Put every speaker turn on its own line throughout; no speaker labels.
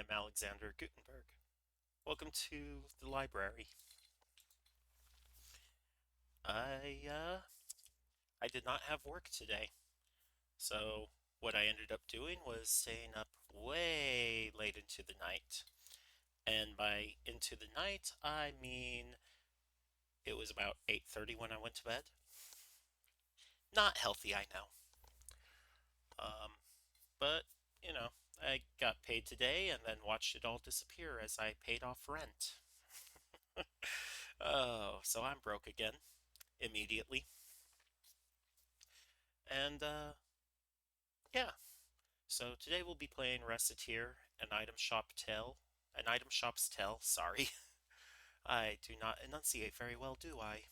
I'm Alexander Gutenberg. Welcome to the library. I I did not have work today. So what I ended up doing was staying up way late into the night. And by into the night, I mean it was about 8:30 when I went to bed. Not healthy, I know. Um, but, you know, I got paid today and then watched it all disappear as I paid off rent. Oh, so I'm broke again immediately. And yeah. So today we'll be playing Recettear, an item shop's tale, sorry. I do not enunciate very well, do I?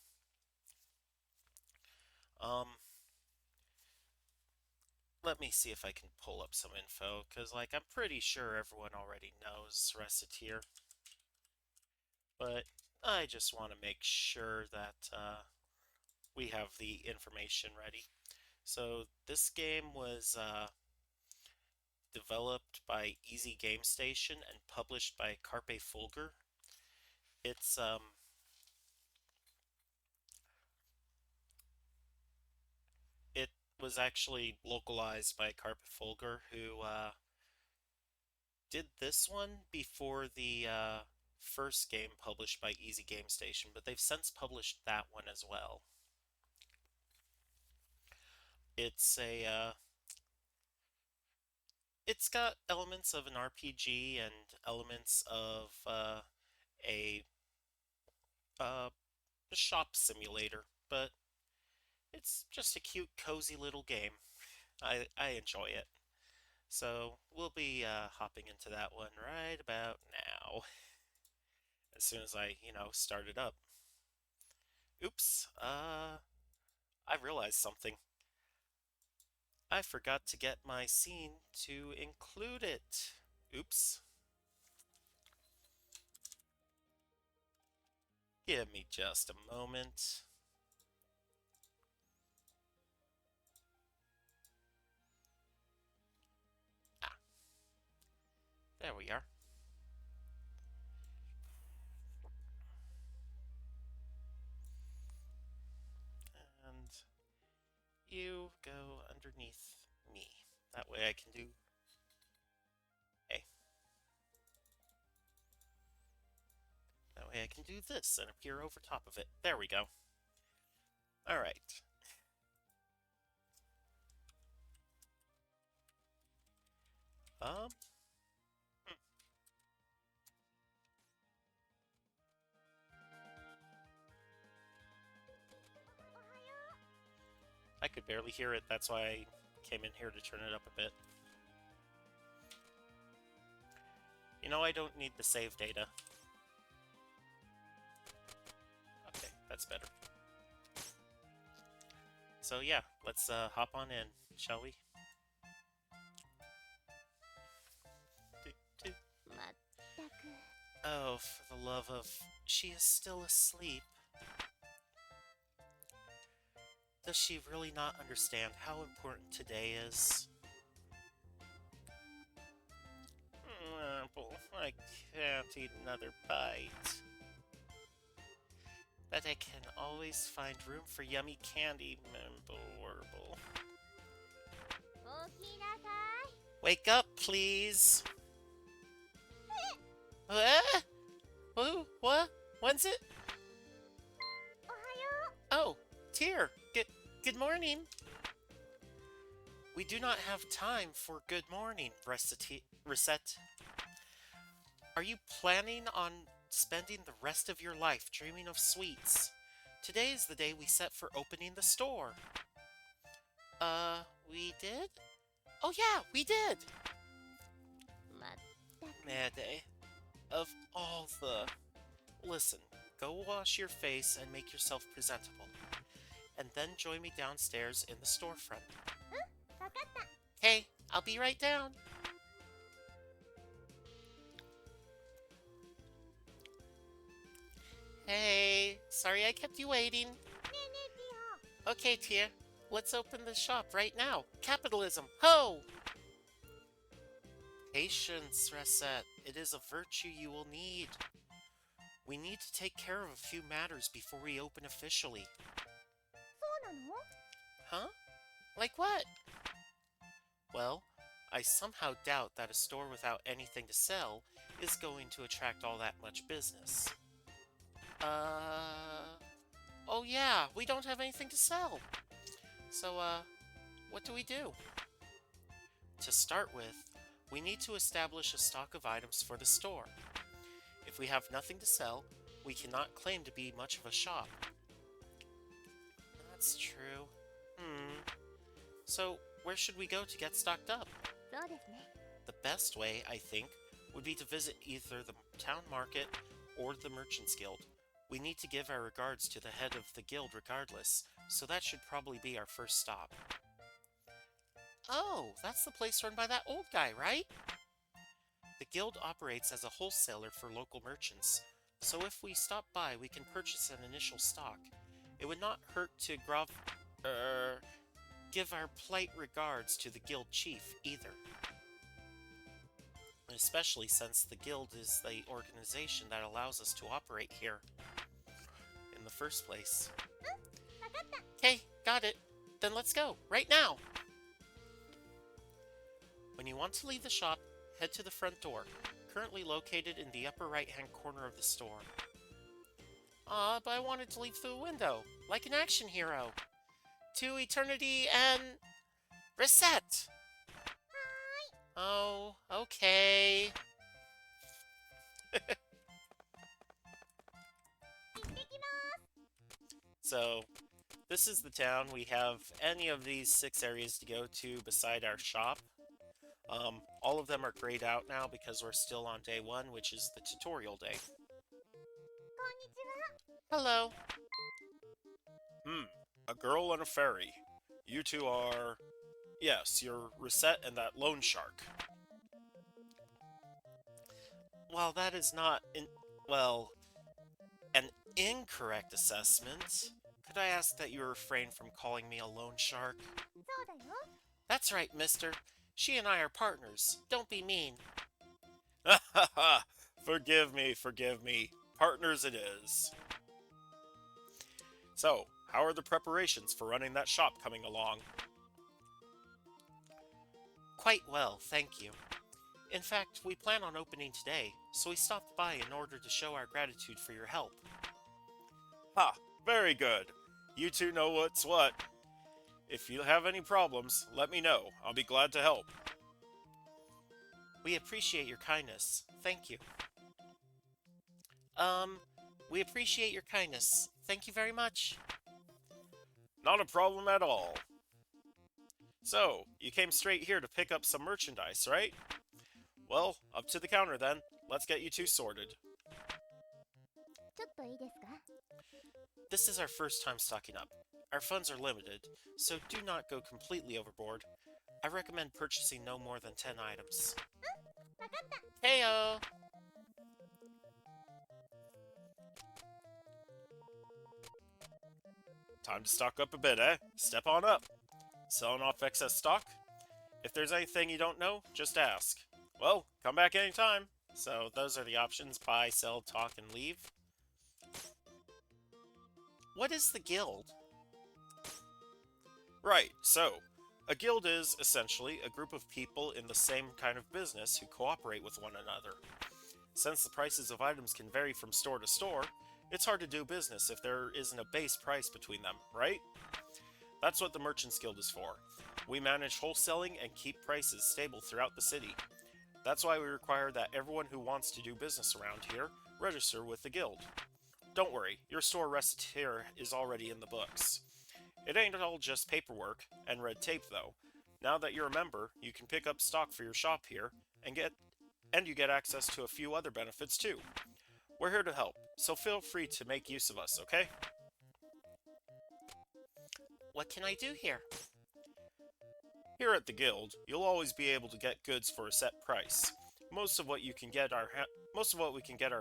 Um, Let me see if I can pull up some info, because, like, I'm pretty sure everyone already knows Recettear, but I just want to make sure that we have the information ready. So this game was developed by Easy Game Station and published by Carpe Fulgur. It's it was actually localized by Carpe Fulgur, who did this one before the first game published by Easy Game Station, but they've since published that one as well. It's a it's got elements of an RPG and elements of a uh, shop simulator, but it's just a cute, cozy little game. I enjoy it. So we'll be hopping into that one right about now. As soon as I start it up. Oops, I realized something. I forgot to get my scene to include it. Oops. Give me just a moment. Ah, there we are. And you go underneath me. That way I can do... Hey. That way I can do this and appear over top of it. There we go. Alright. Um, hmm. I could barely hear it. That's why I came in here to turn it up a bit. I don't need the save data. Okay, that's better. So yeah, let's hop on in, shall we? Oh, for the love of... She is still asleep. Does she really not understand how important today is? I can't eat another bite. But I can always find room for yummy candy, Memorable. Wake up, please! What? What? When's it? Oh, Tear. Good morning. We do not have time for good morning, Reset. Are you planning on spending the rest of your life dreaming of sweets? Today is the day we set for opening the store. We did? Oh yeah, we did! Mayday. Of all the... Listen, go wash your face and make yourself presentable. And then join me downstairs in the storefront. Hey, I'll be right down. Hey, sorry I kept you waiting. Okay, Tia, let's open the shop right now. Capitalism, ho! Patience, Recette. It is a virtue you will need. We need to take care of a few matters before we open officially.
そうなの？
Huh? Like what? Well, I somehow doubt that a store without anything to sell is going to attract all that much business. Uh. Oh, yeah, we don't have anything to sell. So, what do we do? To start with, we need to establish a stock of items for the store. If we have nothing to sell, we cannot claim to be much of a shop. That's true. So, where should we go to get stocked up?
そうですね。
The best way, I think, would be to visit either the town market or the Merchants Guild. We need to give our regards to the head of the guild regardless, so that should probably be our first stop. Oh, that's the place run by that old guy, right? The guild operates as a wholesaler for local merchants, so if we stop by, we can purchase an initial stock. It would not hurt to give our polite regards to the guild chief either. Especially since the guild is the organization that allows us to operate here in the first place.
わかった。
Okay, got it. Then let's go, right now! When you want to leave the shop, head to the front door, currently located in the upper right-hand corner of the store. But I wanted to leave through the window, like an action hero. To eternity and... reset! Oh, okay.
行ってきます。
So, this is the town. We have any of these 6 areas to go to beside our shop. All of them are grayed out now because we're still on day 1, which is the tutorial day.
こんにちは。
Hello. A girl and a fairy. You two are... Yes, you're Recette and that loan shark. While that is not an incorrect assessment, could I ask that you refrain from calling me a loan shark?
そうだよ。
That's right, mister. She and I are partners. Don't be mean. Ha ha ha! Forgive me. Partners it is. So, how are the preparations for running that shop coming along? Quite well, thank you. In fact, we plan on opening today, so we stopped by in order to show our gratitude for your help. Ha! Very good. You two know what's what. If you have any problems, let me know. I'll be glad to help. We appreciate your kindness. Thank you. We appreciate your kindness. Thank you very much. Not a problem at all. So, you came straight here to pick up some merchandise, right? Well, up to the counter then. Let's get you two sorted.
ちょっといいですか？
This is our first time stocking up. Our funds are limited, so do not go completely overboard. I recommend purchasing no more than 10 items.
わかった。
Heyo! Time to stock up a bit, eh? Step on up. Selling off excess stock? If there's anything you don't know, just ask. Well, come back anytime. So those are the options: buy, sell, talk, and leave. What is the guild? Right, so, a guild is, essentially, a group of people in the same kind of business who cooperate with one another. Since the prices of items can vary from store to store, it's hard to do business if there isn't a base price between them, right? That's what the Merchants Guild is for. We manage wholesaling and keep prices stable throughout the city. That's why we require that everyone who wants to do business around here register with the guild. Don't worry, your store Recettear is already in the books. It ain't all just paperwork and red tape though. Now that you're a member, you can pick up stock for your shop here and you get access to a few other benefits too. We're here to help, so feel free to make use of us, okay? What can I do here? Here at the guild, you'll always be able to get goods for a set price. Most of what we can get our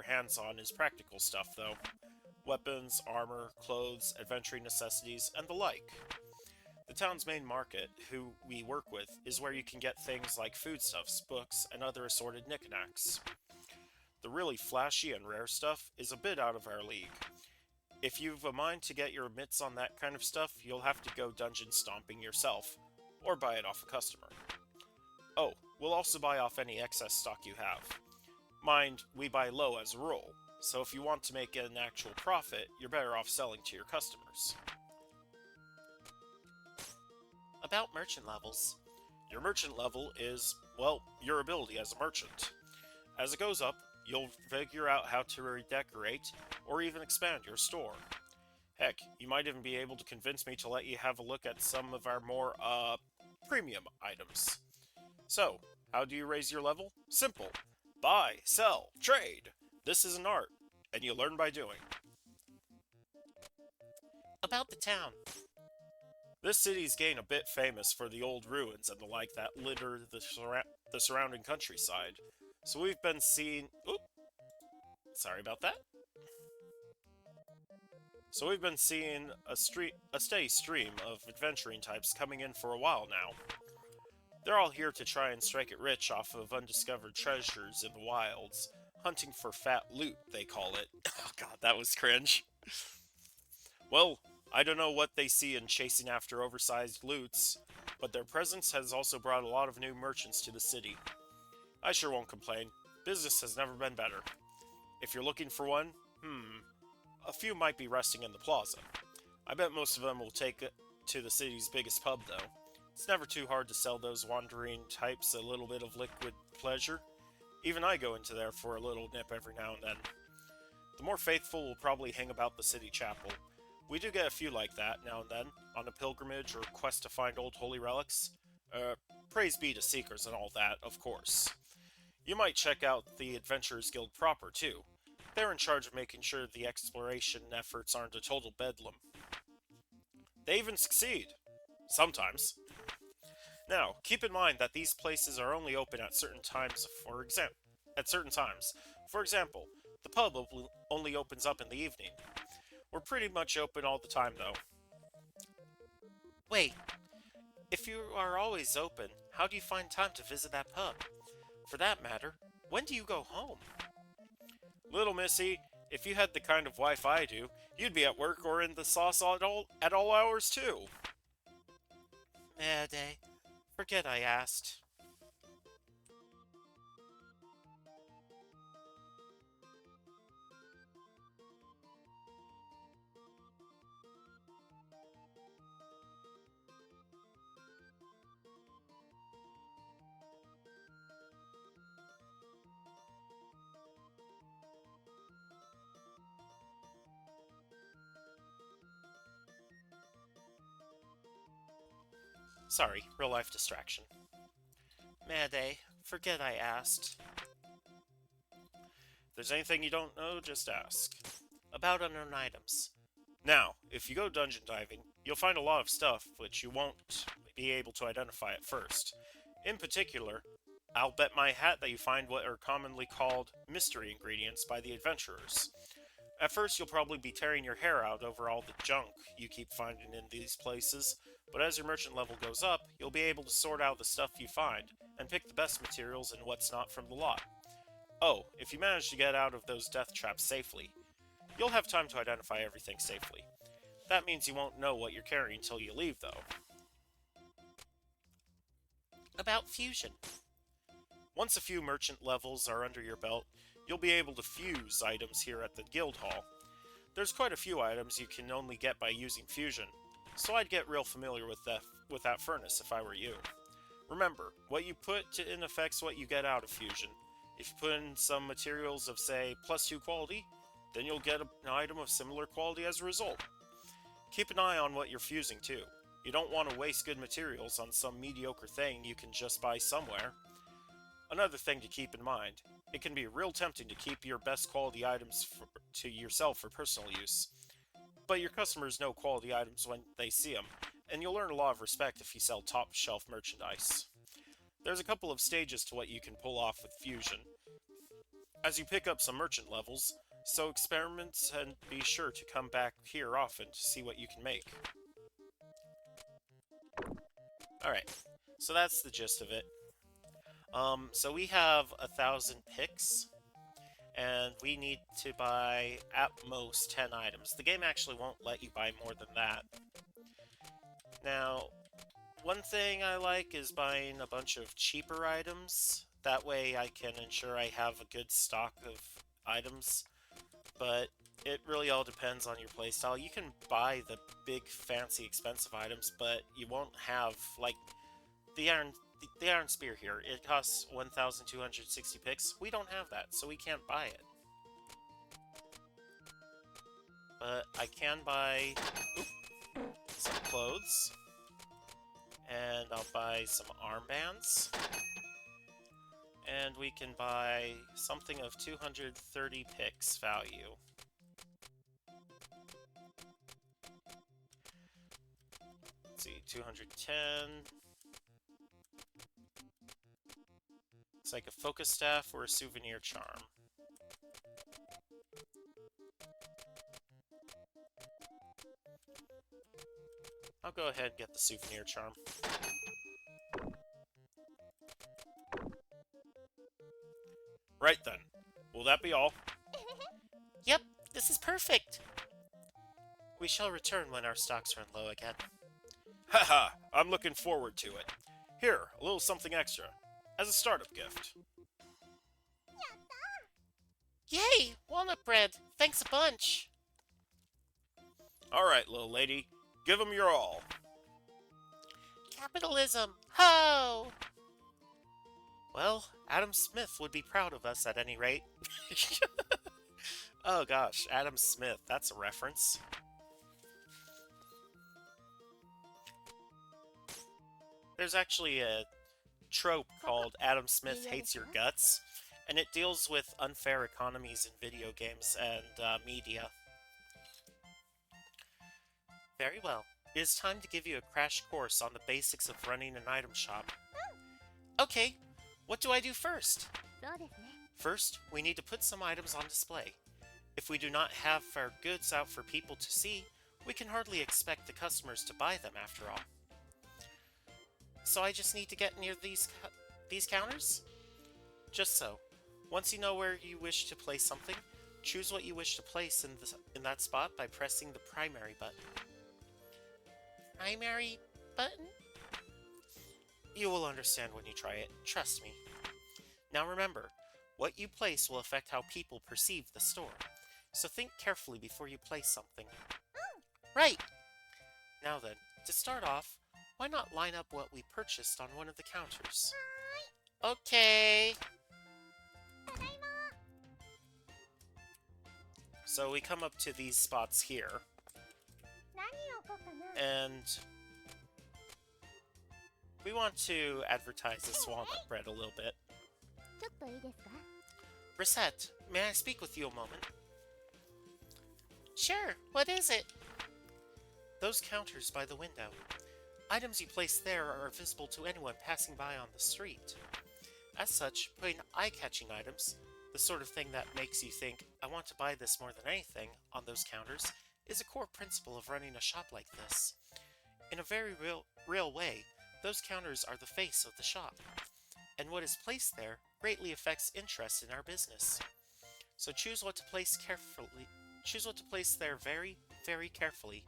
hands on is practical stuff though. Weapons, armor, clothes, adventuring necessities, and the like. The town's main market, who we work with, is where you can get things like foodstuffs, books, and other assorted knickknacks. The really flashy and rare stuff is a bit out of our league. If you've a mind to get your mitts on that kind of stuff, you'll have to go dungeon stomping yourself, or buy it off a customer. Oh, we'll also buy off any excess stock you have. Mind, we buy low as a rule, so if you want to make an actual profit, you're better off selling to your customers. About merchant levels. Your merchant level is, well, your ability as a merchant. As it goes up, you'll figure out how to redecorate or even expand your store. Heck, you might even be able to convince me to let you have a look at some of our more, premium items. So, how do you raise your level? Simple. Buy, sell, trade. This is an art, and you learn by doing. About the town. This city's gained a bit famous for the old ruins and the like that litter the surrounding countryside. So we've been seeing. Oop, sorry about that. So we've been seeing a steady stream of adventuring types coming in for a while now. They're all here to try and strike it rich off of undiscovered treasures in the wilds, hunting for fat loot, they call it. Oh god, that was cringe. Well, I don't know what they see in chasing after oversized loots, but their presence has also brought a lot of new merchants to the city. I sure won't complain. Business has never been better. If you're looking for one, a few might be resting in the plaza. I bet most of them will take it to the city's biggest pub, though. It's never too hard to sell those wandering types a little bit of liquid pleasure. Even I go into there for a little nip every now and then. The more faithful will probably hang about the city chapel. We do get a few like that now and then, on a pilgrimage or quest to find old holy relics. Praise be to seekers and all that, of course. You might check out the Adventurers Guild proper, too. They're in charge of making sure the exploration efforts aren't a total bedlam. They even succeed. Sometimes. Now, keep in mind that these places are only open at certain times, For example, the pub only opens up in the evening. We're pretty much open all the time, though. Wait, if you are always open, how do you find time to visit that pub? For that matter, when do you go home? Little Missy, if you had the kind of wife I do, you'd be at work or in the sauce at all hours, too. Day. Forget I asked. Sorry, real life distraction. Day. Forget I asked. If there's anything you don't know, just ask. About unknown items. Now, if you go dungeon diving, you'll find a lot of stuff which you won't be able to identify at first. In particular, I'll bet my hat that you find what are commonly called mystery ingredients by the adventurers. At first, you'll probably be tearing your hair out over all the junk you keep finding in these places, but as your merchant level goes up, you'll be able to sort out the stuff you find and pick the best materials and what's not from the lot. Oh, if you manage to get out of those death traps safely, you'll have time to identify everything safely. That means you won't know what you're carrying until you leave, though. About fusion. Once a few merchant levels are under your belt, you'll be able to fuse items here at the guild hall. There's quite a few items you can only get by using fusion, so I'd get real familiar with that furnace if I were you. Remember, what you put in affects what you get out of fusion. If you put in some materials of, say, +2 quality, then you'll get an item of similar quality as a result. Keep an eye on what you're fusing too. You don't want to waste good materials on some mediocre thing you can just buy somewhere. Another thing to keep in mind, it can be real tempting to keep your best quality items to yourself for personal use. But your customers know quality items when they see them, and you'll earn a lot of respect if you sell top shelf merchandise. There's a couple of stages to what you can pull off with fusion, as you pick up some merchant levels, so experiment and be sure to come back here often to see what you can make. Alright, so that's the gist of it. So we have 1,000 picks, and we need to buy at most 10 items. The game actually won't let you buy more than that. Now, one thing I like is buying a bunch of cheaper items. That way I can ensure I have a good stock of items. But it really all depends on your playstyle. You can buy the big, fancy, expensive items, but you won't have, like, the iron spear here. It costs 1,260 picks. We don't have that, so we can't buy it. But I can buy some clothes. And I'll buy some armbands. And we can buy something of 230 picks value. Let's see, 210. It's like a focus staff or a souvenir charm. I'll go ahead and get the souvenir charm. Right then. Will that be all? Yep, this is perfect. We shall return when our stocks run low again. Haha, I'm looking forward to it. Here, a little something extra, as a startup gift. Yay! Walnut bread! Thanks a bunch! Alright, little lady. Give 'em your all. Capitalism! Ho! Well, Adam Smith would be proud of us at any rate. Oh gosh, Adam Smith, that's a reference. There's actually a trope called Adam Smith Hates Your Guts, and it deals with unfair economies in video games and media. Very well. It is time to give you a crash course on the basics of running an item shop. Okay, what do I do first? First, we need to put some items on display. If we do not have our goods out for people to see, we can hardly expect the customers to buy them after all. So I just need to get near these counters? Just so. Once you know where you wish to place something, choose what you wish to place in that spot by pressing the primary button. Primary button? You will understand when you try it, trust me. Now remember, what you place will affect how people perceive the store, so think carefully before you place something. Right! Now then, to start off, why not line up what we purchased on one of the counters? Okay! So we come up to these spots here, and we want to advertise this walnut bread a little bit. Recette, may I speak with you a moment? Sure, what is it? Those counters by the window. Items you place there are visible to anyone passing by on the street. As such, putting eye-catching items, the sort of thing that makes you think, I want to buy this more than anything, on those counters, is a core principle of running a shop like this. In a very real way, those counters are the face of the shop, and what is placed there greatly affects interest in our business. So choose what to place carefully. Choose what to place there very, very carefully.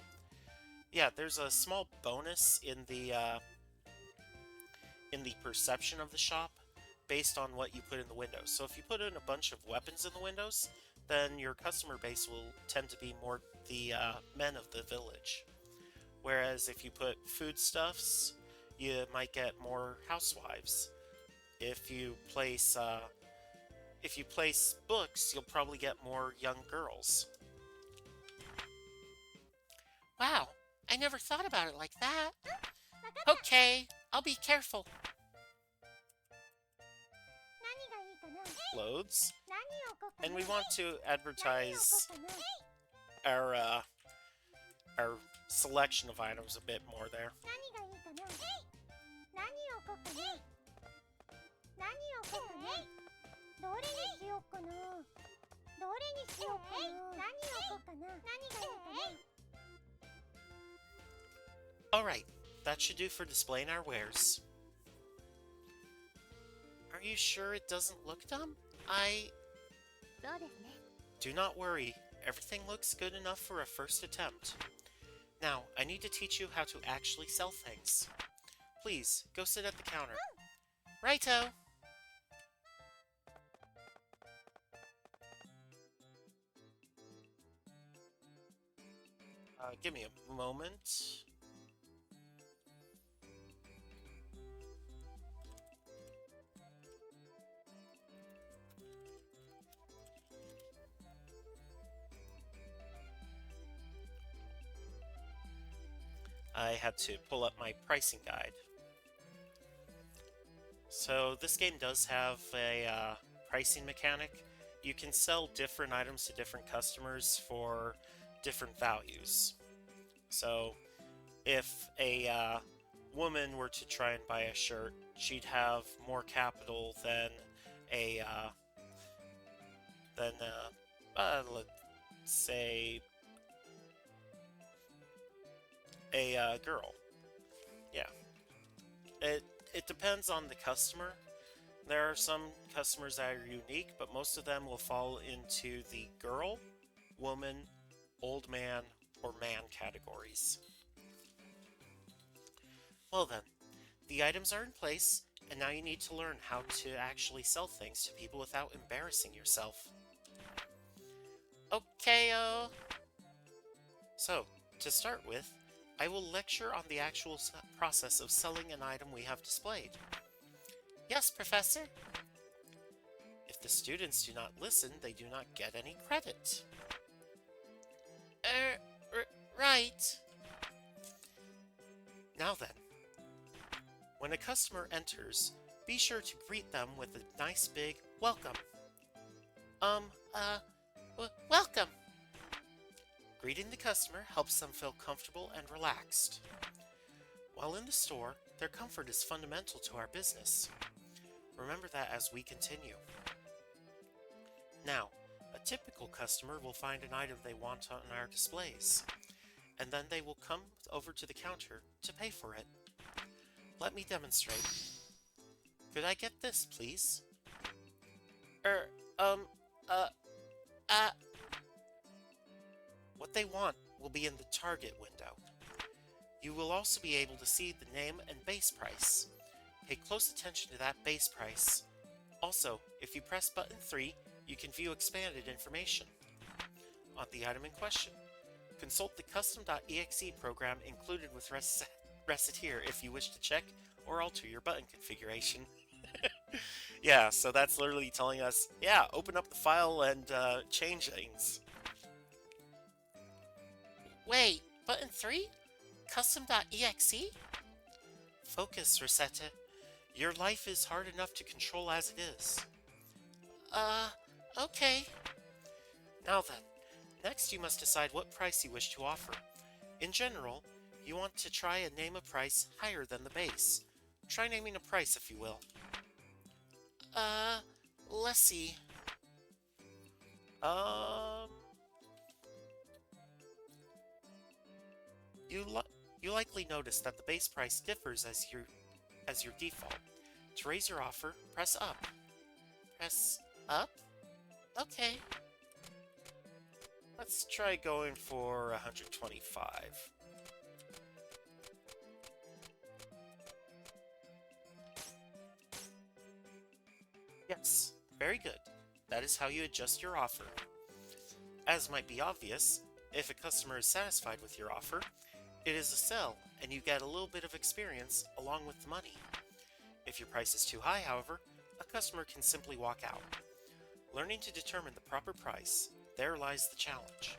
Yeah, there's a small bonus in the perception of the shop based on what you put in the windows. So if you put in a bunch of weapons in the windows, then your customer base will tend to be more the men of the village. Whereas if you put foodstuffs, you might get more housewives. If you place books, you'll probably get more young girls. Wow, I never thought about it like that. Okay, I'll be careful. Clothes. And we want to advertise our selection of items a bit more there. Alright, that should do for displaying our wares. Are you sure it doesn't look dumb? I...
そうですね。
Do not worry, everything looks good enough for a first attempt. Now, I need to teach you how to actually sell things. Please, go sit at the counter. Righto! Give me a moment. I had to pull up my pricing guide. So this game does have a pricing mechanic. You can sell different items to different customers for different values. So if a woman were to try and buy a shirt, she'd have more capital than a let's say a girl. Yeah, it it depends on the customer. There are some customers that are unique, but most of them will fall into the girl, woman, old man, or man categories. Well then, the items are in place, and now you need to learn how to actually sell things to people without embarrassing yourself. Okay. So, to start with, I will lecture on the actual process of selling an item we have displayed. Yes, Professor. If the students do not listen, they do not get any credit. Right. Now then, when a customer enters, be sure to greet them with a nice big welcome. Welcome. Greeting the customer helps them feel comfortable and relaxed. While in the store, their comfort is fundamental to our business. Remember that as we continue. Now, a typical customer will find an item they want on our displays, and then they will come over to the counter to pay for it. Let me demonstrate. Could I get this, please? Er, um, uh, What they want will be in the target window. You will also be able to see the name and base price. Pay close attention to that base price. Also, if you press button 3, you can view expanded information on the item in question. Consult the custom.exe program included with Recettear if you wish to check or alter your button configuration. Yeah, so that's literally telling us, yeah, open up the file and change things. Wait, button 3? Custom.exe? Focus, Recettear. Your life is hard enough to control as it is. Okay. Now then, next you must decide what price you wish to offer. In general, you want to try and name a price higher than the base. Try naming a price, if you will. Let's see. You likely notice that the base price differs as your default. To raise your offer, press up. Press up? Okay. Let's try going for 125. Yes, very good. That is how you adjust your offer. As might be obvious, if a customer is satisfied with your offer, it is a sell, and you get a little bit of experience along with the money. If your price is too high, however, a customer can simply walk out. Learning to determine the proper price, there lies the challenge.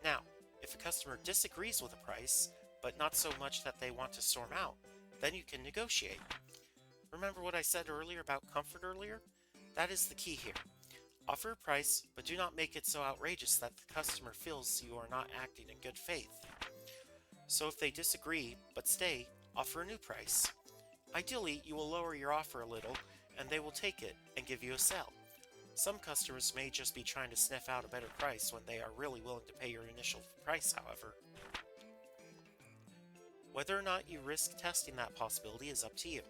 Now, if a customer disagrees with a price, but not so much that they want to storm out, then you can negotiate. Remember what I said earlier about comfort earlier? That is the key here. Offer a price, but do not make it so outrageous that the customer feels you are not acting in good faith. So if they disagree, but stay, offer a new price. Ideally, you will lower your offer a little, and they will take it and give you a sell. Some customers may just be trying to sniff out a better price when they are really willing to pay your initial price, however. Whether or not you risk testing that possibility is up to you.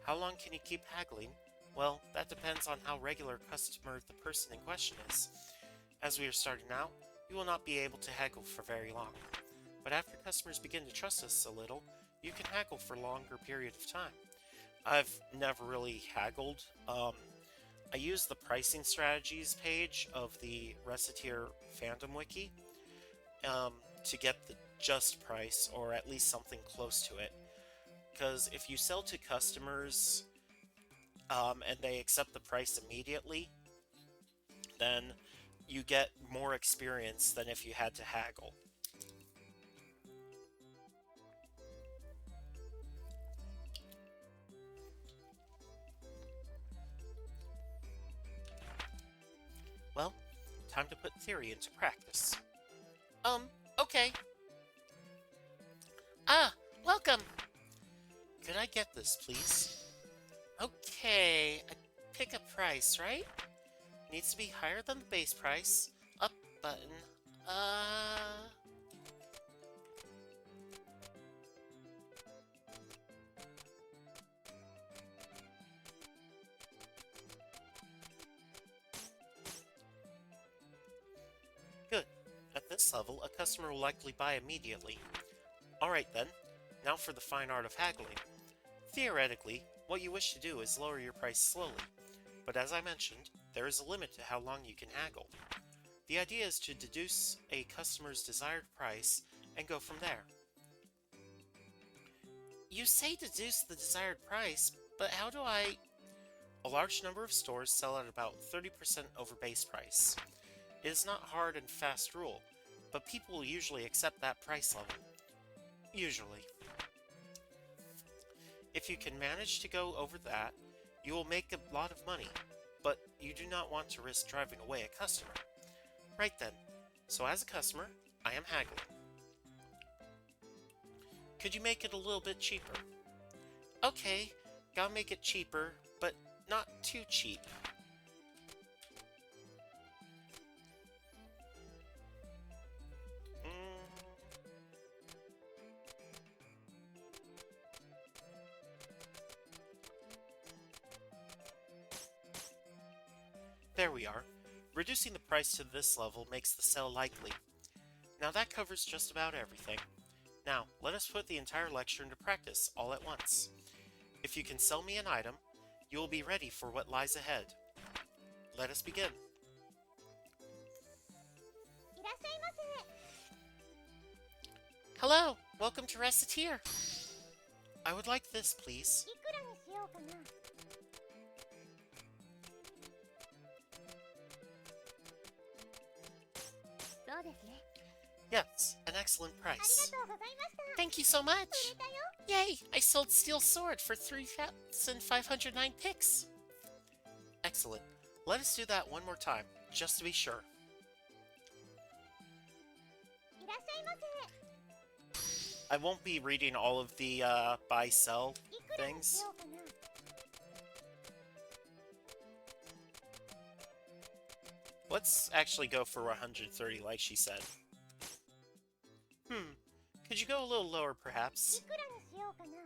How long can you keep haggling? Well, that depends on how regular a customer the person in question is. As we are starting out, you will not be able to haggle for very long. But after customers begin to trust us a little, you can haggle for a longer period of time. I've never really haggled. I use the pricing strategies page of the Recettear fandom wiki um, to get the just price, or at least something close to it. Because if you sell to customers and they accept the price immediately, then you get more experience than if you had to haggle. Well, time to put theory into practice. Okay. Ah, welcome! Could I get this, please? Okay, pick a price, right? Needs to be higher than the base price. Up button. Uh... Good. At this level, a customer will likely buy immediately. Alright then, now for the fine art of haggling. Theoretically, what you wish to do is lower your price slowly, but as I mentioned, there is a limit to how long you can haggle. The idea is to deduce a customer's desired price and go from there. You say deduce the desired price, but how do I... A large number of stores sell at about 30% over base price. It is not hard and fast rule, but people usually accept that price level. Usually. If you can manage to go over that, you will make a lot of money, but you do not want to risk driving away a customer. Right then, so as a customer, I am haggling. Could you make it a little bit cheaper? Okay, gotta make it cheaper, but not too cheap. There we are. Reducing the price to this level makes the sale likely. Now that covers just about everything. Now, let us put the entire lecture into practice all at once. If you can sell me an item, you will be ready for what lies ahead. Let us begin.
いらっしゃいませ。
Hello, welcome to Recettear. I would like this, please.
いくらにしようかな。そうですね。
Yes, an excellent
あり
price.
がとうございました。
Thank you so much.
売れたよ。
Yay, I sold Steel Sword for 3,509 picks. Excellent. Let us do that one more time, just to be sure.
いらっしゃいませ。
I won't be reading all of the buy-sell
いくらにし
things.
ようかな。
Let's actually go for 130 like she said. Could you go a little lower
い
perhaps?
くらにしようかな。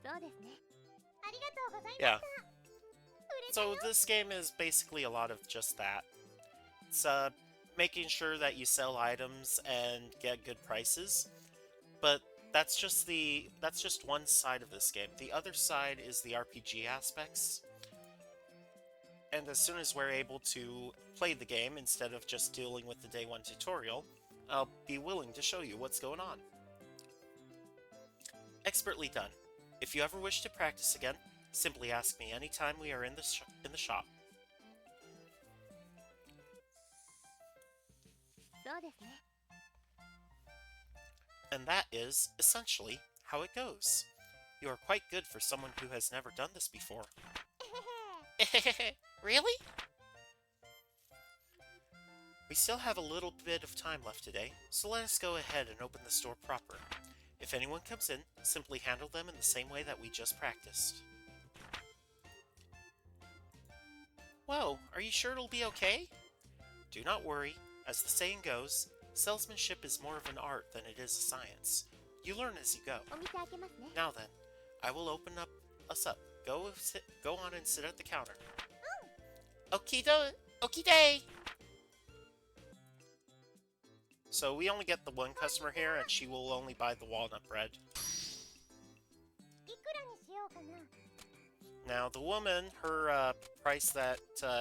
そうですね。ありがとうございました。
Yeah.
売れたよ。
So this game is basically a lot of just that. It's making sure that you sell items and get good prices. But that's just one side of this game. The other side is the RPG aspects. And as soon as we're able to play the game instead of just dealing with the day one tutorial, I'll be willing to show you what's going on. Expertly done. If you ever wish to practice again, simply ask me anytime we are in the shop.
そうですね。
And that is, essentially, how it goes. You are quite good for someone who has never done this before.
えへへ。
Really? We still have a little bit of time left today, so let us go ahead and open the store proper. If anyone comes in, simply handle them in the same way that we just practiced. Whoa, are you sure it'll be okay? Do not worry. As the saying goes, salesmanship is more of an art than it is a science. You learn as you go.
お店開けますね。
Now then, I will open us up. Go on and sit at the counter. Okie day. So we only get the one customer here, and she will only buy the walnut bread.
いくらにしようかな。
Now, the woman, her price that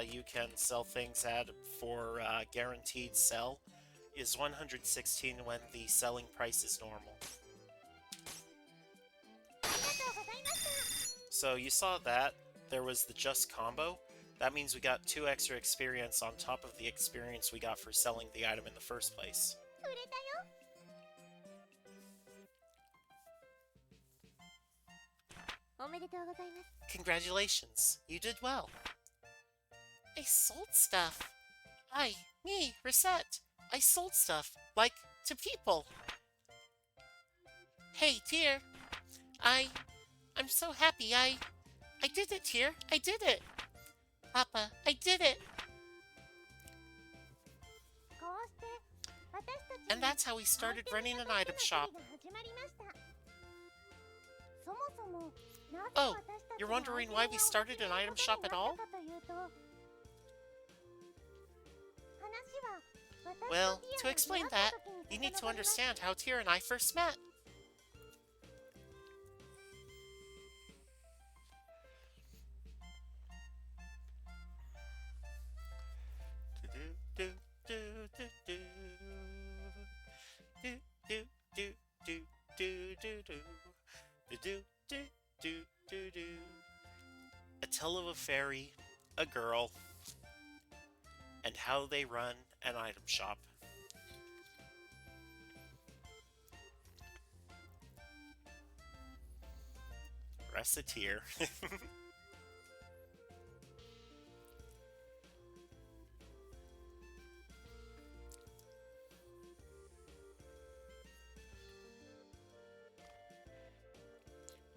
you can sell things at for guaranteed sell is 116 when the selling price is normal.
ありがとうございました。
So you saw that. There was the just combo. That means we got 2 extra experience on top of the experience we got for selling the item in the first place.
売れたよ。おめでとうございます。
Congratulations, you did well. I sold stuff. Me, Recette. I sold stuff, like, to people. Hey, dear. I'm so happy. I did it, dear. I did it. Papa, I did it.
こうして私たち
And that's how we started running an item shop.
始まりました。そもそもなぜ
Oh,
私たち
you're
が
wondering why we started an item shop at all?
話は私
Well,
と
to explain that, you need to understand how Tyr and I first met. A tale of a fairy, a girl, and how they run an item shop. Recettear.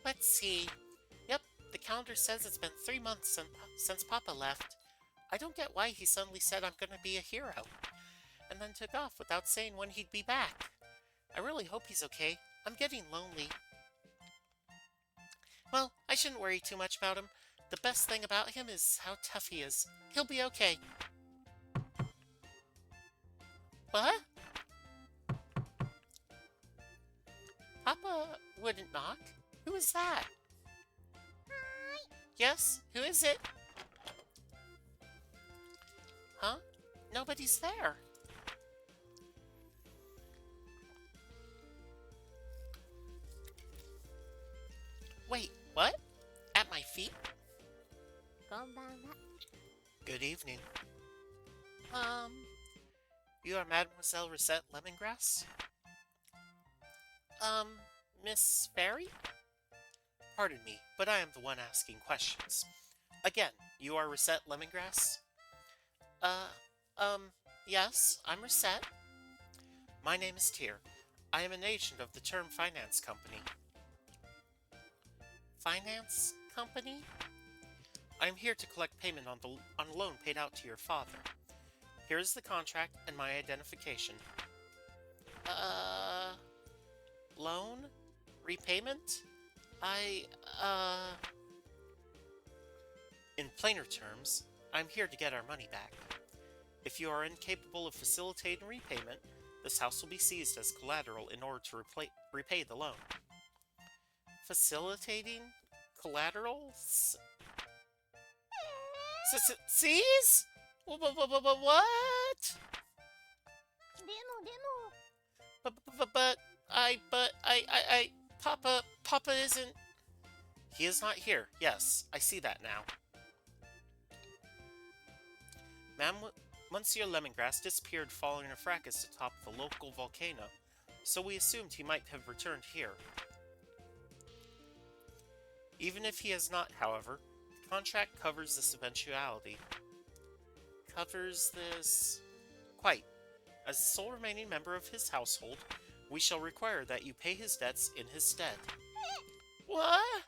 Let's see. Yep, the calendar says it's been 3 months since Papa left. I don't get why he suddenly said I'm gonna be a hero, and then took off without saying when he'd be back. I really hope he's okay. I'm getting lonely. Well, I shouldn't worry too much about him. The best thing about him is how tough he is. He'll be okay. What? Papa wouldn't knock. Who is that? Yes? Who is it? Huh? Nobody's there. Wait, what? At my feet?
こんばんは。
Good evening. You are Mademoiselle Recette Lemongrass? Miss Fairy? Pardon me, but I am the one asking questions. Again, you are Recette Lemongrass? Yes, I'm Recette. My name is Tyr. I am an agent of the Term Finance Company. Finance Company? I am here to collect payment on a loan paid out to your father. Here is the contract and my identification. Loan? Repayment? In plainer terms, I'm here to get our money back. If you are incapable of facilitating repayment, this house will be seized as collateral in order to repay the loan. Facilitating? Collateral? Seize? What?
でも
Papa isn't... He is not here. Yes, I see that now. Monsieur Lemongrass disappeared following a fracas atop the local volcano, so we assumed he might have returned here. Even if he has not, however, the contract covers this eventuality. Covers this... Quite. As the sole remaining member of his household, we shall require that you pay his debts in his stead. What?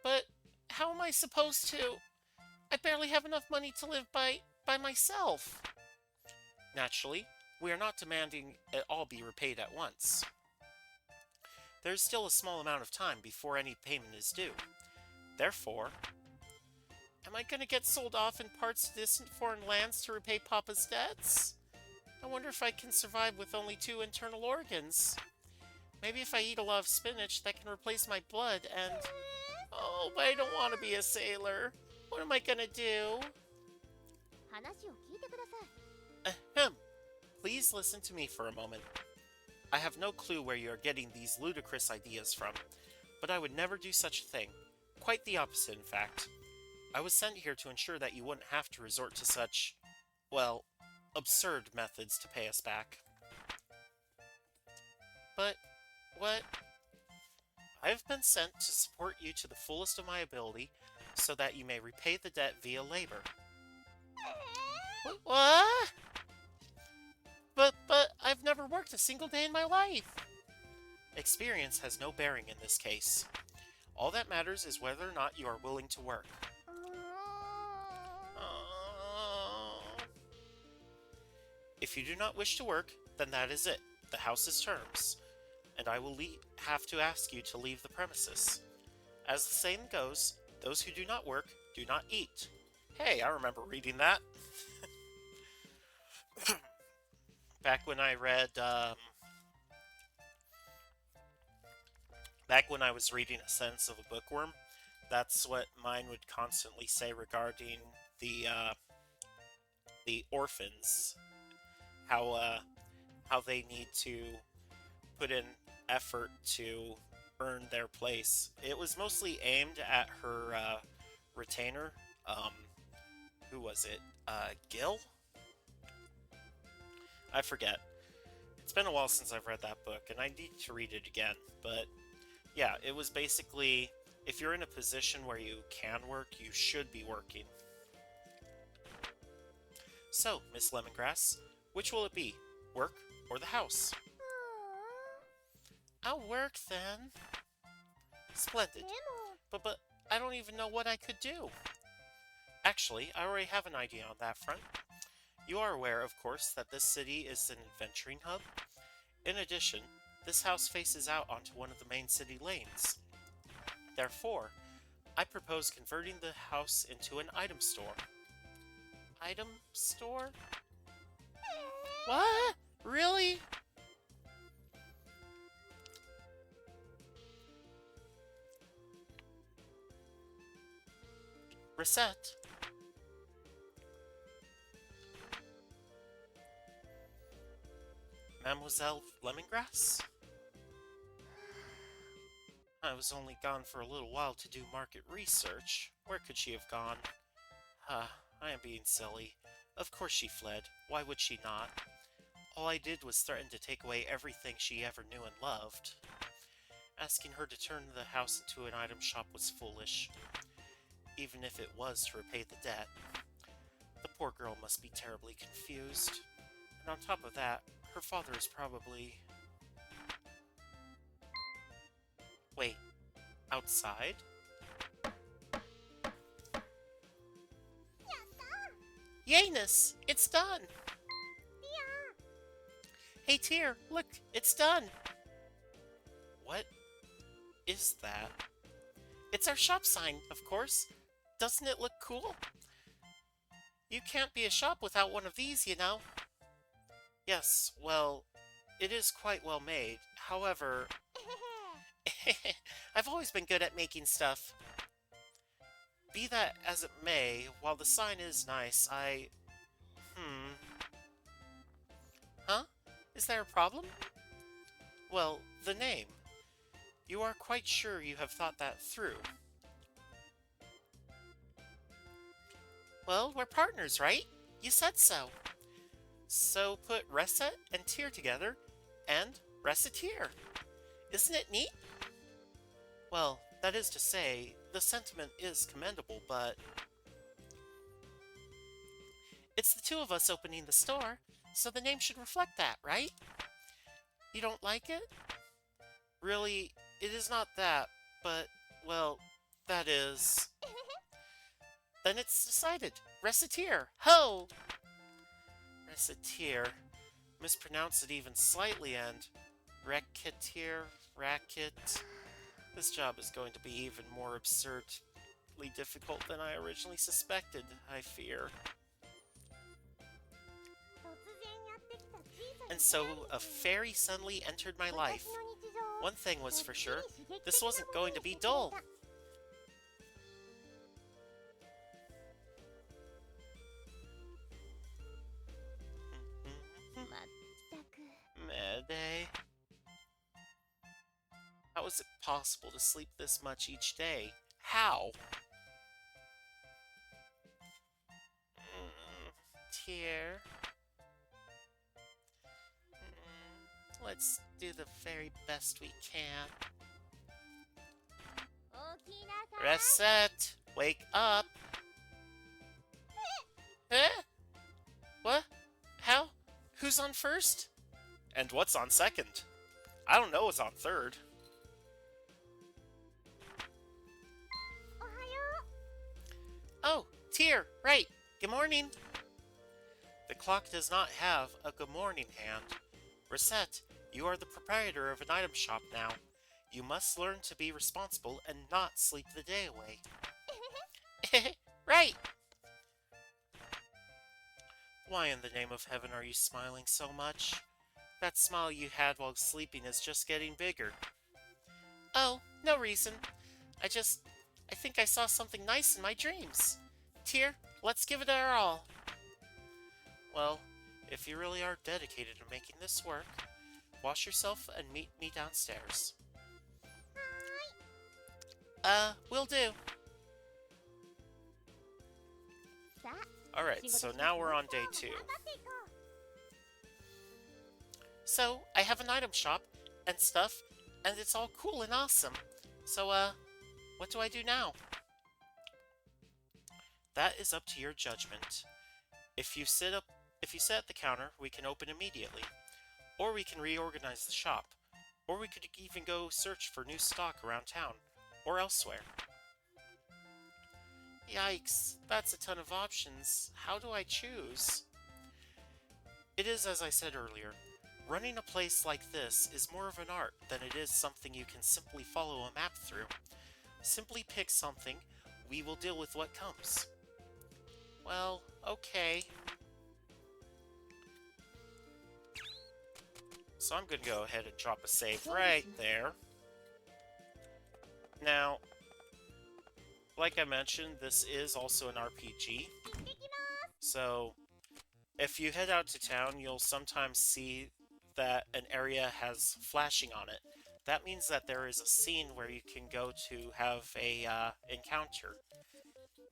But how am I supposed to... I barely have enough money to live by myself. Naturally, we are not demanding it all be repaid at once. There is still a small amount of time before any payment is due. Therefore, am I going to get sold off in parts to distant foreign lands to repay Papa's debts? I wonder if I can survive with only 2 internal organs. Maybe if I eat a lot of spinach, that can replace my blood and... Oh, but I don't want to be a sailor. What am I gonna do?
話を聞いてください。
Ahem. Please listen to me for a moment. I have no clue where you are getting these ludicrous ideas from, but I would never do such a thing. Quite the opposite, in fact. I was sent here to ensure that you wouldn't have to resort to such, well, absurd methods to pay us back. But, what? I have been sent to support you to the fullest of my ability, so that you may repay the debt via labor. What? But I've never worked a single day in my life. Experience has no bearing in this case. All that matters is whether or not you are willing to work. If you do not wish to work, then that is it. The house's terms. And I will have to ask you to leave the premises. As the saying goes, those who do not work do not eat. Hey, I remember reading that. Back when I read, back when I was reading A Sense of a Bookworm, that's what mine would constantly say regarding the orphans. How they need to put in effort to earn their place. It was mostly aimed at her retainer. Who was it? Gil? I forget. It's been a while since I've read that book, and I need to read it again. But yeah, it was basically, if you're in a position where you can work, you should be working. So, Miss Lemongrass, which will it be? Work or the house? I'll work then. Splendid. But I don't even know what I could do. Actually, I already have an idea on that front. You are aware, of course, that this city is an adventuring hub. In addition, this house faces out onto one of the main city lanes. Therefore, I propose converting the house into an item store. Item store? What? Really? Recette. Mademoiselle Lemongrass? I was only gone for a little while to do market research. Where could she have gone? I am being silly. Of course she fled. Why would she not? All I did was threaten to take away everything she ever knew and loved. Asking her to turn the house into an item shop was foolish, even if it was to repay the debt. The poor girl must be terribly confused. And on top of that, her father is probably... Wait, outside? Yayness! It's done! Hey Tear, look, it's done! What is that? It's our shop sign, of course. Doesn't it look cool? You can't be a shop without one of these, you know. Yes, well, it is quite well made. However, I've always been good at making stuff. Be that as it may, while the sign is nice, Huh? Is there a problem? Well, the name. You are quite sure you have thought that through. Well, we're partners, right? You said so. So put Recette and Tear together, and Recettear. Isn't it neat? Well, that is to say, the sentiment is commendable, but... It's the two of us opening the store, so the name should reflect that, right? You don't like it? Really, it is not that, but, well, that is... Then it's decided. Recettear. Ho! Recettear. Mispronounce it even slightly and Recettear, racket. This job is going to be even more absurdly difficult than I originally suspected, I fear.
突然やってきた小さな
And so a fairy suddenly entered my
私
life.
の日常を
One thing
こ
was
っ
for
ち
sure,
に刺激
this
的な
wasn't
もの
going
に
to
して
be
くれた
dull. Mm-hmm.
まったく
Mayday. How is it possible to sleep this much each day? How? Tear. Let's do the very best we can.
起きなさい
Reset! Wake up! Eh? What? How? Who's on first? And what's on second? I don't know what's on third.
おはよ
Oh, Tear, right. Good morning. The clock does not have a good morning hand. Recette, you are the proprietor of an item shop now. You must learn to be responsible and not sleep the day away. Right! Why in the name of heaven are you smiling so much? That smile you had while sleeping is just getting bigger. Oh, no reason. I think I saw something nice in my dreams. Tear, let's give it our all. Well, if you really are dedicated to making this work, wash yourself and meet me downstairs. Will do.
さあ
Alright,
仕事
so
して
now we're on
今
day
日
2.
も頑張っていこう
So, I have an item shop and stuff, and it's all cool and awesome. So, what do I do now? That is up to your judgment. If you sit at the counter, we can open immediately. Or we can reorganize the shop. Or we could even go search for new stock around town. Or elsewhere. Yikes, that's a ton of options. How do I choose? It is as I said earlier. Running a place like this is more of an art than it is something you can simply follow a map through. Simply pick something, we will deal with what comes. Well, okay. So I'm gonna go ahead and drop a save right there. Now, like I mentioned, this is also an RPG.
行ってきます
So, if you head out to town, you'll sometimes see that an area has flashing on it. That means that there is a scene where you can go to have a encounter.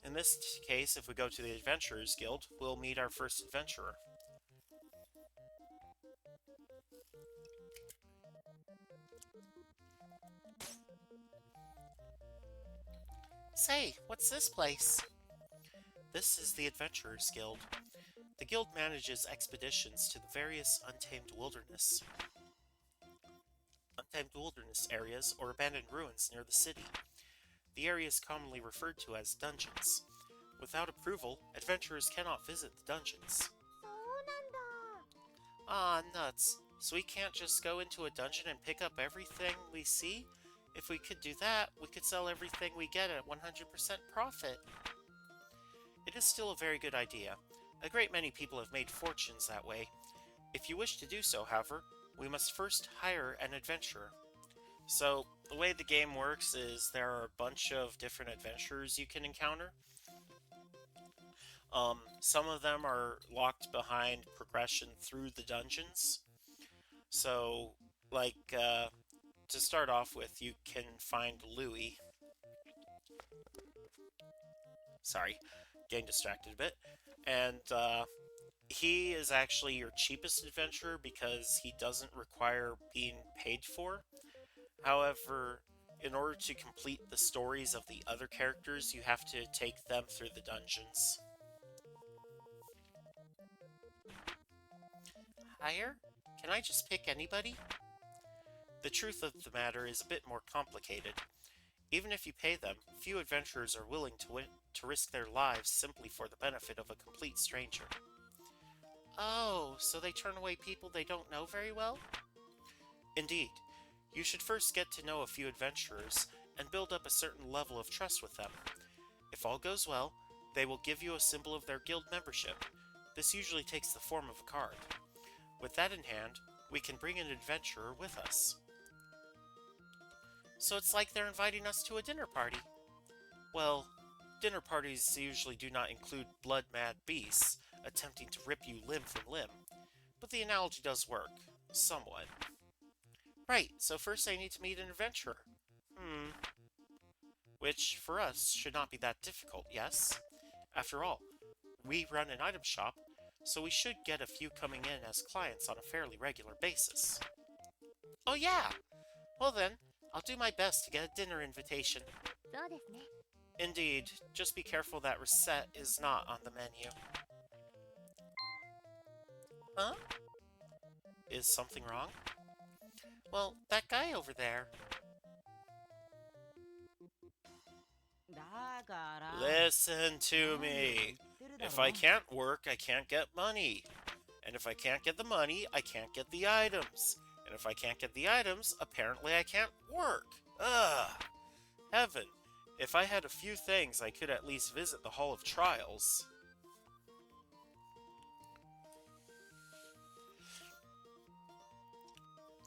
In this case, if we go to the Adventurers Guild, we'll meet our first adventurer. Say, what's this place? This is the Adventurers Guild. The guild manages expeditions to the various untamed wilderness areas or abandoned ruins near the city. The area is commonly referred to as dungeons. Without approval, adventurers cannot visit the dungeons.
そうなんだ
Ah, nuts. So we can't just go into a dungeon and pick up everything we see? If we could do that, we could sell everything we get at 100% profit. It is still a very good idea. A great many people have made fortunes that way. If you wish to do so, however, we must first hire an adventurer. So, the way the game works is there are a bunch of different adventurers you can encounter. Some of them are locked behind progression through the dungeons. So, like, to start off with, you can find Louis. Sorry, getting distracted a bit. And, he is actually your cheapest adventurer because he doesn't require being paid for. However, in order to complete the stories of the other characters, you have to take them through the dungeons. Hire? Can I just pick anybody? The truth of the matter is a bit more complicated. Even if you pay them, few adventurers are willing to to risk their lives simply for the benefit of a complete stranger. Oh, so they turn away people they don't know very well? Indeed. You should first get to know a few adventurers and build up a certain level of trust with them. If all goes well, they will give you a symbol of their guild membership. This usually takes the form of a card. With that in hand, we can bring an adventurer with us. So it's like they're inviting us to a dinner party. Well, dinner parties usually do not include blood-mad beasts attempting to rip you limb from limb, but the analogy does work, somewhat. Right, so first I need to meet an adventurer. Which, for us, should not be that difficult, yes? After all, we run an item shop, so we should get a few coming in as clients on a fairly regular basis. Oh yeah! Well then, I'll do my best to get a dinner invitation.
そうですね。
Indeed, just be careful that Recette is not on the menu. Huh? Is something wrong? Well, that guy over there.
だから
Listen to
何を
me.
言ってるだ
If
ろ
I can't work, I can't get money. And if I can't get the money, I can't get the items. And if I can't get the items, apparently I can't work. Ugh. Heaven. If I had a few things, I could at least visit the Hall of Trials.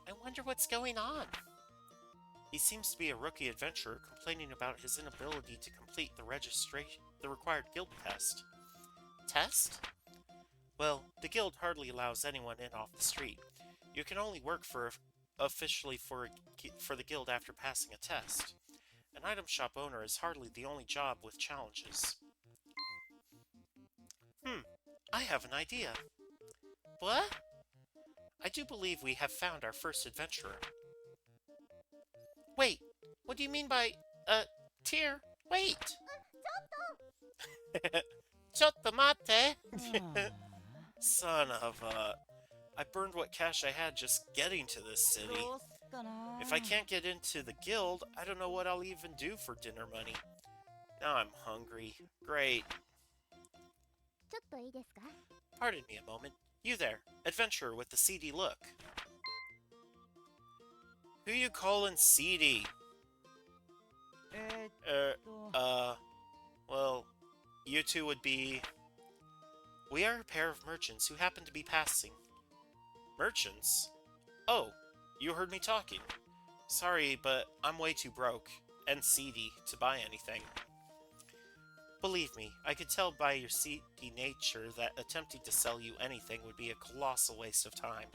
I wonder what's going on. He seems to be a rookie adventurer complaining about his inability to complete the required guild test. Test? Well, the guild hardly allows anyone in off the street. You can only work officially for the guild after passing a test. An item shop owner is hardly the only job with challenges. I have an idea. What? I do believe we have found our first adventurer. Wait, what do you mean by, Tyr? Wait! ちょっと待って Son of a... I burned what cash I had just getting to this city.
どうすっかな
If I can't get into the guild, I don't know what I'll even do for dinner money. Now I'm hungry. Great.
ちょっといいですか？
Pardon me a moment. You there, adventurer with the seedy look. Who you callin' seedy?
えーっと
Well, you two would be... We are a pair of merchants who happen to be passing. Merchants? Oh, you heard me talking. Sorry, but I'm way too broke, and seedy, to buy anything. Believe me, I could tell by your seedy nature that attempting to sell you anything would be a colossal waste of time.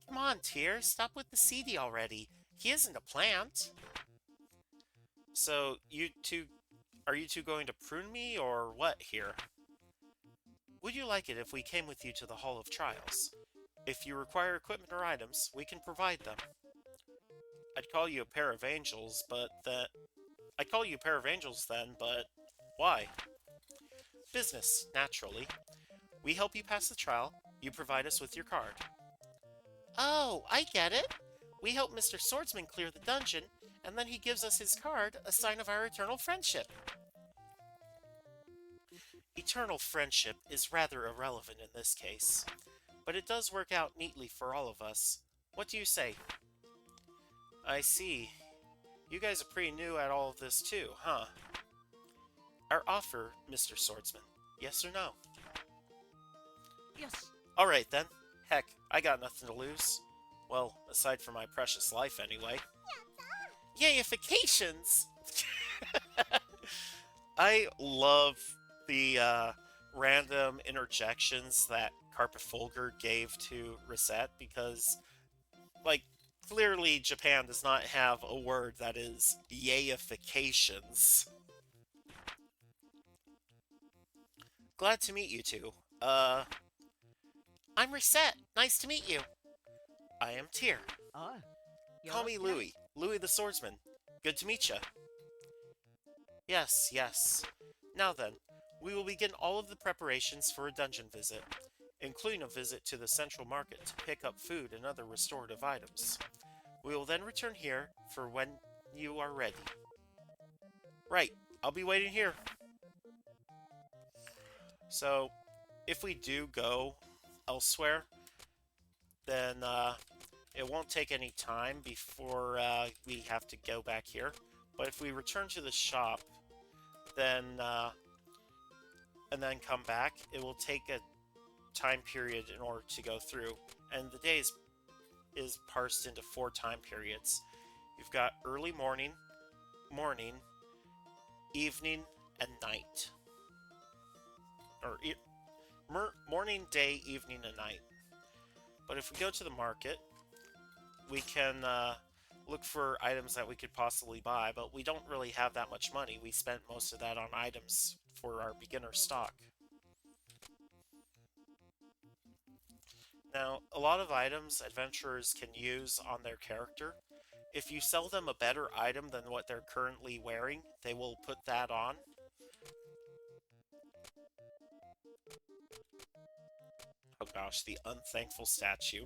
Come on, Tyr, stop with the seedy already. He isn't a plant. So, are you two going to prune me, or what here? Would you like it if we came with you to the Hall of Trials? If you require equipment or items, we can provide them. I'd call you a pair of angels, I'd call you a pair of angels then, but why? Business, naturally. We help you pass the trial, you provide us with your card. Oh, I get it. We help Mr. Swordsman clear the dungeon, and then he gives us his card, a sign of our eternal friendship. Eternal friendship is rather irrelevant in this case, but it does work out neatly for all of us. What do you say? I see. You guys are pretty new at all of this too, huh? Our offer, Mr. Swordsman. Yes or no?
よし
Alright then. Heck, I got nothing to lose. Well, aside from my precious life anyway. Yayifications! I love the random interjections that Carpetfolger gave to Recette because, like, clearly Japan does not have a word that is yayifications. Glad to meet you two. I'm Recette. Nice to meet you. I am Tyr.
おい
Call me
よろしくな
Louis. Louis the Swordsman. Good to meet ya. Yes, yes. Now then, we will begin all of the preparations for a dungeon visit, including a visit to the central market to pick up food and other restorative items. We will then return here for when you are ready. Right, I'll be waiting here. So, if we do go elsewhere, then it won't take any time before we have to go back here. But if we return to the shop, then and then come back, it will take a time period in order to go through. And the day is parsed into 4 time periods. You've got early morning, evening, and night. Or morning, day, evening, and night. But if we go to the market, we can look for items that we could possibly buy, but we don't really have that much money. We spent most of that on items for our beginner stock. Now, a lot of items adventurers can use on their character. If you sell them a better item than what they're currently wearing, they will put that on. Oh gosh, the unthankful statue.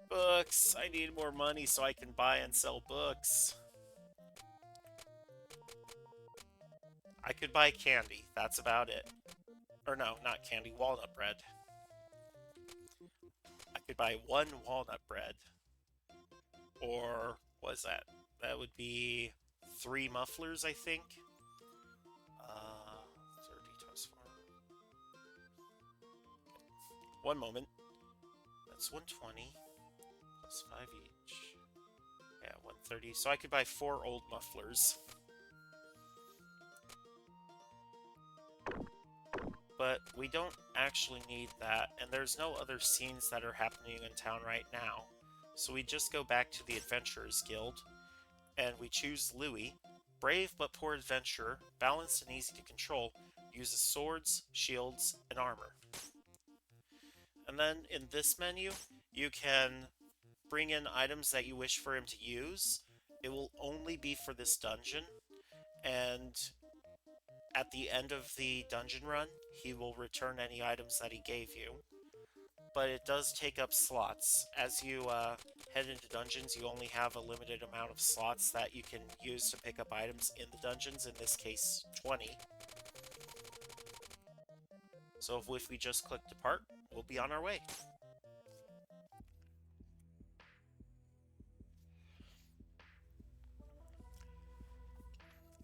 Books! I need more money so I can buy and sell books. I could buy candy, that's about it. Or no, not candy, walnut bread. I could buy 1 walnut bread. Or, what is that? That would be 3 mufflers, I think. 30 times 4. 1 moment. That's 120. Plus 5 each. Yeah, 130. So I could buy 4 old mufflers. But we don't actually need that, and there's no other scenes that are happening in town right now. So we just go back to the Adventurers Guild, and we choose Louis, brave but poor adventurer, balanced and easy to control, uses swords, shields, and armor. And then in this menu, you can bring in items that you wish for him to use. It will only be for this dungeon, and at the end of the dungeon run, he will return any items that he gave you. But it does take up slots. As you head into dungeons, you only have a limited amount of slots that you can use to pick up items in the dungeons, in this case 20. So if we just click depart, we'll be on our way.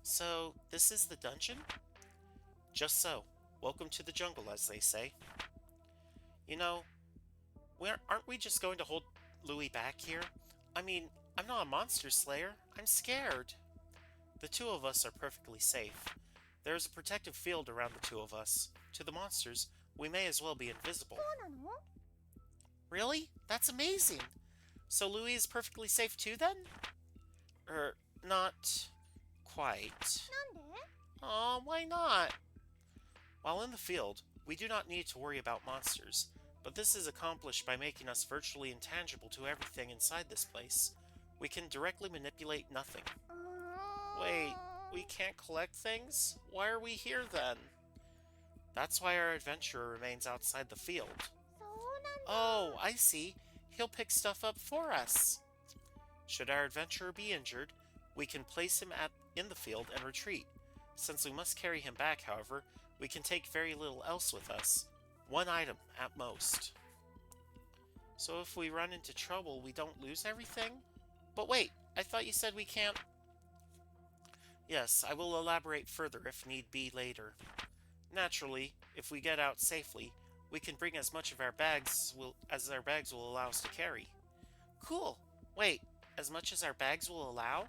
So, this is the dungeon? Just so. Welcome to the jungle, as they say. You know, aren't we just going to hold Louis back here? I mean, I'm not a monster slayer. I'm scared. The 2 of us are perfectly safe. There is a protective field around the 2 of us. To the monsters, we may as well be invisible. Really? That's amazing! So Louis is perfectly safe too, then? Not quite. Aw, why not? While in the field, we do not need to worry about monsters, but this is accomplished by making us virtually intangible to everything inside this place. We can directly manipulate nothing. Wait, we can't collect things? Why are we here then? That's why our adventurer remains outside the field. Oh, I see. He'll pick stuff up for us. Should our adventurer be injured, we can place him in the field and retreat. Since we must carry him back, however, we can take very little else with us. 1 item, at most. So if we run into trouble, we don't lose everything? But wait, I thought you said we can't... Yes, I will elaborate further if need be later. Naturally, if we get out safely, we can bring as much of our bags as our bags will allow us to carry. Cool! Wait, as much as our bags will allow?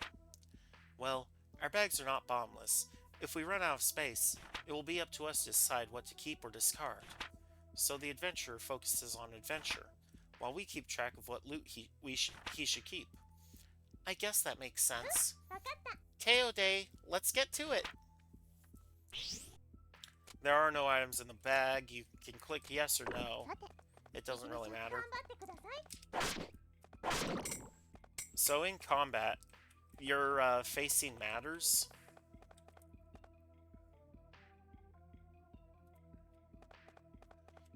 Well, our bags are not bombless. If we run out of space, it will be up to us to decide what to keep or discard. So the adventurer focuses on adventure, while we keep track of what loot he should keep. I guess that makes sense. Teode, let's get to it! There are no items in the bag. You can click yes or no. It doesn't really matter. So in combat, your facing matters.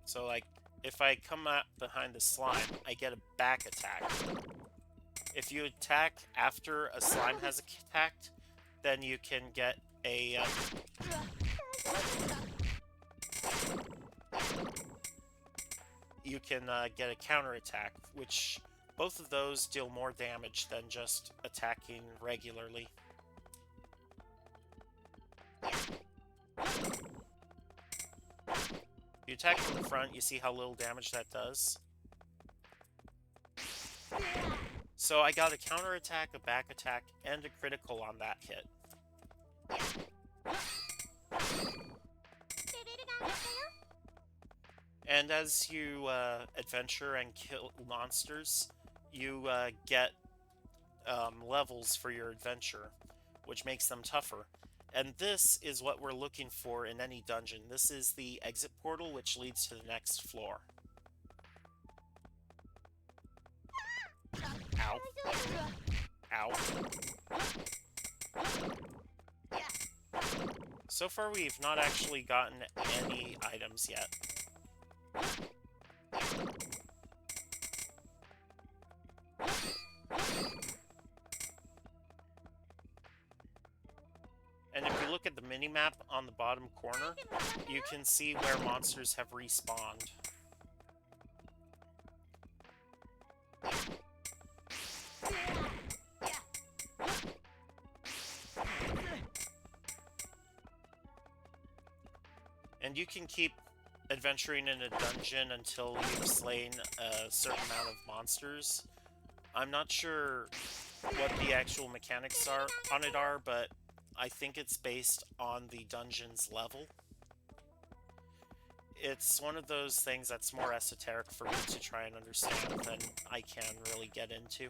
So like, if I come out behind the slime, I get a back attack. If you attack after a slime has attacked, then you can get a get a counterattack, which both of those deal more damage than just attacking regularly. If you attack from the front, you see how little damage that does. So I got a counterattack, a back attack, and a critical on that hit. And as you adventure and kill monsters, you get levels for your adventure, which makes them tougher. And this is what we're looking for in any dungeon. This is the exit portal, which leads to the next floor. Ow. Ow. So far, we've not actually gotten any items yet. And if you look at the mini-map on the bottom corner, you can see where monsters have respawned. And you can keep adventuring in a dungeon until you've slain a certain amount of monsters. I'm not sure what the actual mechanics on it are, but I think it's based on the dungeon's level. It's one of those things that's more esoteric for me to try and understand than I can really get into.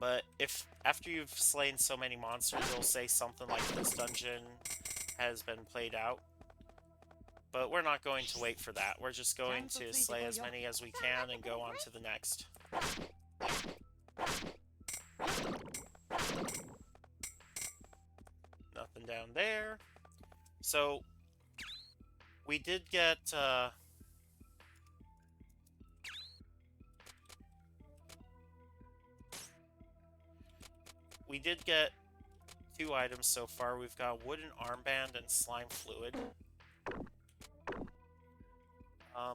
But if after you've slain so many monsters, it'll say something like this dungeon has been played out. But we're not going to wait for that. We're just going to slay as many as we can and go on to the next. Nothing down there. So, we did get, two items so far. We've got wooden armband and slime fluid. I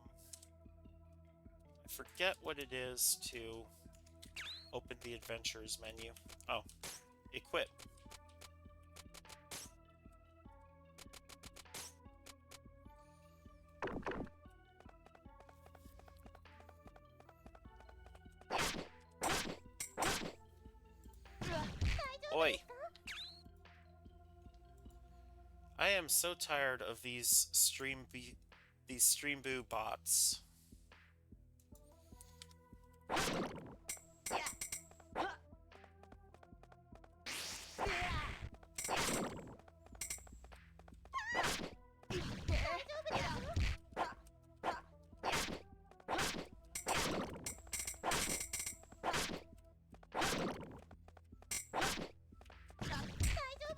forget what it is to open the adventures menu. Oh, equip. Oi! I am so tired of these stream boo bots.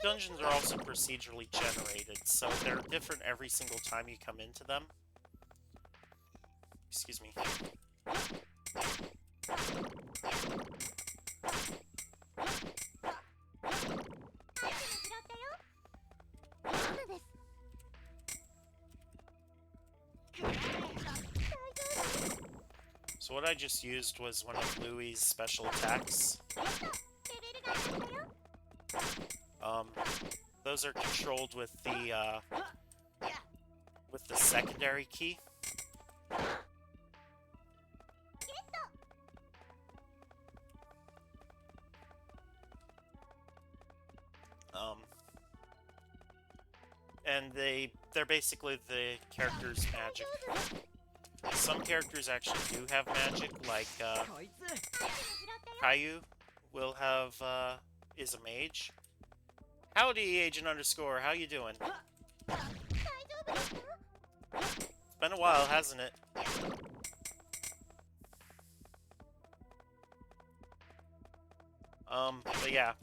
Dungeons are also procedurally generated, so they're different every single time you come into them. Excuse me. So what I just used was one of Louie's special attacks. Those are controlled with the secondary key. And they're basically the character's magic. Some characters actually do have magic, like Caillou will have is a mage. Howdy, Agent Underscore. How you doing? It's been a while, hasn't it? But yeah.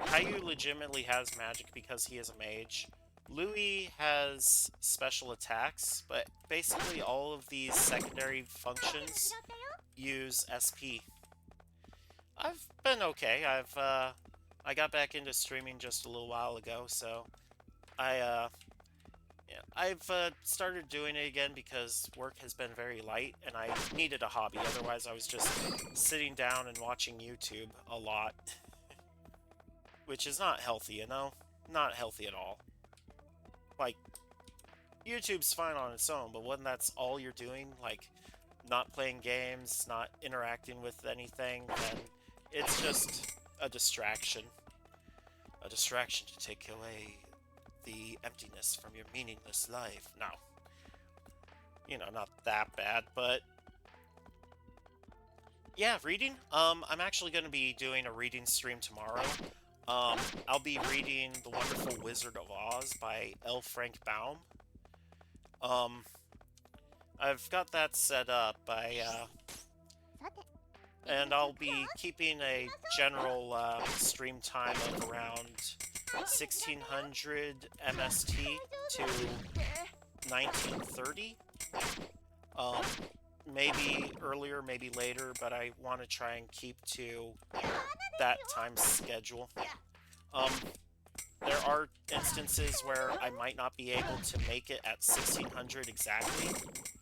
Caillou legitimately has magic because he is a mage. Louis has special attacks, but basically all of these secondary functions use SP. I've been okay. I got back into streaming just a little while ago, so I yeah, I've started doing it again because work has been very light and I needed a hobby. Otherwise, I was just sitting down and watching YouTube a lot, which is not healthy, you know? Not healthy at all. Like, YouTube's fine on its own, but when that's all you're doing, like not playing games, not interacting with anything, then it's just a distraction. A distraction to take away the emptiness from your meaningless life. No, not that bad, but yeah, reading. I'm actually going to be doing a reading stream tomorrow. I'll be reading The Wonderful Wizard of Oz by L. Frank Baum. Um, I've got that set up. And I'll be keeping a general stream time of around 1600 MST to 1930. Um, maybe earlier, maybe later, but I want to try and keep to that time schedule. Um, there are instances where I might not be able to make it at 1600 exactly,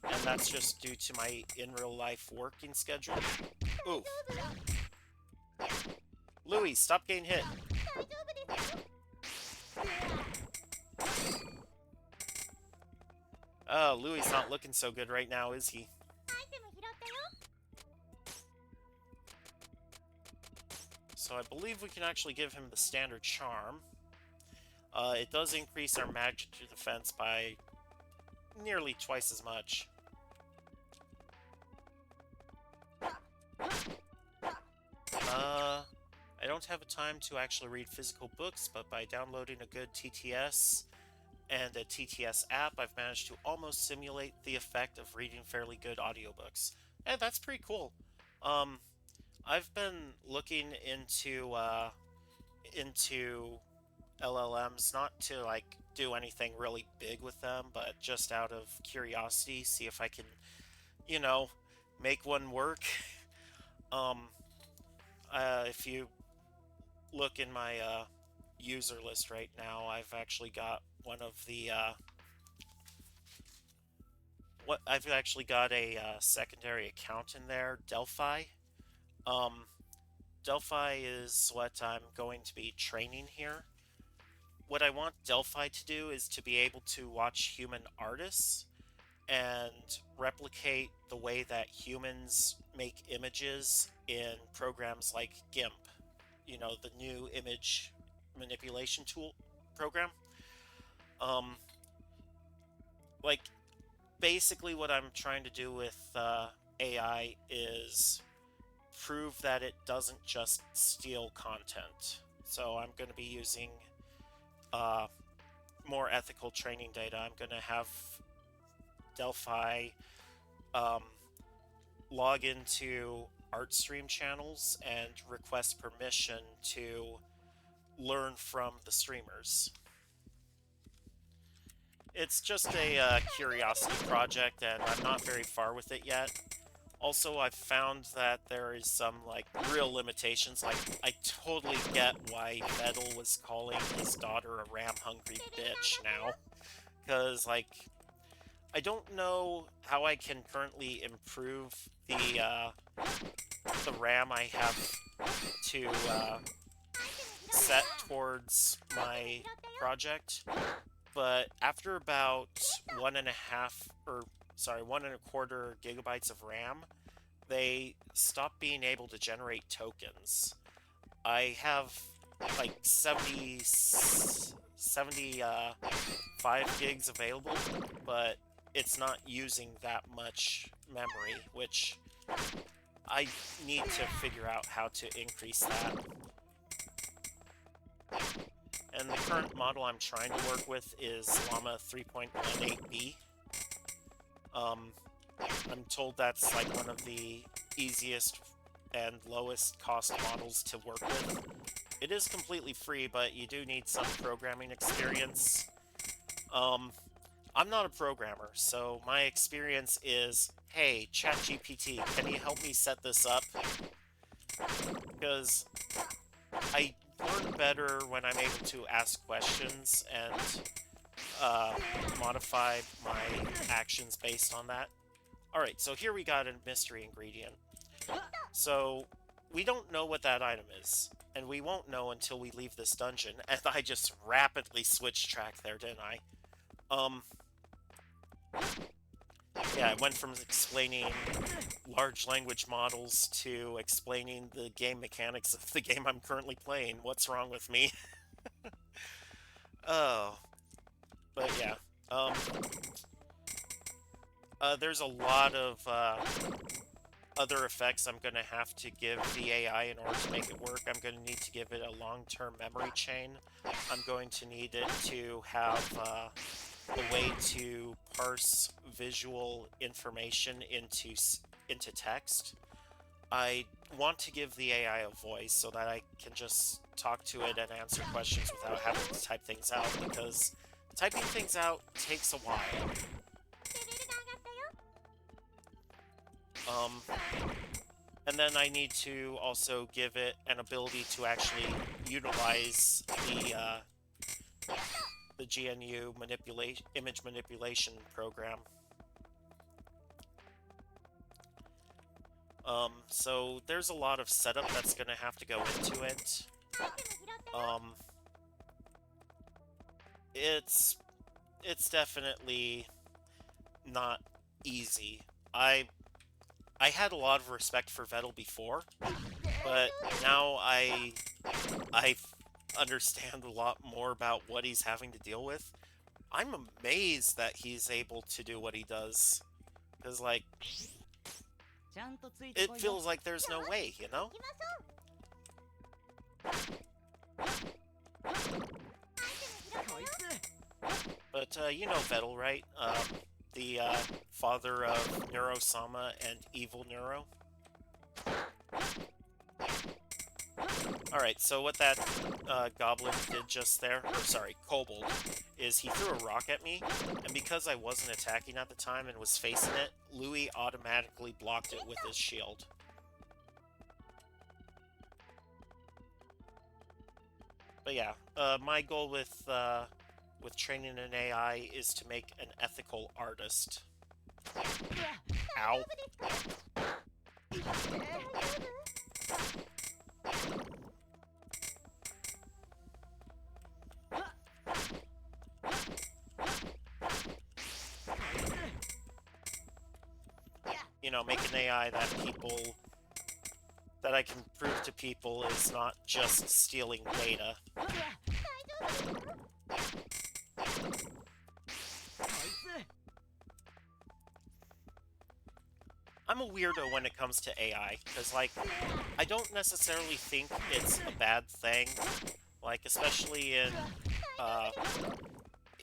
and that's just due to my in real life working schedule. Ooh. Louis, stop getting hit. Oh, Louis not looking so good right now, is he? So I believe we can actually give him the standard charm. It does increase our magic defense by nearly twice as much. I don't have a time to actually read physical books, but by downloading a good TTS and a TTS app, I've managed to almost simulate the effect of reading fairly good audiobooks. And that's pretty cool. I've been looking into LLMs, not to like do anything really big with them, but just out of curiosity, see if I can, you know, make one work. Um, if you look in my user list right now, I've actually got one of the I've actually got a secondary account in there, Delphi. Um, Delphi is what I'm going to be training here. What I want Delphi to do is to be able to watch human artists and replicate the way that humans make images in programs like GIMP, the new image manipulation tool program. Um, like, basically, what I'm trying to do with AI is prove that it doesn't just steal content. So I'm going to be using uh, more ethical training data. I'm going to have Delphi um, log into art stream channels and request permission to learn from the streamers. It's just a curiosity project, and I'm not very far with it yet. Also, I've found that there is some, like, real limitations. Like, I totally get why Vettel was calling his daughter a ram-hungry bitch now. Because, like, I don't know how I can currently improve the RAM I have to set towards my project, but after about 1.25 gigabytes of RAM, they stop being able to generate tokens. I have like 75 gigs available, but it's not using that much memory, which I need to figure out how to increase that. And the current model I'm trying to work with is Llama 3.18b. I'm told that's like one of the easiest and lowest cost models to work with. It is completely free, but you do need some programming experience. I'm not a programmer, so my experience is, hey, ChatGPT, can you help me set this up? because I learn better when I'm able to ask questions and uh, modify my actions based on that. Alright, so here we got a mystery ingredient. So, we don't know what that item is, and we won't know until we leave this dungeon, and I just rapidly switched track there, didn't I? Yeah, I went from explaining large language models to explaining the game mechanics of the game I'm currently playing. What's wrong with me? Oh, but yeah. Um, there's a lot of other effects I'm going to have to give the AI in order to make it work. I'm going to need to give it a long-term memory chain. I'm going to need it to have a way to parse visual information into text. I want to give the AI a voice so that I can just talk to it and answer questions without having to type things out, because typing things out takes a while. And then I need to also give it an ability to actually utilize the GNU image manipulation program. So there's a lot of setup that's going to have to go into it. It's definitely not easy. I had a lot of respect for Vettel before, but now I understand a lot more about what he's having to deal with. I'm amazed that he's able to do what he does, because like it feels like there's no way, you know? But you know Vettel, right? The father of Neuro-sama and Evil Neuro. Alright, so what that goblin did just there, or sorry, kobold, is he threw a rock at me, and because I wasn't attacking at the time and was facing it, Louis automatically blocked it with his shield. But yeah, my goal with training an AI is to make an ethical artist. Ow. You know, make an AI that I can prove to people is not just stealing data. I'm a weirdo when it comes to AI, because, like, I don't necessarily think it's a bad thing, like, especially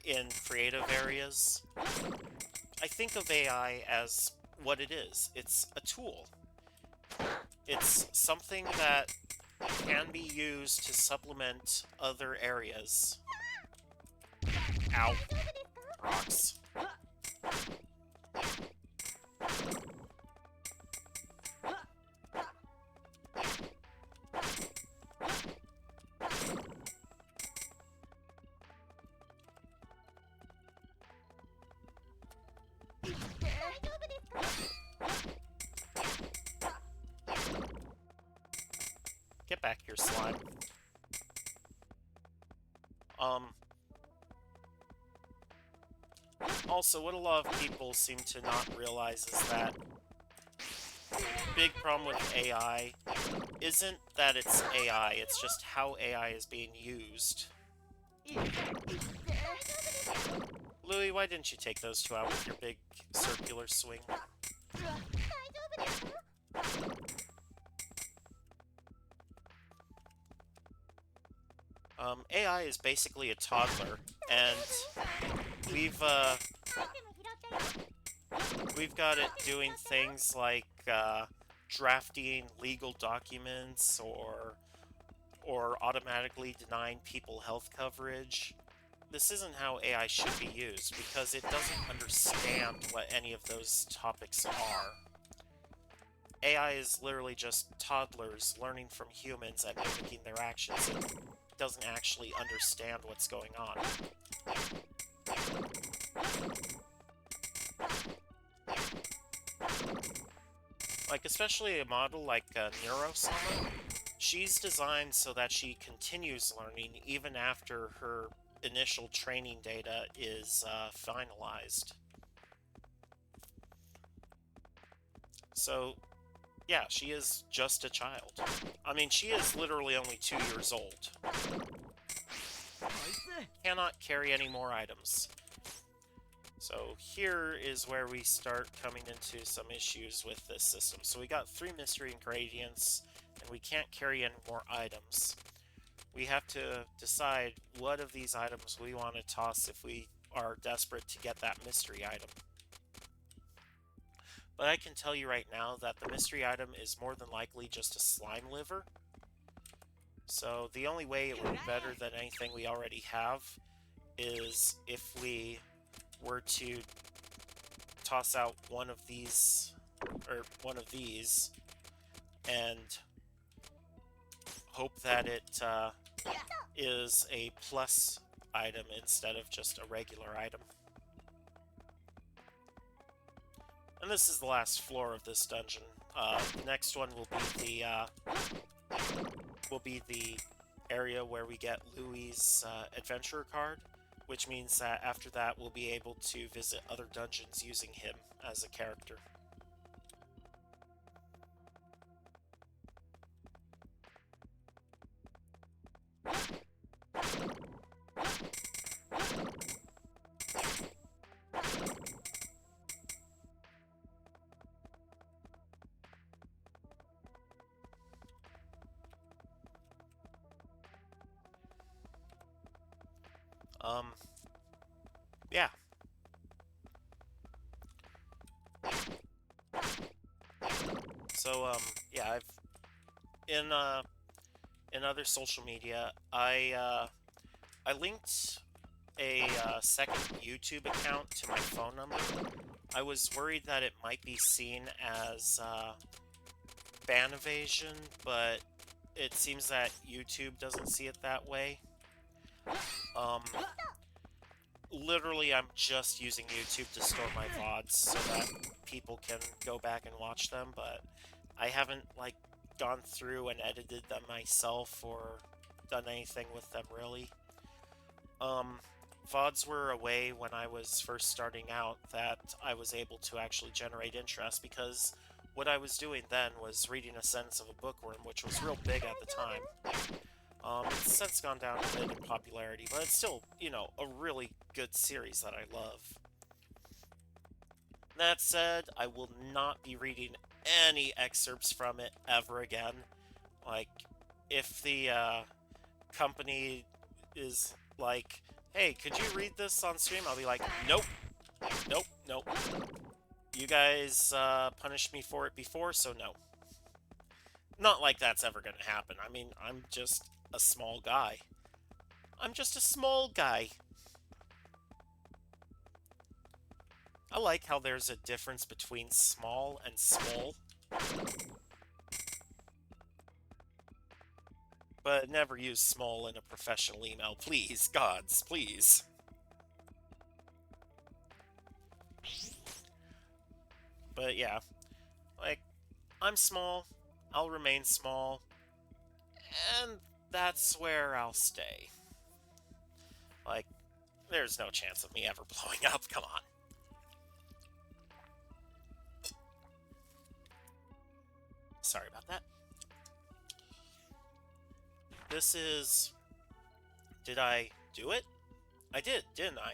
in creative areas. I think of AI as what it is. It's a tool. It's something that can be used to supplement other areas. Ow. Rocks. Get back here, slime. Also, what a lot of people seem to not realize is that the big problem with AI isn't that it's AI, it's just how AI is being used. Louis, why didn't you take those two out with your big circular swing? AI is basically a toddler, and we've got it doing things like drafting legal documents or automatically denying people health coverage. This isn't how AI should be used, because it doesn't understand what any of those topics are. AI is literally just toddlers learning from humans and mimicking their actions. It doesn't actually understand what's going on. Like, especially a model like Neurosoma, she's designed so that she continues learning even after her initial training data is finalized. So, yeah, she is just a child. I mean, she is literally only 2 years old. Cannot carry any more items. So here is where we start coming into some issues with this system. So we got 3 mystery ingredients, and we can't carry any more items. We have to decide what of these items we want to toss if we are desperate to get that mystery item. But I can tell you right now that the mystery item is more than likely just a slime liver. So the only way it would be better than anything we already have is if we were to toss out one of these, and hope that it is a plus item instead of just a regular item. And this is the last floor of this dungeon. The next one will be the area where we get Louis' adventurer card, which means that after that we'll be able to visit other dungeons using him as a character. Yeah. So, yeah, I've in other social media, I linked a second YouTube account to my phone number. I was worried that it might be seen as ban evasion, but it seems that YouTube doesn't see it that way. Literally, I'm just using YouTube to store my VODs so that people can go back and watch them, but I haven't, like, gone through and edited them myself or done anything with them, really. VODs were a way when I was first starting out that I was able to actually generate interest, because what I was doing then was reading A Sentence of a Bookworm, which was real big at the time. It's since gone down a bit in popularity, but it's still, you know, a really good series that I love. That said, I will not be reading any excerpts from it ever again. Like, if the company is like, hey, could you read this on stream? I'll be like, nope, nope, nope. You guys punished me for it before, so no. Not like that's ever gonna happen. I mean, I'm just a small guy. I'm just a small guy. I like how there's a difference between small and small. But never use small in a professional email, please, gods, please. But yeah, like, I'm small, I'll remain small, and that's where I'll stay. Like, there's no chance of me ever blowing up, come on. Sorry about that. This is... Did I do it? I did, didn't I?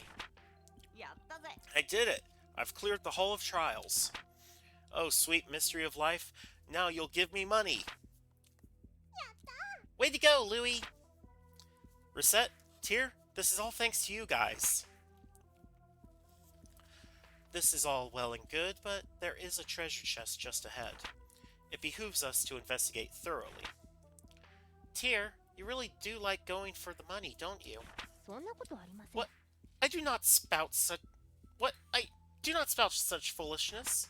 I did it! I've cleared the Hall of Trials. Oh, sweet mystery of life. Now you'll give me money. Way to go, Louis! Recettear, this is all thanks to you guys. This is all well and good, but there is a treasure chest just ahead. It behooves us to investigate thoroughly. Tear, you really do like going for the money, don't you? What? I do not spout such... What? I do not spout such foolishness.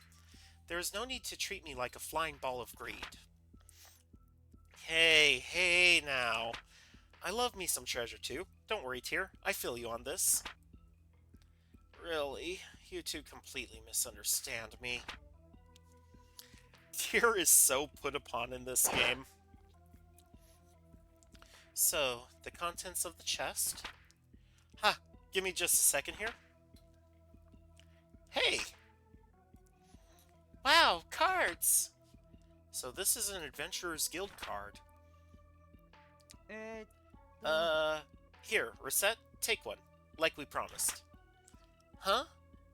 There is no need to treat me like a flying ball of greed. Hey now. I love me some treasure too. Don't worry, Tyr. I feel you on this. Really? You two completely misunderstand me. Tyr is so put upon in this game. So, the contents of the chest? Ha! Give me just a second here. Hey! Wow, cards! So this is an Adventurer's Guild card.
えーっと、
Here, Recette, take one, like we promised. Huh?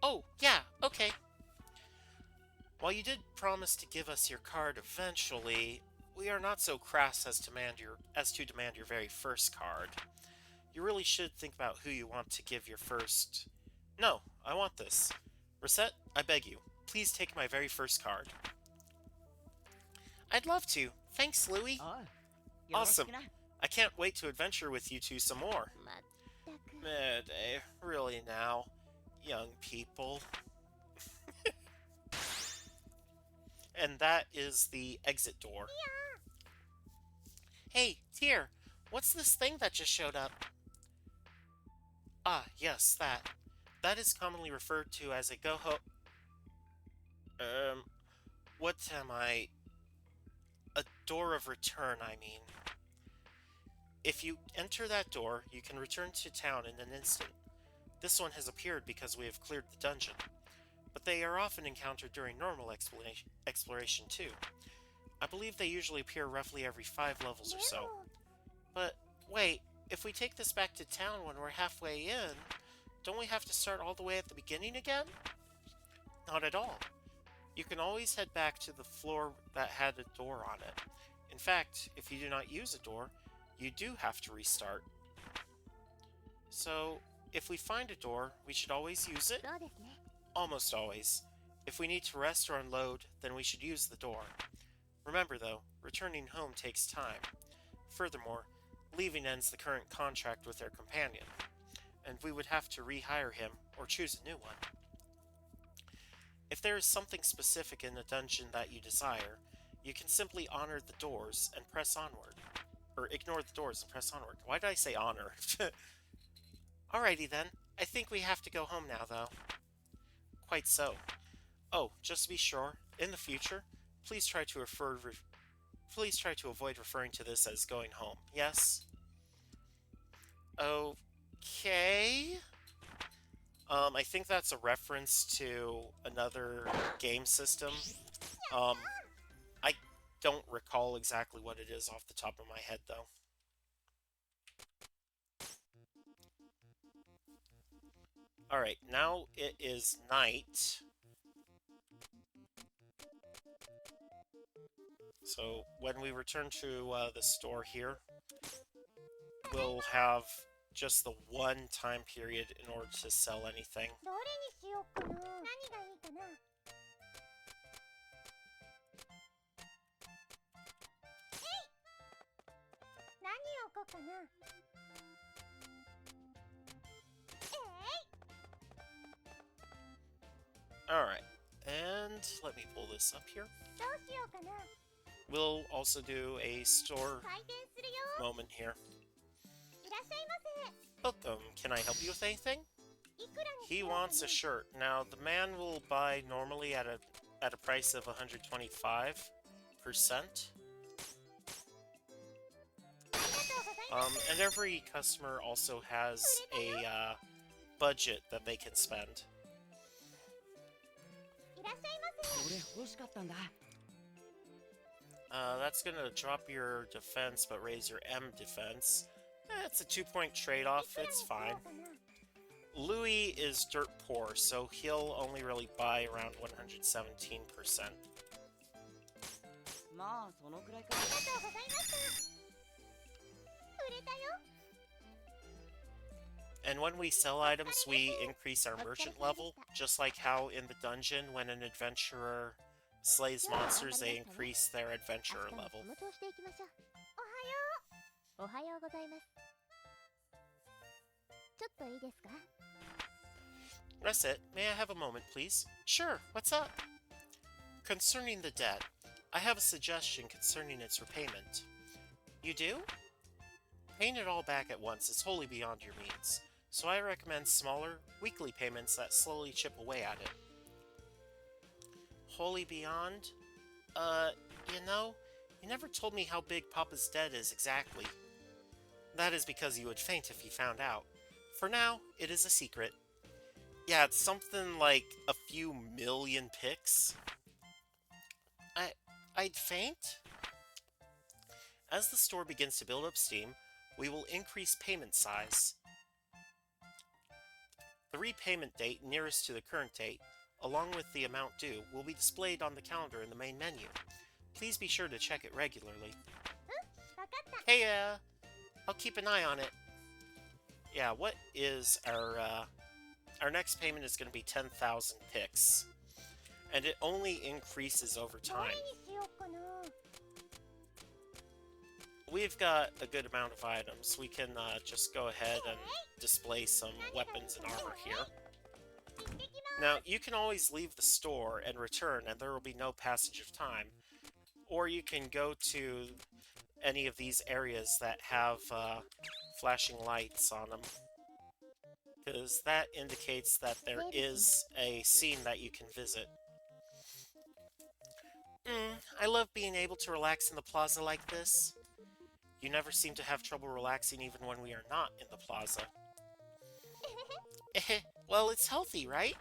Oh, yeah, okay. While you did promise to give us your card eventually, we are not so crass as to demand your very first card. You really should think about who you want to give your first... No, I want this. Recette, I beg you, please take my very first card. I'd love to. Thanks, Louie.
おう、よろし
Awesome.
くな。
I can't wait to adventure with you two some more.
まったく
Meh, really now, young people. And that is the exit door. Hey, Tyr, what's this thing that just showed up? Ah, yes, that. That is commonly referred to as a go-ho... what am I... A door of return, I mean. If you enter that door, you can return to town in an instant. This one has appeared because we have cleared the dungeon, but they are often encountered during normal exploration too. I believe they usually appear roughly every 5 levels or so. But wait, if we take this back to town when we're halfway in, don't we have to start all the way at the beginning again? Not at all. You can always head back to the floor that had a door on it. In fact, if you do not use a door, you do have to restart. So, if we find a door, we should always use it?
そうですね
Almost always. If we need to rest or unload, then we should use the door. Remember though, returning home takes time. Furthermore, leaving ends the current contract with their companion, and we would have to rehire him or choose a new one. If there is something specific in the dungeon that you desire, you can simply honor the doors and press onward. Or ignore the doors and press onward. Why did I say honor? Alrighty then. I think we have to go home now, though. Quite so. Oh, just to be sure, in the future, please try to avoid referring to this as going home. Yes? Okay. I think that's a reference to another game system. I don't recall exactly what it is off the top of my head, though. Alright, now it is night. So, when we return to the store here, we'll have just the one time period in order to sell anything.
どれにしようかな何がいいかな何を置こうかな
Alright, and let me pull this up here.
どうしようかな
We'll also do a store
開店するよ
moment here.
いらっしゃいま
Welcome, can I help you with anything?
せいくらにし
He
ようかな
wants a shirt. Now, the man will buy normally at a price of 125%.
ありがとうございます
And every customer also has a budget that they can spend.
いらっしゃいませ
これ欲しかったんだ。
That's gonna drop your defense but raise your M defense. It's a 2-point trade-off,
いくらに
it's
しよ
fine.
うかな
Louis is dirt poor, so he'll only really buy around 117%.
まあそのくらいか。
ありがとうございました売れたよ
And when we sell items, we increase our merchant level, just like how in the dungeon, when an adventurer slays monsters, they increase their
明
adventurer
日も
level.
その調子でいきましょうおはようございますちょっといいですか
Recette, may I have a moment, please? Sure, what's up? Concerning the debt, I have a suggestion concerning its repayment. You do? Paying it all back at once is wholly beyond your means, so I recommend smaller, weekly payments that slowly chip away at it. Wholly beyond? Uh, you know, you never told me how big Papa's debt is exactly. That is because you would faint if you found out. For now, it is a secret. Yeah, it's something like a few million picks. I... I'd faint? As the store begins to build up steam, we will increase payment size. The repayment date nearest to the current date, along with the amount due, will be displayed on the calendar in the main menu. Please be sure to check it regularly.
わかった。
Hey, I'll keep an eye on it. Yeah, what is our next payment is going to be 10,000 picks. And it only increases over
どれ
time.
にしようかな。
We've got a good amount of items. We can just go ahead and display some weapons and armor here.
行ってきます。
Now, you can always leave the store and return, and there will be no passage of time. Or you can go to any of these areas that have flashing lights on them. Because that indicates that there is a scene that you can visit. I love being able to relax in the plaza like this. You never seem to have trouble relaxing even when we are not in the plaza. Well, it's healthy, right?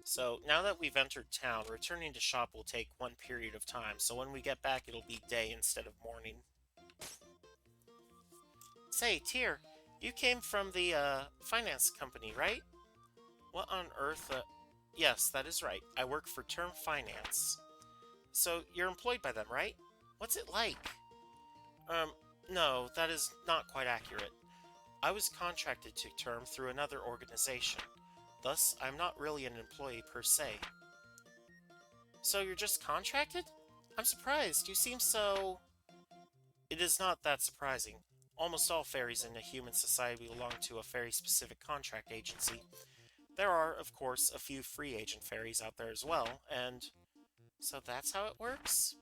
So, now that we've entered town, returning to shop will take one period of time, so when we get back it'll be day instead of morning. Say, Tyr, you came from the, finance company, right? What on earth, Yes, that is right. I work for Term Finance. So, you're employed by them, right? What's it like? No, that is not quite accurate. I was contracted to Term through another organization. Thus, I'm not really an employee per se. So you're just contracted? I'm surprised. You seem so... It is not that surprising. Almost all fairies in a human society belong to a fairy-specific contract agency. There are, of course, a few free agent fairies out there as well, and... So that's how it works?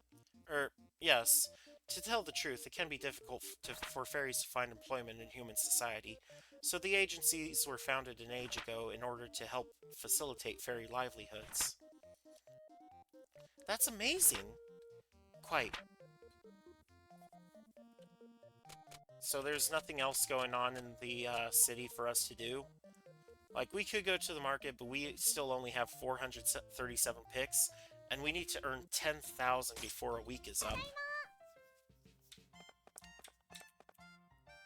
Yes. To tell the truth, it can be difficult for fairies to find employment in human society, so the agencies were founded an age ago in order to help facilitate fairy livelihoods. That's amazing! Quite. So there's nothing else going on in the city for us to do? Like, we could go to the market, but we still only have 437 picks, and we need to earn 10,000 before a week is up.
ど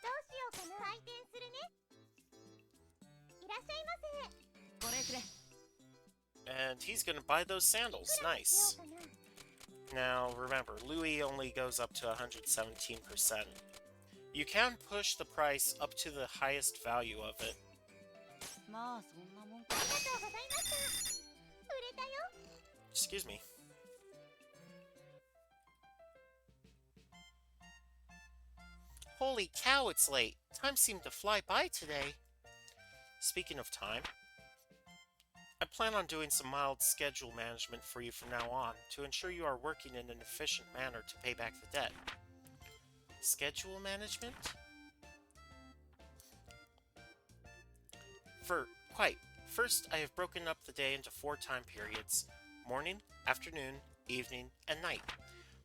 うしようかな。開店するね。いらっしゃいませ。
これくれ。
And he's gonna buy those sandals.
いくらにし
Nice.
ようかな。
Now, remember, Louis only goes up to 117%. You can push the price up to the highest value of it.
まあそんなもんか。
ありがとうございました。売れたよ。
Excuse me. Holy cow, it's late. Time seemed to fly by today. Speaking of time, I plan on doing some mild schedule management for you from now on to ensure you are working in an efficient manner to pay back the debt. Schedule management? First, I have broken up the day into 4 time periods: morning, afternoon, evening, and night.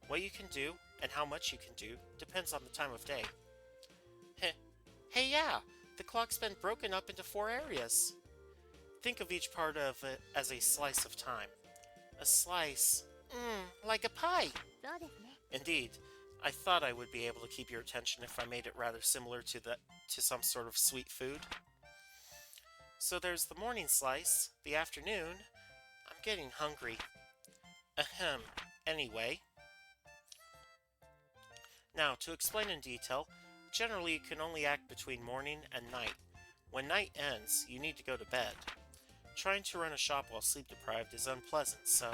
What you can do, and how much you can do, depends on the time of day. Hey, yeah! The clock's been broken up into 4 areas. Think of each part of it as a slice of time. A slice? Like a pie!
そうですね。
Indeed. I thought I would be able to keep your attention if I made it rather similar to some sort of sweet food. So there's the morning slice, the afternoon. I'm getting hungry. Ahem. Anyway. Now, to explain in detail, generally you can only act between morning and night. When night ends, you need to go to bed. Trying to run a shop while sleep-deprived is unpleasant, so...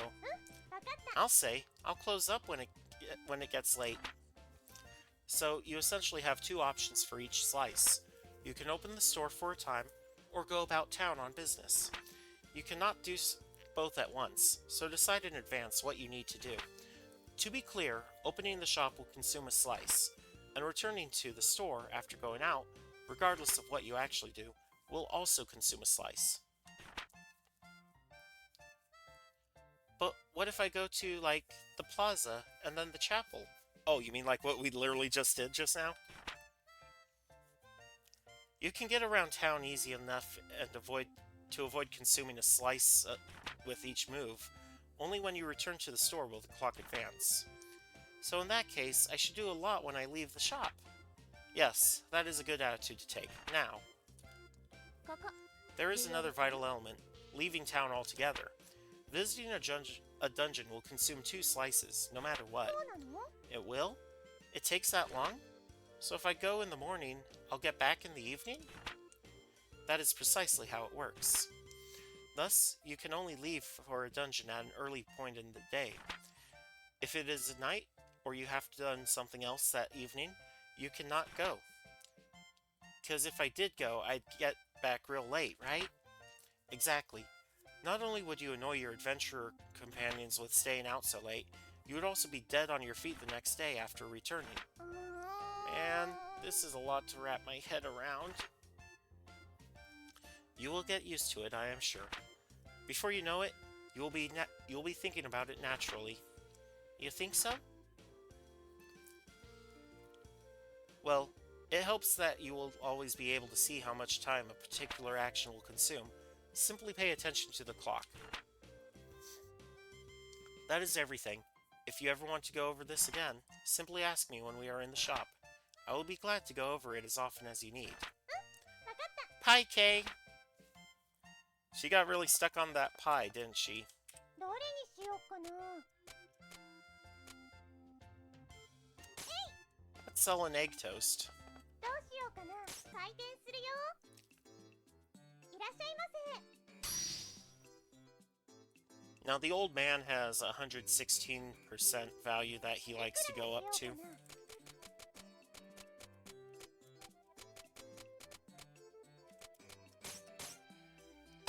わかった。
I'll close up when it gets late. So, you essentially have 2 options for each slice. You can open the store for a time, or go about town on business. You cannot do both at once, so decide in advance what you need to do. To be clear, opening the shop will consume a slice, and returning to the store after going out, regardless of what you actually do, will also consume a slice. But what if I go to, like, the plaza and then the chapel? Oh, you mean like what we literally just did just now? You can get around town easy enough and avoid consuming a slice with each move. Only when you return to the store will the clock advance. So in that case, I should do a lot when I leave the shop. Yes, that is a good attitude to take. Now,
ここ
there is another vital element, leaving town altogether. Visiting a dungeon will consume 2 slices, no matter what.
そうなの？
It will? It takes that long? So if I go in the morning, I'll get back in the evening? That is precisely how it works. Thus, you can only leave for a dungeon at an early point in the day. If it is night, or you have done something else that evening, you cannot go. Because if I did go, I'd get back real late, right? Exactly. Not only would you annoy your adventurer companions with staying out so late, you would also be dead on your feet the next day after returning. Man, this is a lot to wrap my head around. You will get used to it, I am sure. Before you know it, you will be thinking about it naturally. You think so? Well, it helps that you will always be able to see how much time a particular action will consume. Simply pay attention to the clock. That is everything. If you ever want to go over this again, simply ask me when we are in the shop. I will be glad to go over it as often as you need. Pie Kay! She got really stuck on that pie, didn't she?
どれにしようかな。
Let's sell an egg toast.
どうしようかな。開店するよ。いらっしゃいませ。
Now the old man has 116% value that he likes to go up to.
あ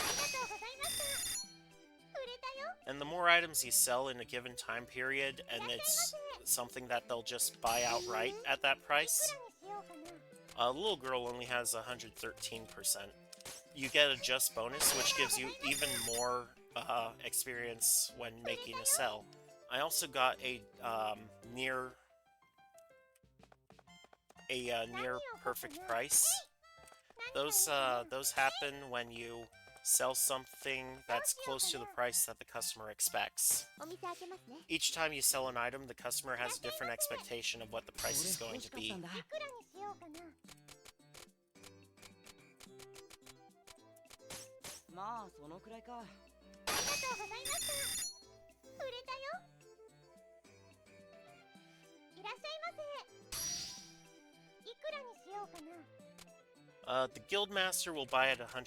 りがとうございました。売れたよ。
And the more items you sell in a given time period, and it's something that they'll just buy outright at that
いく
price,
らにしようかな。
the little girl only has 113%. You get a just bonus, which gives you even more experience when making a sell. I also got a near perfect price. Those happen when you sell something that's close to the price that the customer expects.
お店開けますね。
Each time you sell an item, the customer has a different expectation of what the price is
これ
going
欲し
to
かった
be.
んだ。
いくらにしようかな。
まあそのくらいか。
ありがとうございました。売れたよ。いらっしゃいませ。いくらにしようかな。
The Guildmaster will buy at 128%.
ありが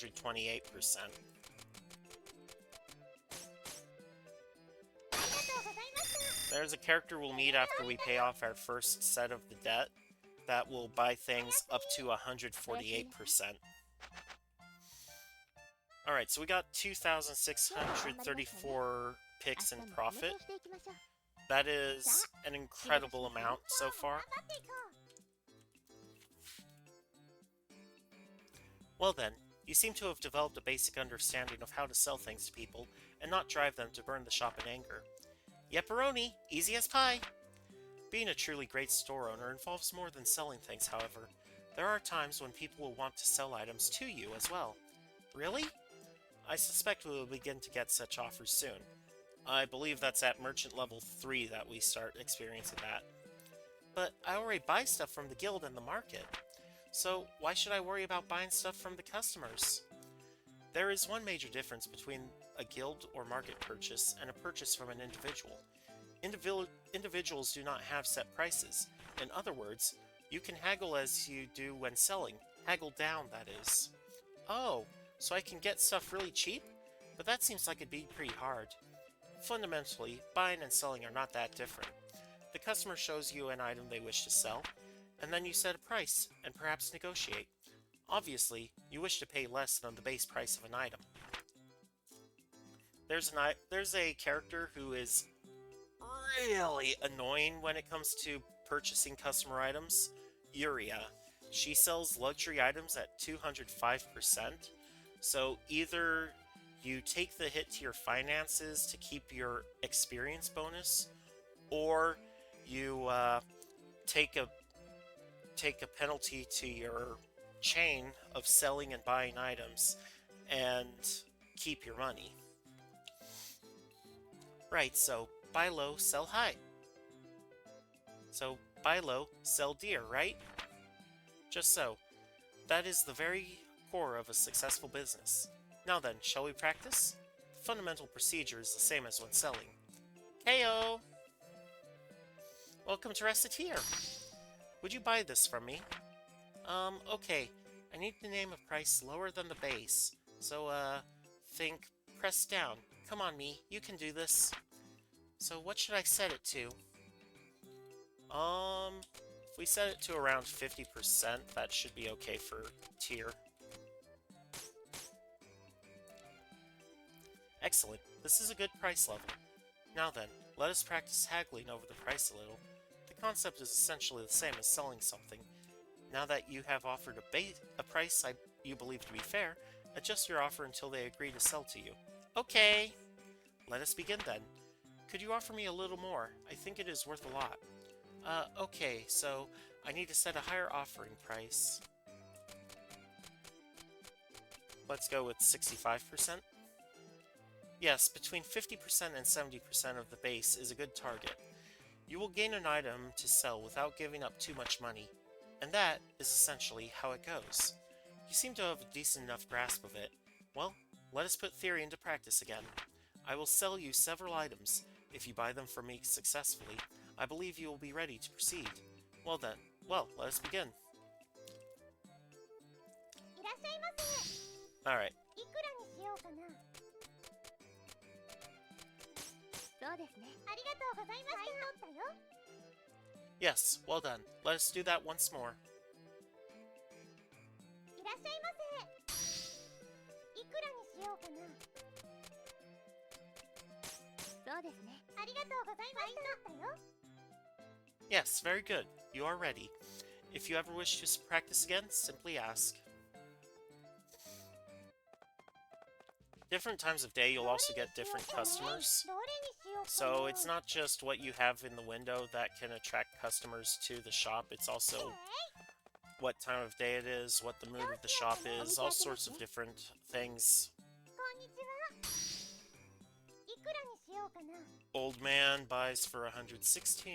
とうございました。
There's a character we'll meet after we pay off our first set of the debt that will buy things up to 148%. Alright, so we got 2,634 picks in
明日も
profit.
お店をしていきましょう。
That is an incredible amount so far.
頑張っていこう。
Well then, you seem to have developed a basic understanding of how to sell things to people and not drive them to burn the shop in anger. Yepperoni, easy as pie! Being a truly great store owner involves more than selling things, however. There are times when people will want to sell items to you as well. Really? I suspect we will begin to get such offers soon. I believe that's at merchant level 3 that we start experiencing that. But I already buy stuff from the guild and the market. So why should I worry about buying stuff from the customers? There is one major difference between a guild or market purchase and a purchase from an individual. Individuals do not have set prices. In other words, you can haggle as you do when selling. Haggle down, that is. Oh, so I can get stuff really cheap? But that seems like it'd be pretty hard. Fundamentally, buying and selling are not that different. The customer shows you an item they wish to sell, and then you set a price and perhaps negotiate. Obviously, you wish to pay less than the base price of an item. There's a character who is really annoying when it comes to purchasing customer items, Yuria. She sells luxury items at 205%, so either you take the hit to your finances to keep your experience bonus, or you take a penalty to your chain of selling and buying items and keep your money. Right, so buy low, sell high. So buy low, sell dear, right? Just so. That is the very core of a successful business. Now then, shall we practice? The fundamental procedure is the same as when selling. Heyo! Welcome to Recettear! Would you buy this from me? Okay. I need to name a price lower than the base. So, think press down. Come on, me. You can do this. So what should I set it to? If we set it to around 50%, that should be okay for tier. Excellent. This is a good price level. Now then, let us practice haggling over the price a little. The concept is essentially the same as selling something. Now that you have offered a price you believe to be fair, adjust your offer until they agree to sell to you. Okay! Let us begin then. Could you offer me a little more? I think it is worth a lot. Okay, so I need to set a higher offering price. Let's go with 65%. Yes, between 50% and 70% of the base is a good target. You will gain an item to sell without giving up too much money, and that is essentially how it goes. You seem to have a decent enough grasp of it. Well, let us put theory into practice again. I will sell you several items. If you buy them from me successfully, I believe you will be ready to proceed. Well then, let us begin. Alright. Yes, well done. Let us do that once more. Yes, very good. You are ready. If you ever wish to practice again, simply ask. Different times of day, you'll also get different customers. So it's not just what you have in the window that can attract customers to the shop, it's also what time of day it is, what the mood of the shop is, all sorts of different things. Old man buys for 116.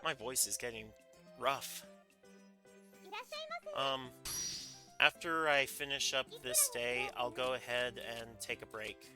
My voice is getting rough. After I finish up this day, I'll go ahead and take a break.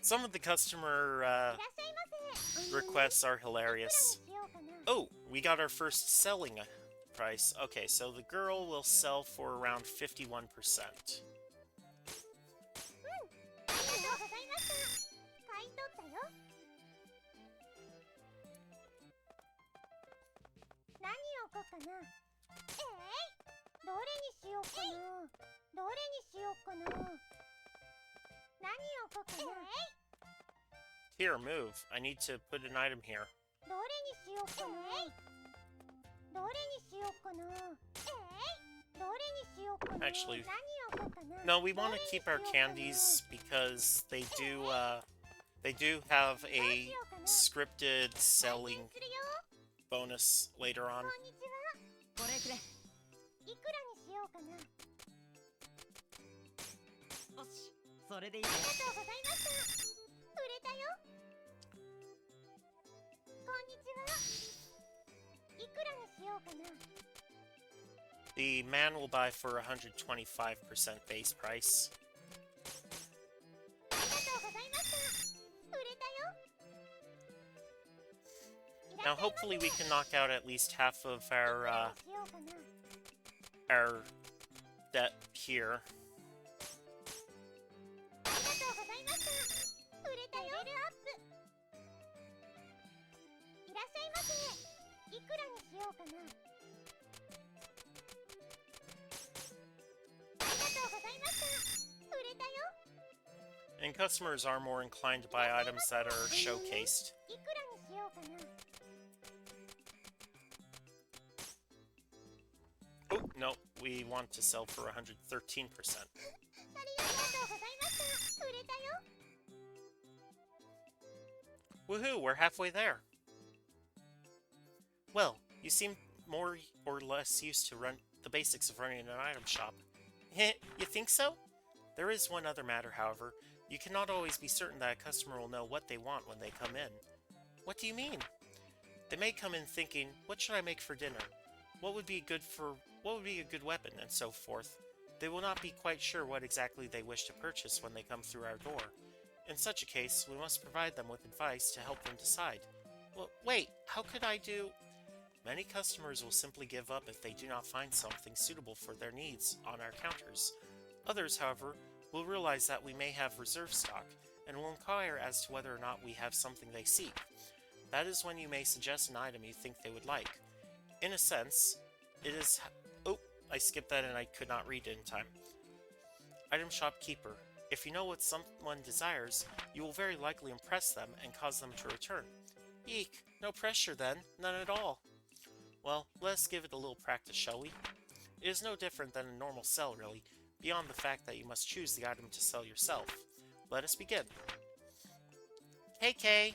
Some of the customer requests are hilarious. Oh, we got our first selling price. Okay, so the girl will sell for around 51%. Here, move. I need to put an item here. Actually, no, we want to keep our candies because they do have a scripted selling bonus later on.
いくらにしようかな。
よし、それでいい。
ありがとうございました。売れたよ。こんにちは。いくらにしようかな。
The man will buy for 125% base price.
ありがとうございました。売れたよ。
Now, hopefully, we can knock out at least half of
いくらにしようかな。
our debt here.
ありがとうございました。売れたよ。レベルアップ。いらっしゃいませ。いくらにしようかな。ありがとうございました。売れたよ。
And customers are more inclined to buy items that are showcased.
いくらにしようかな。
Oh, no, we want to sell for 113%.
ありがとうございました。売れたよ。
Woohoo, we're halfway there. Well, you seem more or less used to run the basics of running an item shop. You think so? There is one other matter, however. You cannot always be certain that a customer will know what they want when they come in. What do you mean? They may come in thinking, what should I make for dinner? What would be a good weapon, and so forth. They will not be quite sure what exactly they wish to purchase when they come through our door. In such a case, we must provide them with advice to help them decide. Well, wait, how could I do... Many customers will simply give up if they do not find something suitable for their needs on our counters. Others, however, will realize that we may have reserve stock, and will inquire as to whether or not we have something they seek. That is when you may suggest an item you think they would like. In a sense, it is... Oh, I skipped that and I could not read it in time. Item shopkeeper. If you know what someone desires, you will very likely impress them and cause them to return. Eek, no pressure then, none at all. Well, let's give it a little practice, shall we? It is no different than a normal sell, really, beyond the fact that you must choose the item to sell yourself. Let us begin. Hey, Kay!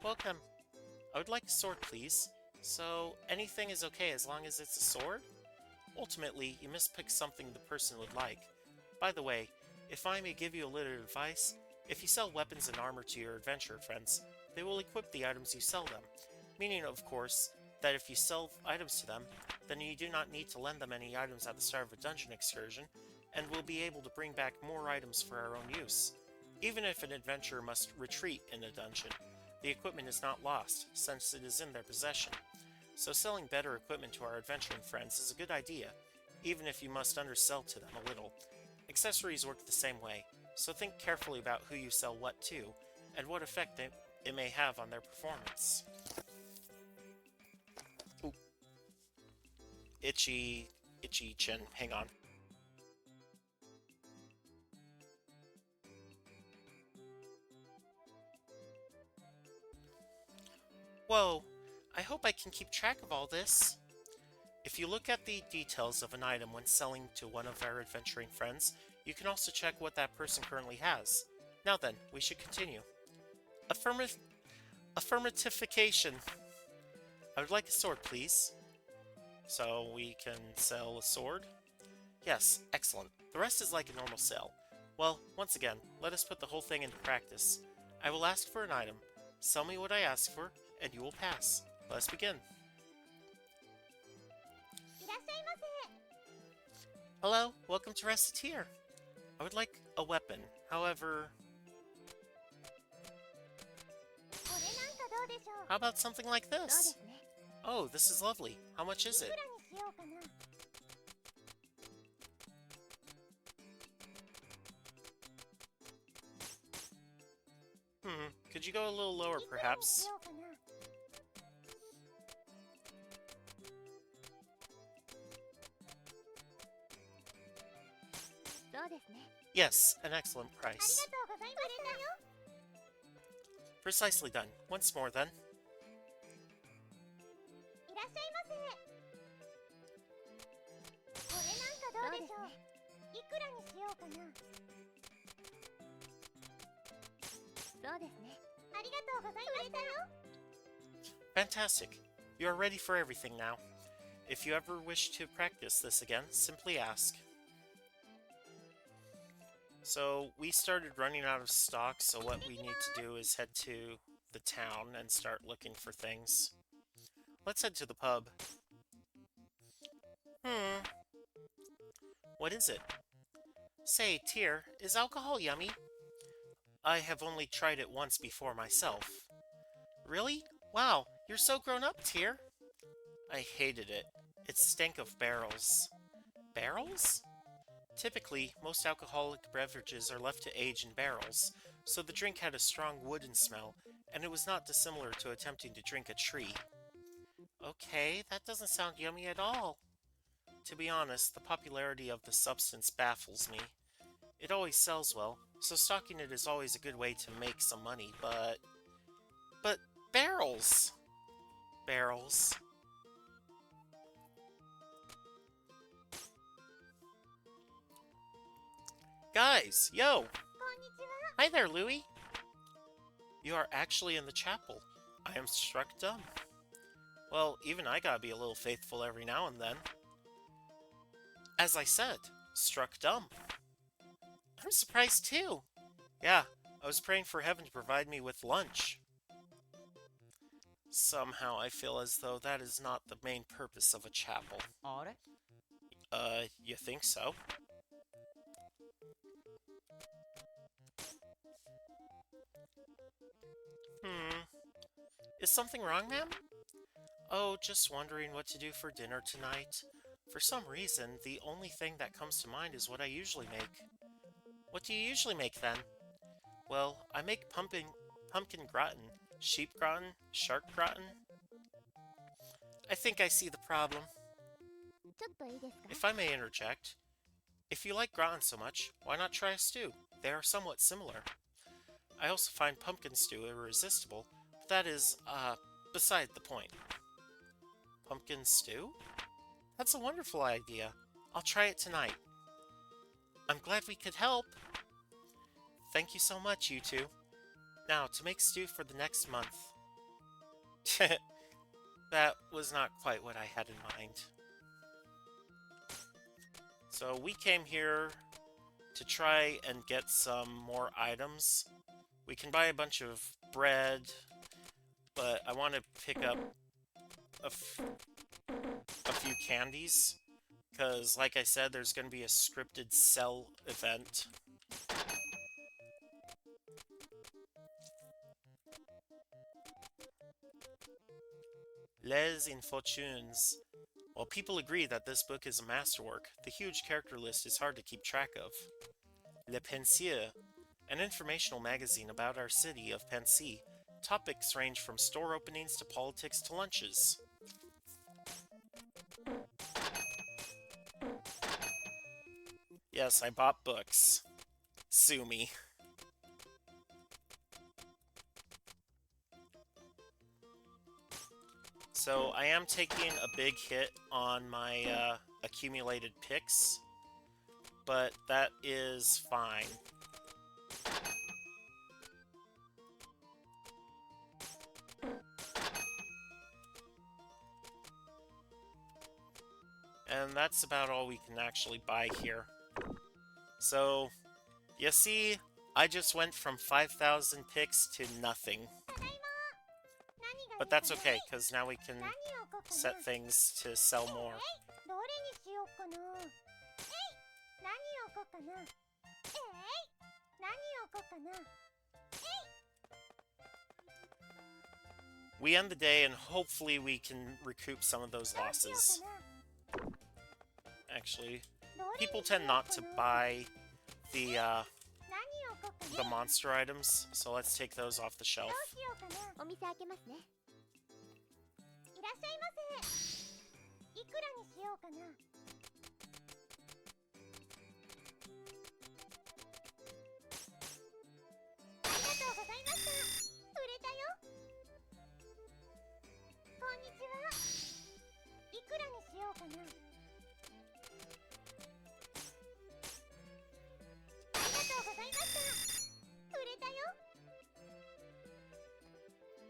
Welcome. I would like a sword, please. So, anything is okay as long as it's a sword? Ultimately, you must pick something the person would like. By the way, if I may give you a little advice, if you sell weapons and armor to your adventurer friends, they will equip the items you sell them. Meaning, of course, that if you sell items to them, then you do not need to lend them any items at the start of a dungeon excursion, and will be able to bring back more items for our own use. Even if an adventurer must retreat in a dungeon, the equipment is not lost, since it is in their possession. So selling better equipment to our adventuring friends is a good idea, even if you must undersell to them a little. Accessories work the same way, so think carefully about who you sell what to, and what effect it may have on their performance. Ooh. Itchy chin, hang on. Whoa, I hope I can keep track of all this. If you look at the details of an item when selling to one of our adventuring friends, you can also check what that person currently has. Now then, we should continue. Affirmatification. I would like a sword, please. So we can sell a sword? Yes, excellent. The rest is like a normal sale. Well, once again, let us put the whole thing into practice. I will ask for an item. Sell me what I ask for, and you will pass. Let us begin. Hello, welcome to Recettear. I would like a weapon. However... How about something like this? Oh, this is lovely. How much is it? Could you go a little lower, perhaps? Yes, an excellent price. Precisely done. Once more, then. Fantastic. You are ready for everything now. If you ever wish to practice this again, simply ask. So we started running out of stock, so what we need to do is head to the town and start looking for things. Let's head to the pub. What is it? Say, Tyr, is alcohol yummy? I have only tried it once before myself. Really? Wow, you're so grown up, Tyr. I hated it. It stank of barrels. Barrels? Typically, most alcoholic beverages are left to age in barrels, so the drink had a strong wooden smell, and it was not dissimilar to attempting to drink a tree. Okay, that doesn't sound yummy at all. To be honest, the popularity of the substance baffles me. It always sells well, so stocking it is always a good way to make some money, but... But barrels! Barrels. Guys, yo!
こんにちは。
Hi there, Louie! You are actually in the chapel. I am struck dumb. Well, even I gotta be a little faithful every now and then. As I said, struck dumb. I'm surprised too. Yeah, I was praying for heaven to provide me with lunch. Somehow I feel as though that is not the main purpose of a chapel.
あれ
You think so? Is something wrong, ma'am? Oh, just wondering what to do for dinner tonight. For some reason, the only thing that comes to mind is what I usually make. What do you usually make, then? Well, I make pumpkin gratin, sheep gratin, shark gratin. I think I see the problem.
ちょっといいですか？
If I may interject, if you like gratin so much, why not try a stew? They are somewhat similar. I also find pumpkin stew irresistible, but that is, beside the point. Pumpkin stew? That's a wonderful idea. I'll try it tonight. I'm glad we could help. Thank you so much, you two. Now, to make stew for the next month. That was not quite what I had in mind. So we came here to try and get some more items. We can buy a bunch of bread, but I want to pick up a few candies, because like I said, there's going to be a scripted sell event. Les Infortunes. While people agree that this book is a masterwork, the huge character list is hard to keep track of. Le Pensier, an informational magazine about our city of Pensy. Topics range from store openings to politics to lunches. Yes, I bought books. Sue me. So I am taking a big hit on my accumulated picks, but that is fine. And that's about all we can actually buy here. So, you see, I just went from 5,000 picks to nothing.
ただいま。何がいい
But
か
that's
な？
okay, because now we can
何を置こうかな？
set things to sell more.
どれにしようかな？何を置こうかな？何を置こうかな？
We end the day, and hopefully we can recoup some of those
どうしよ
losses.
うかな？
Actually,
どれに
people
しよ
tend
う
not
か
to
な？
buy the
何を置こうか
the
な？
monster items, so let's take those off the
ど
shelf.
うしようかな？お店開けますね。いらっしゃいませ。いくらにしようかな？ありがとうございました。売れたよ。こんにちは。いくらにしようかな？ありがとうございました。売れたよ。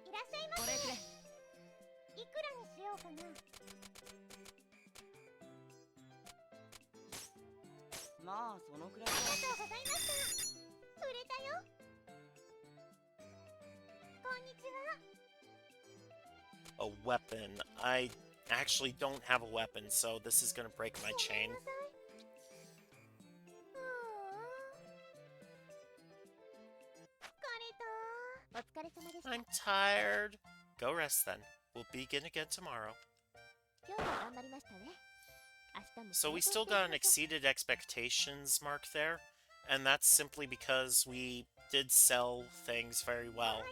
いらっしゃいませ。
これくれ
いくらにしようかな？
まあそのくらい
ありがとうございました。売れたよ。こんにちは。
A weapon. I actually don't have a weapon, so this is gonna break my
ごめん
chain.
なさい。疲れた。お疲れ様でした。
I'm tired. Go rest then. We'll begin again tomorrow.
今日は頑張りましたね。明日も
So we
仕
still
事をしてい
got
き
an
ましょう。
exceeded expectations mark there, and that's simply because we did sell things very
お
well
はよ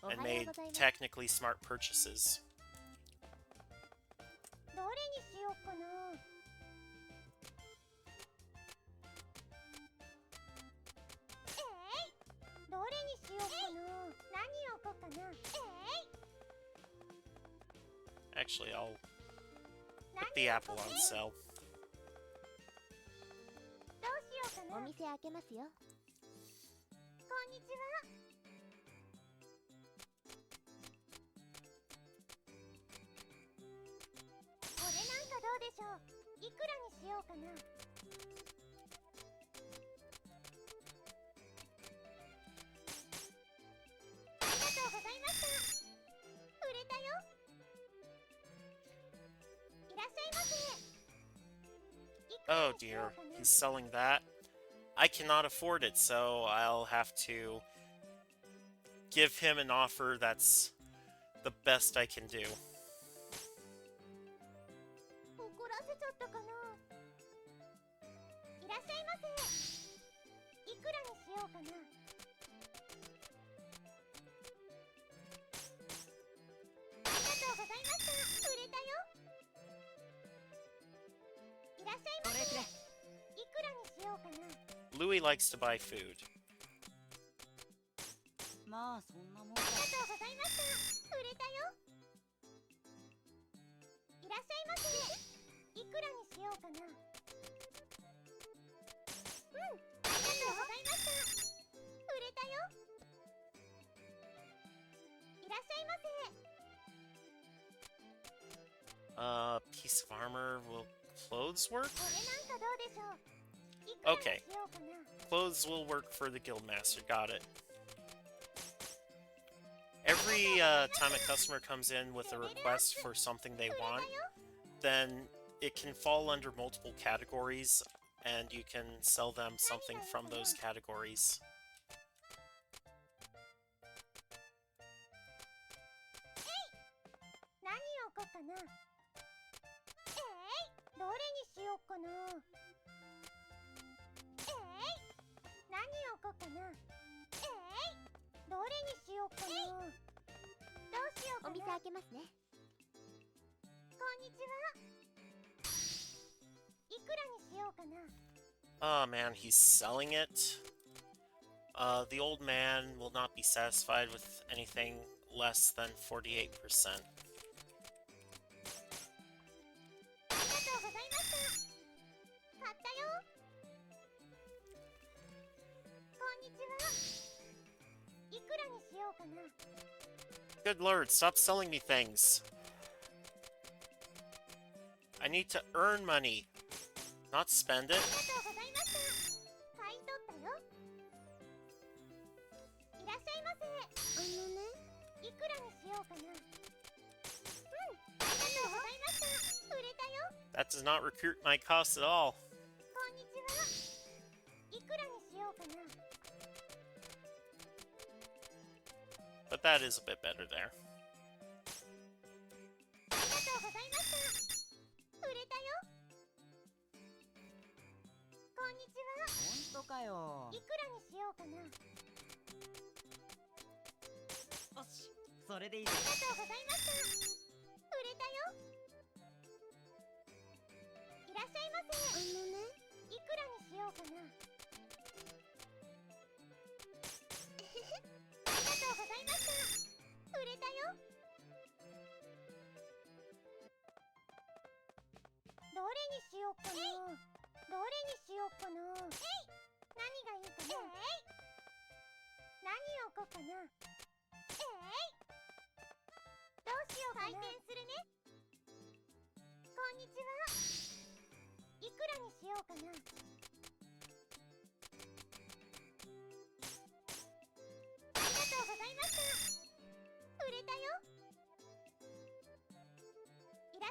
う。おは
and
よう
made
ございます。
technically smart purchases.
どれにしようかな。どれにしようかな。何を置こうかな。
Actually, I'll put the apple on sale.
どうしようかな。お店開けますよ。こんにちは。これなんかどうでしょう。いくらにしようかな。ありがとうございました。売れたよ。いらっしゃいませ。いくら
Oh
にしよ
dear,
うかな。
he's selling that. I cannot afford it, so I'll have to give him an offer that's the best I can do.
怒らせちゃったかな。いらっしゃいませ。いくらにしようかな。ありがとうございました。売れたよ。いらっしゃいませ。いくらにしようかな。
Louis likes to buy food.
まあそんなもん
ありがとうございました。売れたよ。いらっしゃいませ。いくらにしようかな。ありがとうございました。売れたよ。いらっしゃいませ。
Piece of armor. Will clothes work?
これなんかどうでしょう。いくらに
Okay.
しようかな。
Clothes will work for the guildmaster. Got it. Every time a customer comes in with a request for something they want, then it can fall under multiple categories, and you can sell them something from those categories.
何を置こうかな。どれにしようかな。何を置こうかな。どれにしようかな。どうしようかな。お店開けますね。こんにちは。いくらにしようかな。
Oh man, he's selling it. The old man will not be satisfied with anything less than 48%.
ありがとうございました。買ったよ。こんにちは。いくらにしようかな。
Good lord, stop selling me things. I need to earn money, not spend it.
ありがとうございました。買い取ったよ。いらっしゃいませ。いくらにしようかな。ありがとうございました。売れたよ。
That does not recruit my costs at all.
こんにちは。いくらにしようかな。
But that is a bit better there.
ありがとうございました。売れたよ。こんにちは。
ほんとかよ。
いくらにしようかな。
よしそれでいい
あり
ぜ。
がとうございました。売れたよ。いらっしゃいませ。いくらにしようかな。ありがとうございました。売れたよ。どれにしようかな。どれにしようかな。何がいいかな。何を置こうかな。どうしようかな。開店するね。こんにちは。いくらにしようかな。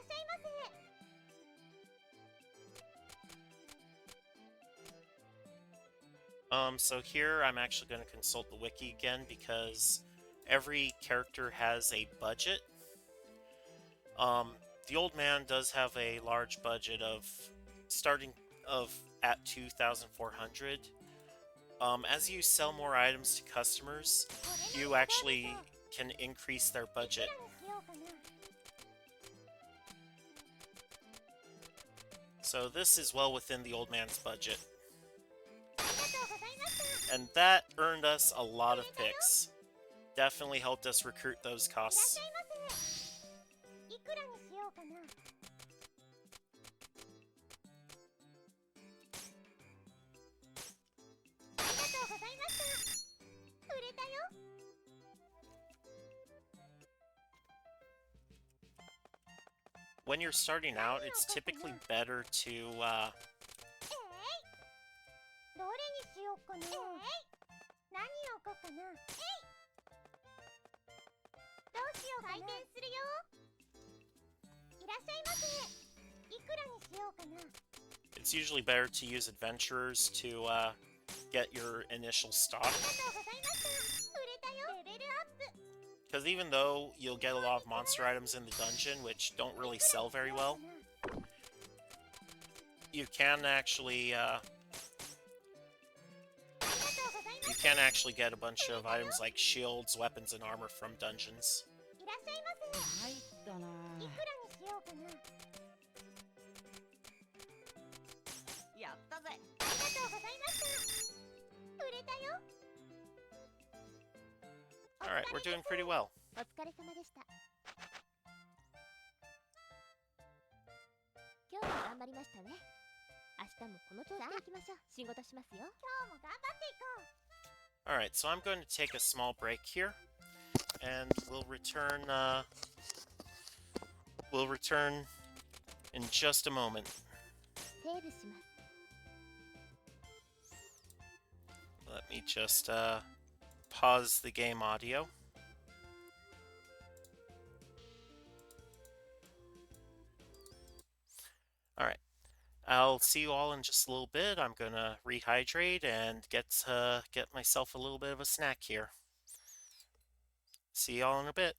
っしゃいませ。
So here I'm actually going to consult the wiki again because every character has a budget. The old man does have a large budget of starting of at 2,400. As you sell more items to customers, you actually can increase their
いく
budget.
らにしようかな。
So this is well within the old man's budget.
ありがとうございました。
And that earned us a lot of picks. Definitely helped us recruit those
いらっし
costs.
ゃいませ。いくらにしようかな。 ありがとうございました。売れたよ。
When you're starting out, it's typically better to
どれにしようかな。何を置こうかな。どうしようかな。開店するよ。いらっしゃいませ。いくらにしようかな。
it's usually better to use adventurers to get your initial stock.
ありがとうございました。売れたよ。レベルアップ。
Because even though you'll get a lot of monster items in the dungeon, which don't really sell very well, you can actually
ありがとうございま
you
す。
can actually get a bunch of items like shields, weapons, and armor from dungeons.
いらっしゃいませ。
入ったな。
いくらにしようかな。
やったぜ。
ありがとうございました。売れたよ。
Alright, we're doing pretty well.
お疲れ様でした。今日も頑張りましたね。明日もこの調子で行きましょう。仕事しますよ。今日も頑張っていこう。
Alright, so I'm going to take a small break here, and we'll return in just a moment.
セーブします。
Let me just pause the game audio. Alright, I'll see you all in just a little bit. I'm gonna rehydrate and get myself a little bit of a snack here. See y'all in a bit.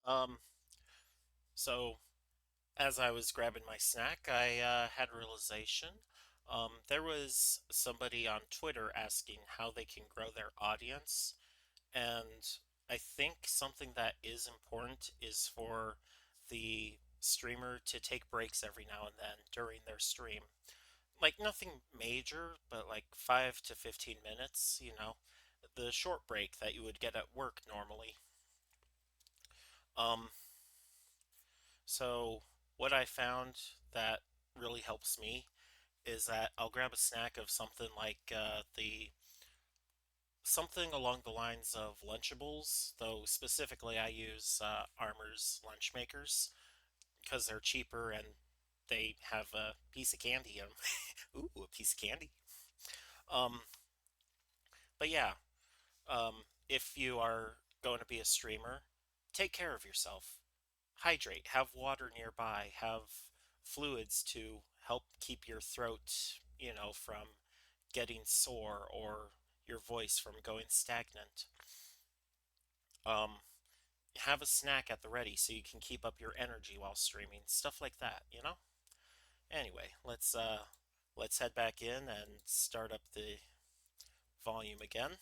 Um, so as I was grabbing my snack, I had a realization. There was somebody on Twitter asking how they can grow their audience, and I think something that is important is for the streamer to take breaks every now and then during their stream. Like nothing major, but like 5 to 15 minutes, the short break that you would get at work normally. Um, so what I found that really helps me is that I'll grab a snack of something like the something along the lines of Lunchables, though specifically I use Armor's lunch makers because they're cheaper and they have a piece of candy in them. Ooh, a piece of candy. Um, but yeah, if you are going to be a streamer, take care of yourself. Hydrate, have water nearby, have fluids to help keep your throat, from getting sore or your voice from going stagnant. Um, have a snack at the ready so you can keep up your energy while streaming, stuff like that. Anyway, let's head back in and start up the volume again.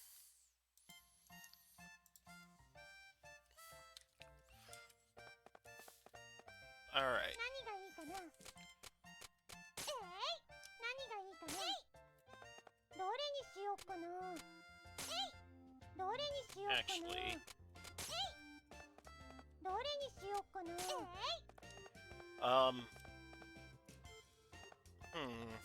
All right.
何がいいかな。何がいいかな。どれにしよっかな。どれにしよっかな。
Actually,
どれにしよっかな。
um, hmm.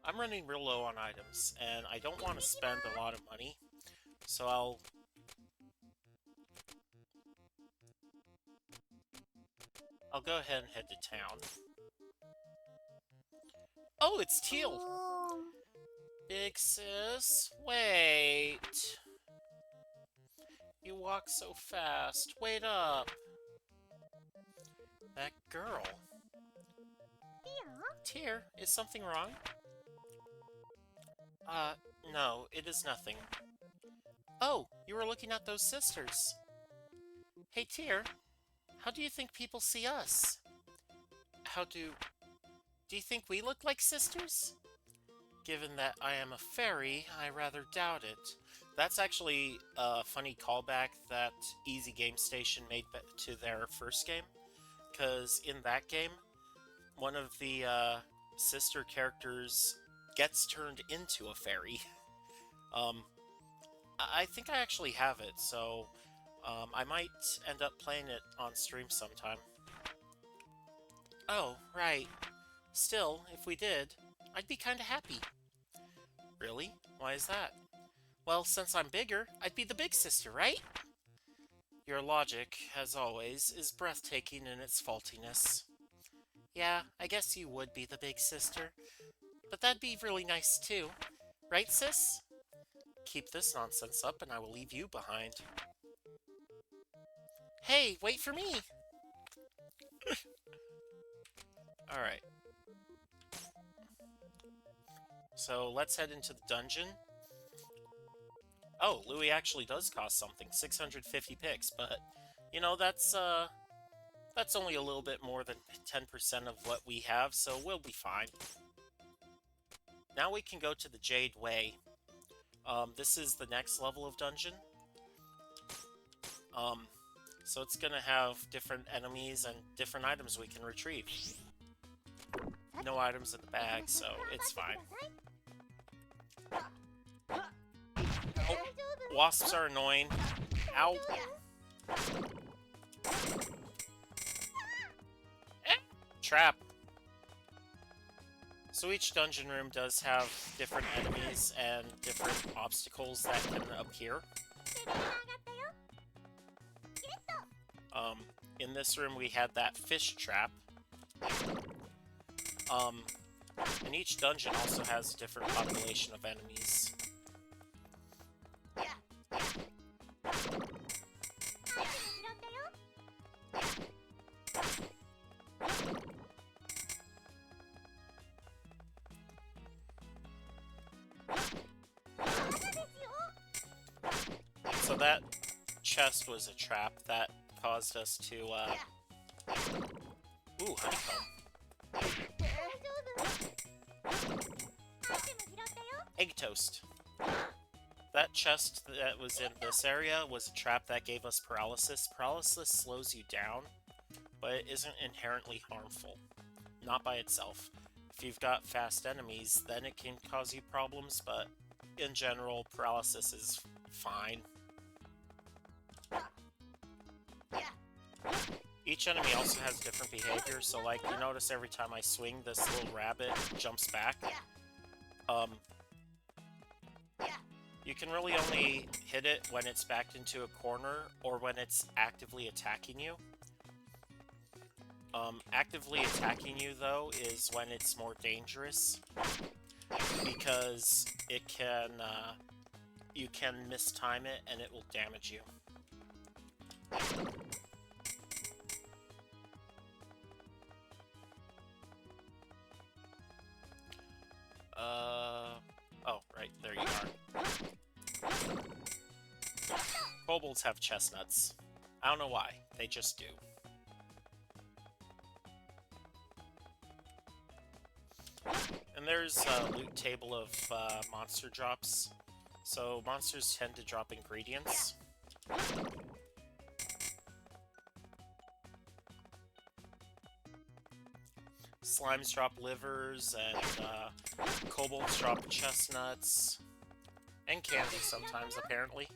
I'm running real low on items, and I don't want to spend a lot of money, so I'll go ahead and head to town. Oh, it's Teal! Big sis, wait! You walk so fast. Wait up! That girl. Tear, is something wrong? No, it is nothing. Oh, you were looking at those sisters. Hey, Tear, how do you think people see us? Do you think we look like sisters? Given that I am a fairy, I rather doubt it. That's actually a funny callback that Easy Game Station made to their first game. Because in that game, one of the sister characters gets turned into a fairy. I think I actually have it, so I might end up playing it on stream sometime. Oh, right. Still, if we did, I'd be kinda happy. Really? Why is that? Well, since I'm bigger, I'd be the big sister, right? Your logic, as always, is breathtaking in its faultiness. Yeah, I guess you would be the big sister. But that'd be really nice too. Right, sis? Keep this nonsense up and I will leave you behind. Hey, wait for me! Alright. So let's head into the dungeon. Oh, Louis actually does cost something, 650 picks, but, that's only a little bit more than 10% of what we have, so we'll be fine. Now we can go to the Jade Way. This is the next level of dungeon. So it's gonna have different enemies and different items we can retrieve. No items in the bag, so it's fine. Oh, wasps are annoying. Ow. Trap. So each dungeon room does have different enemies and different obstacles that can appear. In this room we had that fish trap. And each dungeon also has a different population of enemies. So that chest was a trap that caused us to, Ooh, honeycomb.
大丈夫？アイテム拾ったよ。
Egg toast. That chest that was in this area was a trap that gave us paralysis. Paralysis slows you down, but it isn't inherently harmful. Not by itself. If you've got fast enemies, then it can cause you problems, but in general, paralysis is fine. Each enemy also has different behavior, so like, you notice every time I swing, this little rabbit jumps back. You can really only hit it when it's backed into a corner, or when it's actively attacking you. Actively attacking you, though, is when it's more dangerous, because it can, you can mistime it and it will damage you. Oh, right, there you are. Kobolds have chestnuts. I don't know why, they just do. And there's a loot table of monster drops. So monsters tend to drop ingredients. Slimes drop livers, and kobolds drop chestnuts. And candy sometimes, apparently.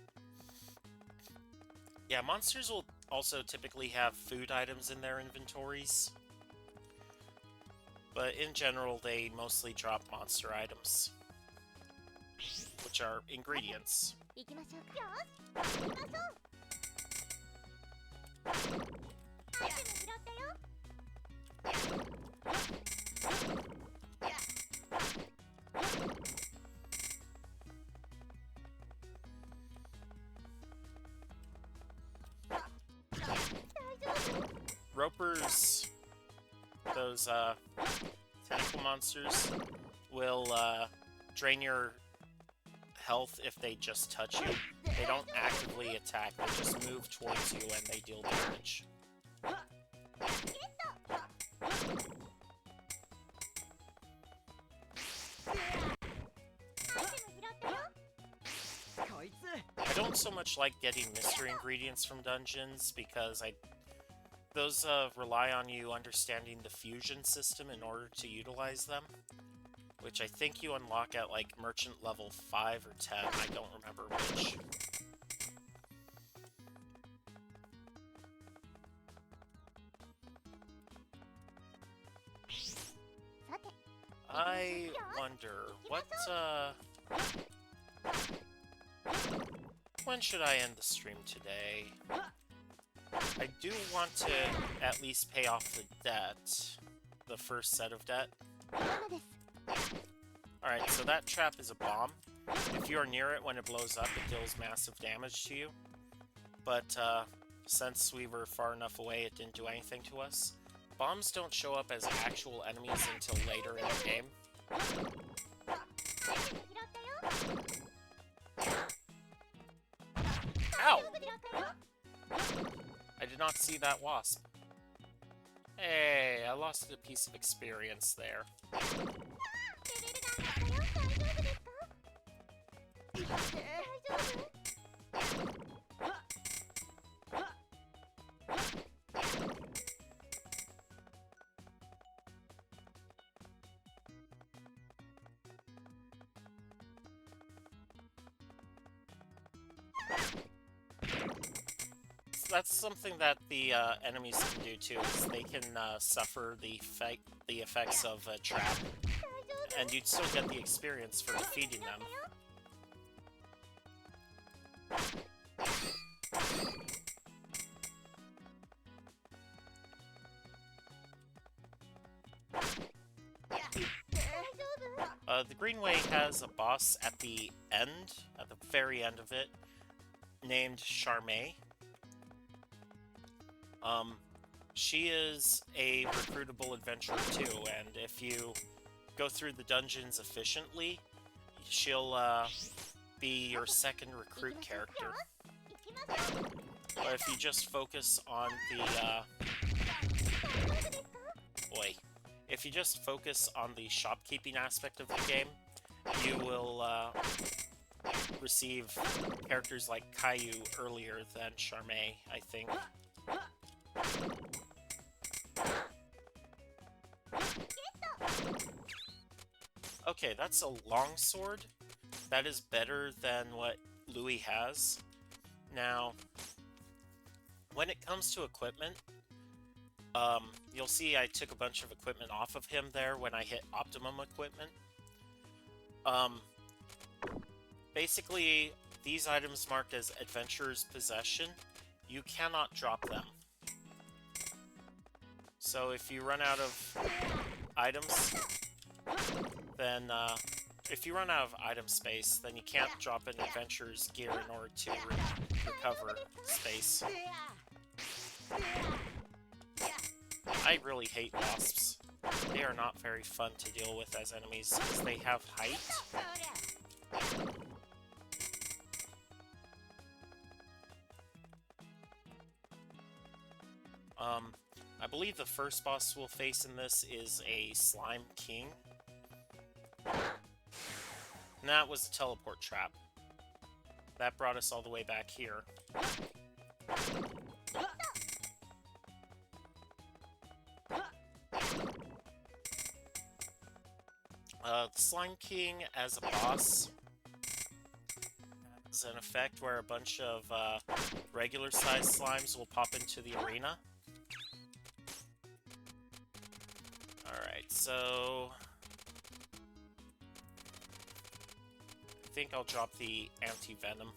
Yeah, monsters will also typically have food items in their inventories. But in general, they mostly drop monster items, which are ingredients.
行きましょうか。よし、行きましょう。アイテム拾ったよ。
Ropers, those tentacle monsters, will drain your health if they just touch you. They don't actively attack, they just move towards you and they deal damage. I don't so much like getting mystery ingredients from dungeons because those rely on you understanding the fusion system in order to utilize them, which I think you unlock at like merchant level 5 or 10, I don't remember which. I wonder, when should I end the stream today? I do want to at least pay off the debt, the first set of debt. Alright, so that trap is a bomb. If you are near it when it blows up, it deals massive damage to you. But since we were far enough away, it didn't do anything to us. Bombs don't show up as actual enemies until later in the game. Ow! I did not see that wasp. Hey, I lost a piece of experience there. That's something that the enemies can do too, is they can suffer the effects of a trap, and you'd still get the experience for defeating them. The Greenway has a boss at the end, at the very end of it, named Charmaine. She is a recruitable adventurer too, and if you go through the dungeons efficiently, she'll be your second recruit character. But if you just focus on the, boy, if you just focus on the shopkeeping aspect of the game, you will, receive characters like Caillou earlier than Charmé, I think. Okay, that's a longsword. That is better than what Louis has. Now, when it comes to equipment, you'll see I took a bunch of equipment off of him there when I hit optimum equipment. Basically, these items marked as Adventurer's Possession, you cannot drop them. So if you run out of items, then, if you run out of item space, then you can't drop an Adventurer's gear in order to recover space. I really hate wasps. They are not very fun to deal with as enemies, because they have height. I believe the first boss we'll face in this is a Slime King. And that was a teleport trap. That brought us all the way back here. The Slime King as a boss has an effect where a bunch of regular-sized slimes will pop into the arena. Alright, so I think I'll drop the anti-venom.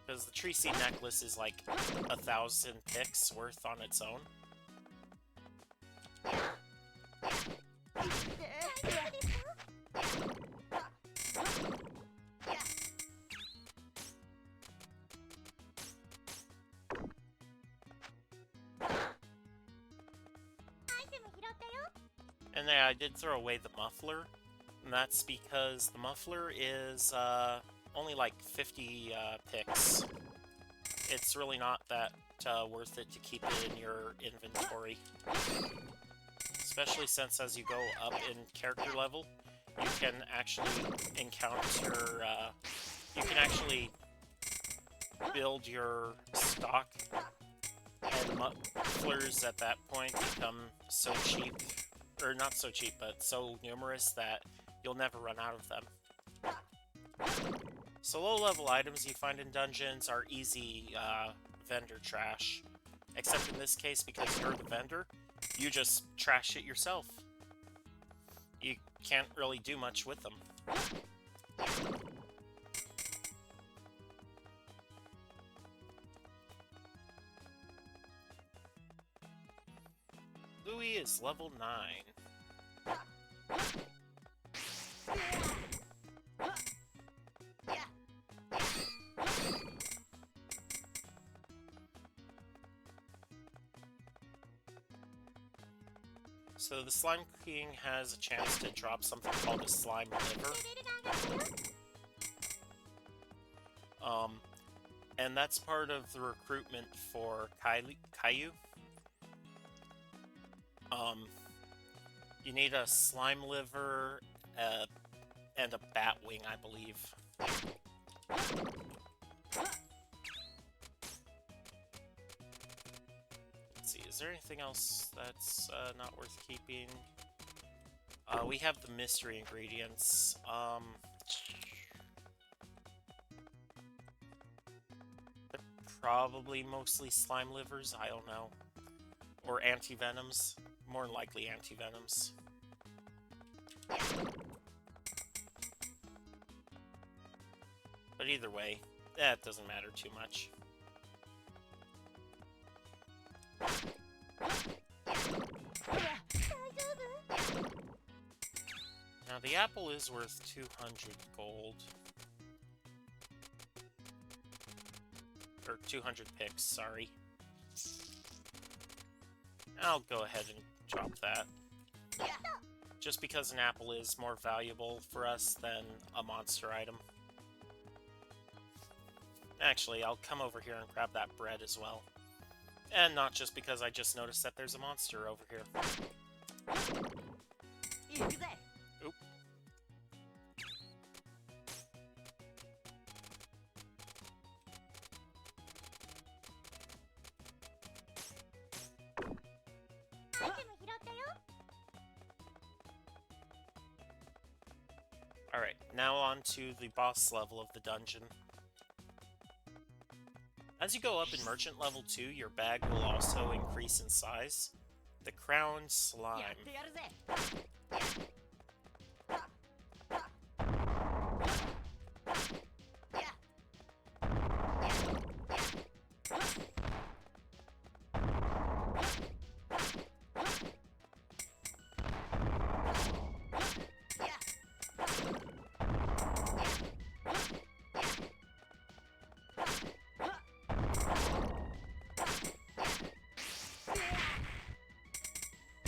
Because the Tree Seed Necklace is like 1,000 picks worth on its own. And yeah, I did throw away the muffler, and that's because the muffler is only like 50 picks. It's really not that worth it to keep it in your inventory. Especially since as you go up in character level, you can actually encounter, you can actually build your stock, and mufflers at that point become so cheap, or not so cheap, but so numerous that you'll never run out of them. So low-level items you find in dungeons are easy vendor trash. Except in this case, because you're the vendor, you just trash it yourself. You can't really do much with them. Louis is level 9. So the Slime King has a chance to drop something called a Slime Liver. And that's part of the recruitment for Caillou. You need a Slime Liver and a Bat Wing, I believe. Let's see, is there anything else that's not worth keeping? We have the mystery ingredients. They're probably mostly slime livers, I don't know. Or anti-venoms. More likely anti-venoms. But either way, that doesn't matter too much. Now the apple is worth 200 gold. Or 200 picks, sorry. I'll go ahead and drop that. Just because an apple is more valuable for us than a monster item. Actually, I'll come over here and grab that bread as well. And not just because I just noticed that there's a monster over here. Oop. Alright, now on to the boss level of the dungeon. As you go up in Merchant level 2, your bag will also increase in size. The Crown Slime.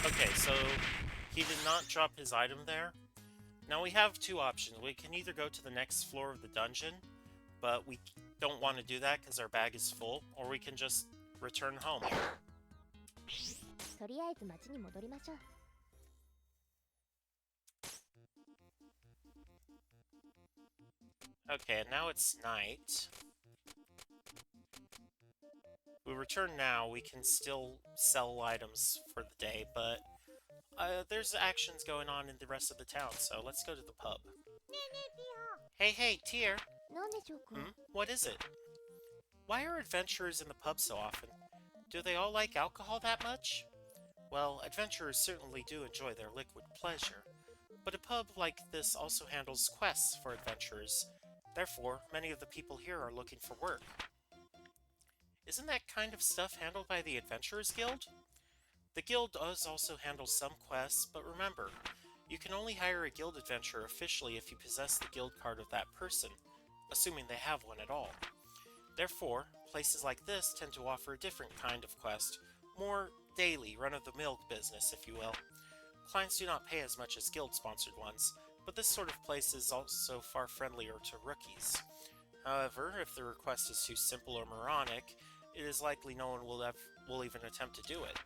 Okay, so he did not drop his item there. Now we have two options. We can either go to the next floor of the dungeon, but we don't want to do that because our bag is full, or we can just return home.
とりあえず町に戻りましょう。
Okay, and now it's night. We return now, we can still sell items for the day, but there's actions going on in the rest of the town, so let's go to the pub. Hey, Tyr!
なんでしょうか。
What is it? Why are adventurers in the pub so often? Do they all like alcohol that much? Well, adventurers certainly do enjoy their liquid pleasure, but a pub like this also handles quests for adventurers. Therefore, many of the people here are looking for work. Isn't that kind of stuff handled by the Adventurers Guild? The guild does also handle some quests, but remember, you can only hire a guild adventurer officially if you possess the guild card of that person, assuming they have one at all. Therefore, places like this tend to offer a different kind of quest, more daily, run-of-the-mill business, if you will. Clients do not pay as much as guild-sponsored ones, but this sort of place is also far friendlier to rookies. However, if the request is too simple or moronic, it is likely no one will even attempt to do it.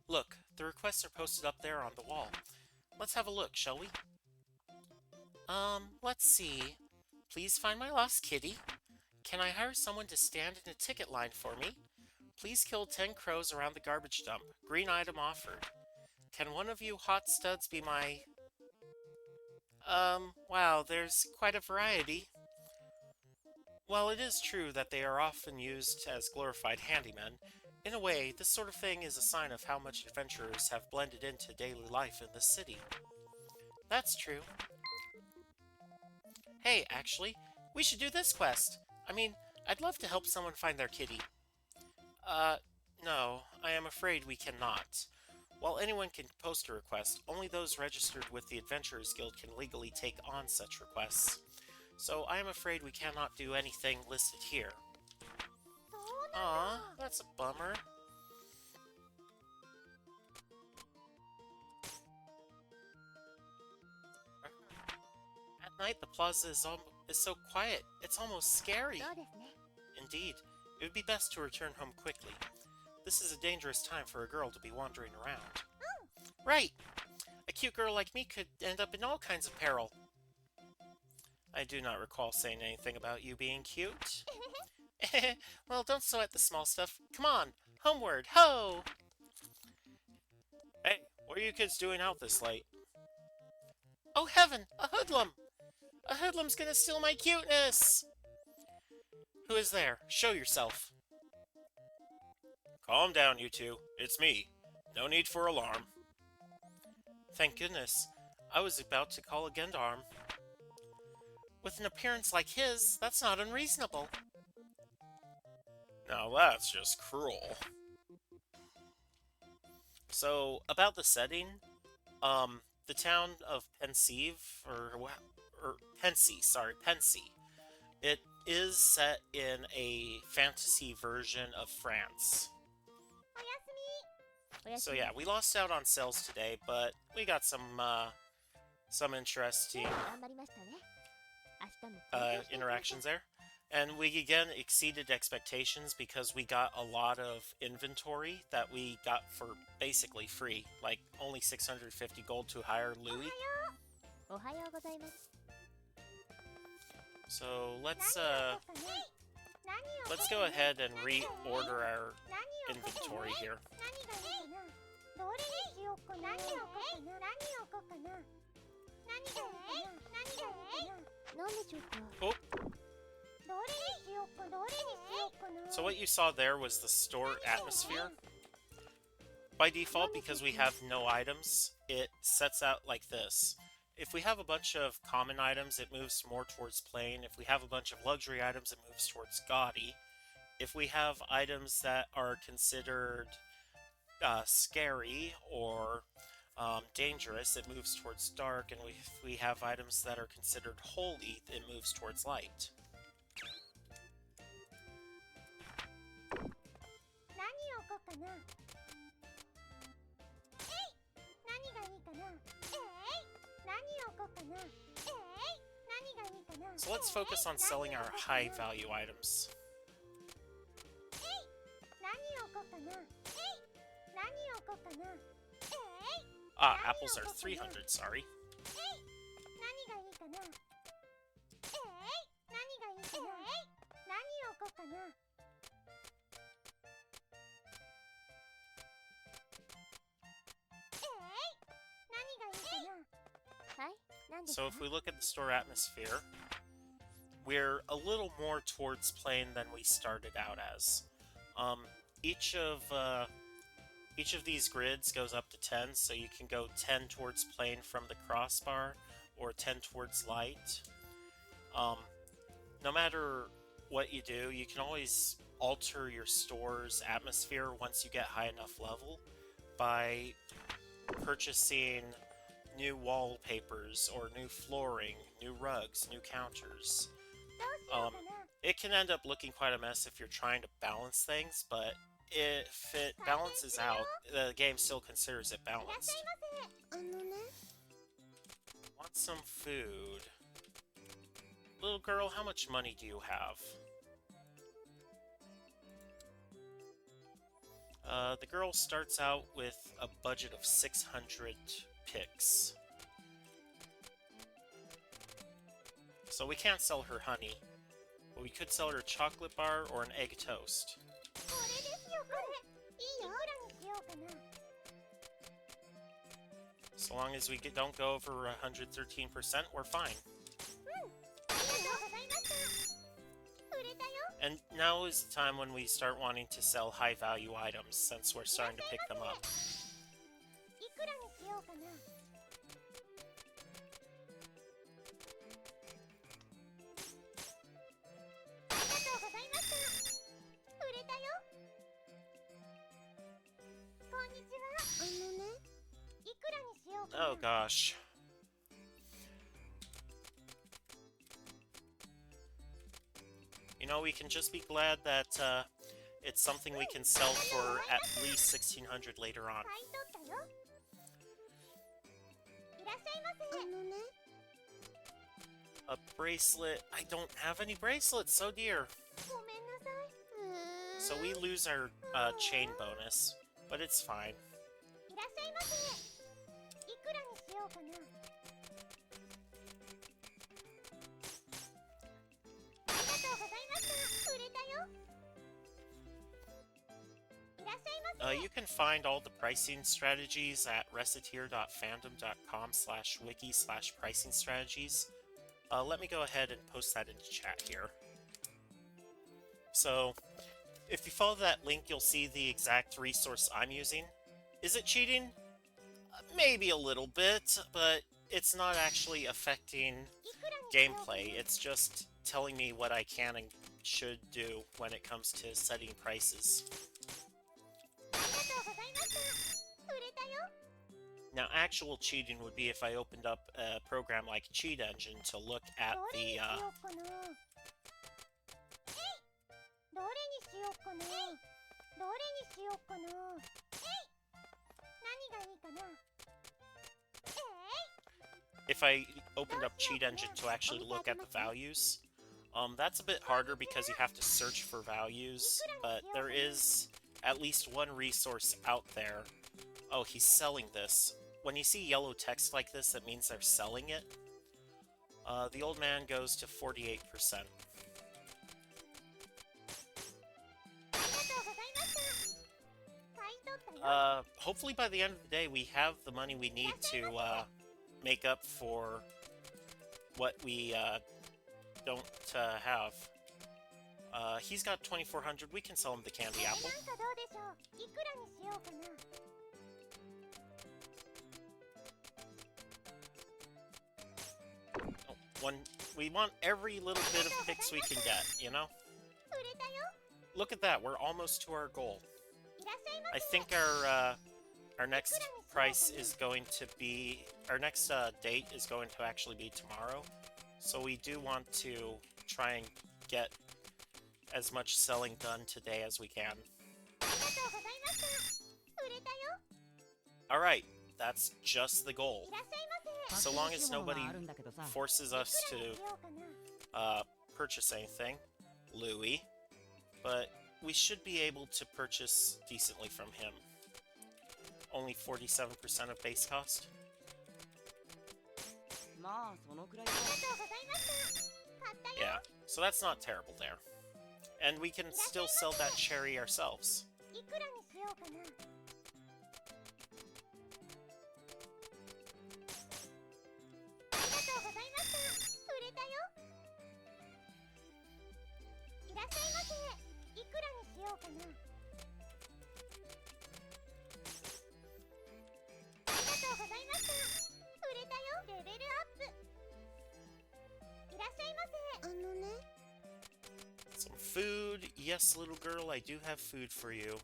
Look, the requests are posted up there on the wall. Let's have a look, shall we? Let's see. Please find my lost kitty. Can I hire someone to stand in a ticket line for me? Please kill 10 crows around the garbage dump. Green item offered. Can one of you hot studs be my... wow, there's quite a variety. While it is true that they are often used as glorified handymen, in a way, this sort of thing is a sign of how much adventurers have blended into daily life in this city. That's true. Hey, actually, we should do this quest. I mean, I'd love to help someone find their kitty. No, I am afraid we cannot. While anyone can post a request, only those registered with the Adventurers Guild can legally take on such requests. So I am afraid we cannot do anything listed here. Aw, that's a bummer. At night, the plaza is so quiet, it's almost scary.
そうですね。
Indeed, it would be best to return home quickly. This is a dangerous time for a girl to be wandering around. Right! A cute girl like me could end up in all kinds of peril. I do not recall saying anything about you being cute. Well, don't sweat the small stuff. Come on, homeward, ho! Hey, what are you kids doing out this late? Oh heaven, a hoodlum! A hoodlum's gonna steal my cuteness! Who is there? Show yourself. Calm down, you two. It's me. No need for alarm. Thank goodness. I was about to call a gendarme. With an appearance like his, that's not unreasonable. Now that's just cruel. So, about the setting, the town of Pensy, Pensy. It is set in a fantasy version of France.
おやすみ。おやす
So
み。
yeah, we lost out on sales today, but we got some interesting
頑張りましたね。明日も。
interactions there. And we again exceeded expectations because we got a lot of inventory that we got for basically free, like only 650 gold to hire Louis.
おはようございます。
So let's
何をこかな。何をこかな。
let's go ahead and reorder our inventory here.
何がいいかな。どれにしようかな。何をこかな。何をこかな。何がいいかな。何がいいかな。なんでしょうか。
Oh,
どれにしようか。どれにしようかな。
so what you saw there was the store atmosphere. By default, because we have no items, it sets out like this. If we have a bunch of common items, it moves more towards plain. If we have a bunch of luxury items, it moves towards gaudy. If we have items that are considered scary or dangerous, it moves towards dark. And if we have items that are considered holy, it moves towards light.
何をこかな。何がいいかな。何をこかな。何がいいかな。
So let's focus on selling our high value items.
何をこかな。何をこかな。
Ah, apples are 300, sorry.
何がいいかな。何がいいかな。何をこかな。
So if we look at the store atmosphere, we're a little more towards plain than we started out as. Each of these grids goes up to 10, so you can go 10 towards plain from the crossbar, or 10 towards light. No matter what you do, you can always alter your store's atmosphere once you get high enough level by purchasing new wallpapers or new flooring, new rugs, new counters. It can end up looking quite a mess if you're trying to balance things, but if it balances out, the game still considers it balanced. Want some food? Little girl, how much money do you have? The girl starts out with a budget of 600 picks. So we can't sell her honey, but we could sell her a chocolate bar or an egg toast. So long as we don't go over 113%, we're fine. And now is the time when we start wanting to sell high-value items, since we're starting to pick them up. Oh gosh. You know, we can just be glad that it's something we can sell for at least 1600 later on. A bracelet. I don't have any bracelets, so dear. So we lose our chain bonus, but it's fine. You can find all the pricing strategies at recettear.fandom.com/wiki/pricing strategies. Let me go ahead and post that into chat here. So, if you follow that link, you'll see the exact resource I'm using. Is it cheating? Maybe a little bit, but it's not actually affecting gameplay. It's just telling me what I can and should do when it comes to setting prices. Now, actual cheating would be if I opened up a program like Cheat Engine to look at the, if I opened up Cheat Engine to actually look at the values, That's a bit harder because you have to search for values, but there is at least one resource out there. Oh, he's selling this. When you see yellow text like this, that means they're selling it. The old man goes to 48%. Hopefully by the end of the day, we have the money we need to make up for what we don't have. He's got 2,400. We can sell him the candy apple. Oh, we want every little bit of picks we can get, you know? Look at that, we're almost to our goal. I think our next price is going to be... Our next date is going to actually be tomorrow. So we do want to try and get as much selling done today as we can. Alright, that's just the goal. So long as nobody forces us to purchase anything, Louis, but we should be able to purchase decently from him. Only 47% of base cost. Yeah, so that's not terrible there. And we can still sell that cherry ourselves. Some food. Yes, little girl, I do have food for you.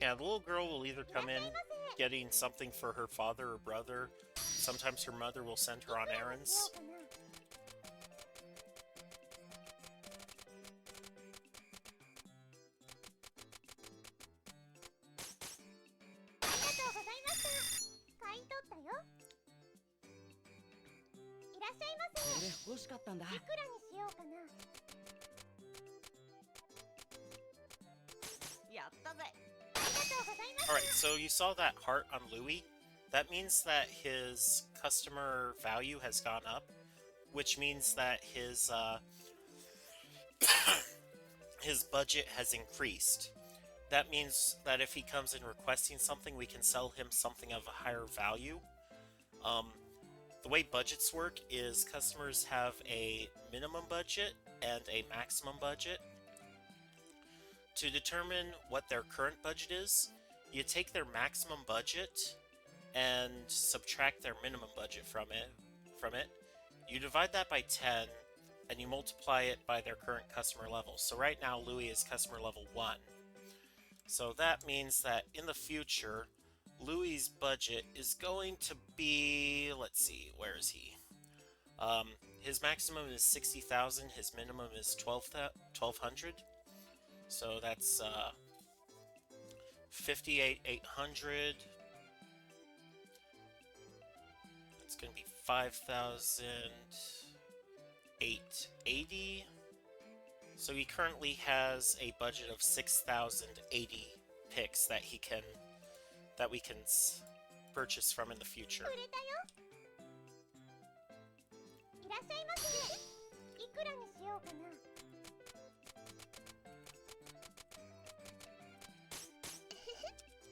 Yeah, the little girl will either come in getting something for her father or brother. Sometimes her mother will send her on errands. Alright, so you saw that heart on Louis? That means that his customer value has gone up, which means that his his budget has increased. That means that if he comes in requesting something, we can sell him something of a higher value. The way budgets work is customers have a minimum budget and a maximum budget. To determine what their current budget is, you take their maximum budget and subtract their minimum budget from it. You divide that by 10 and you multiply it by their current customer level. So right now Louis is customer level 1. So that means that in the future, Louis's budget is going to be, let's see, where is he? His maximum is 60,000, his minimum is 1,200. So that's 58,800 going to be 5,880. So he currently has a budget of 6,080 picks that we can purchase from in the future.
売れたよ。いらっしゃいませ。いくらにしようかな。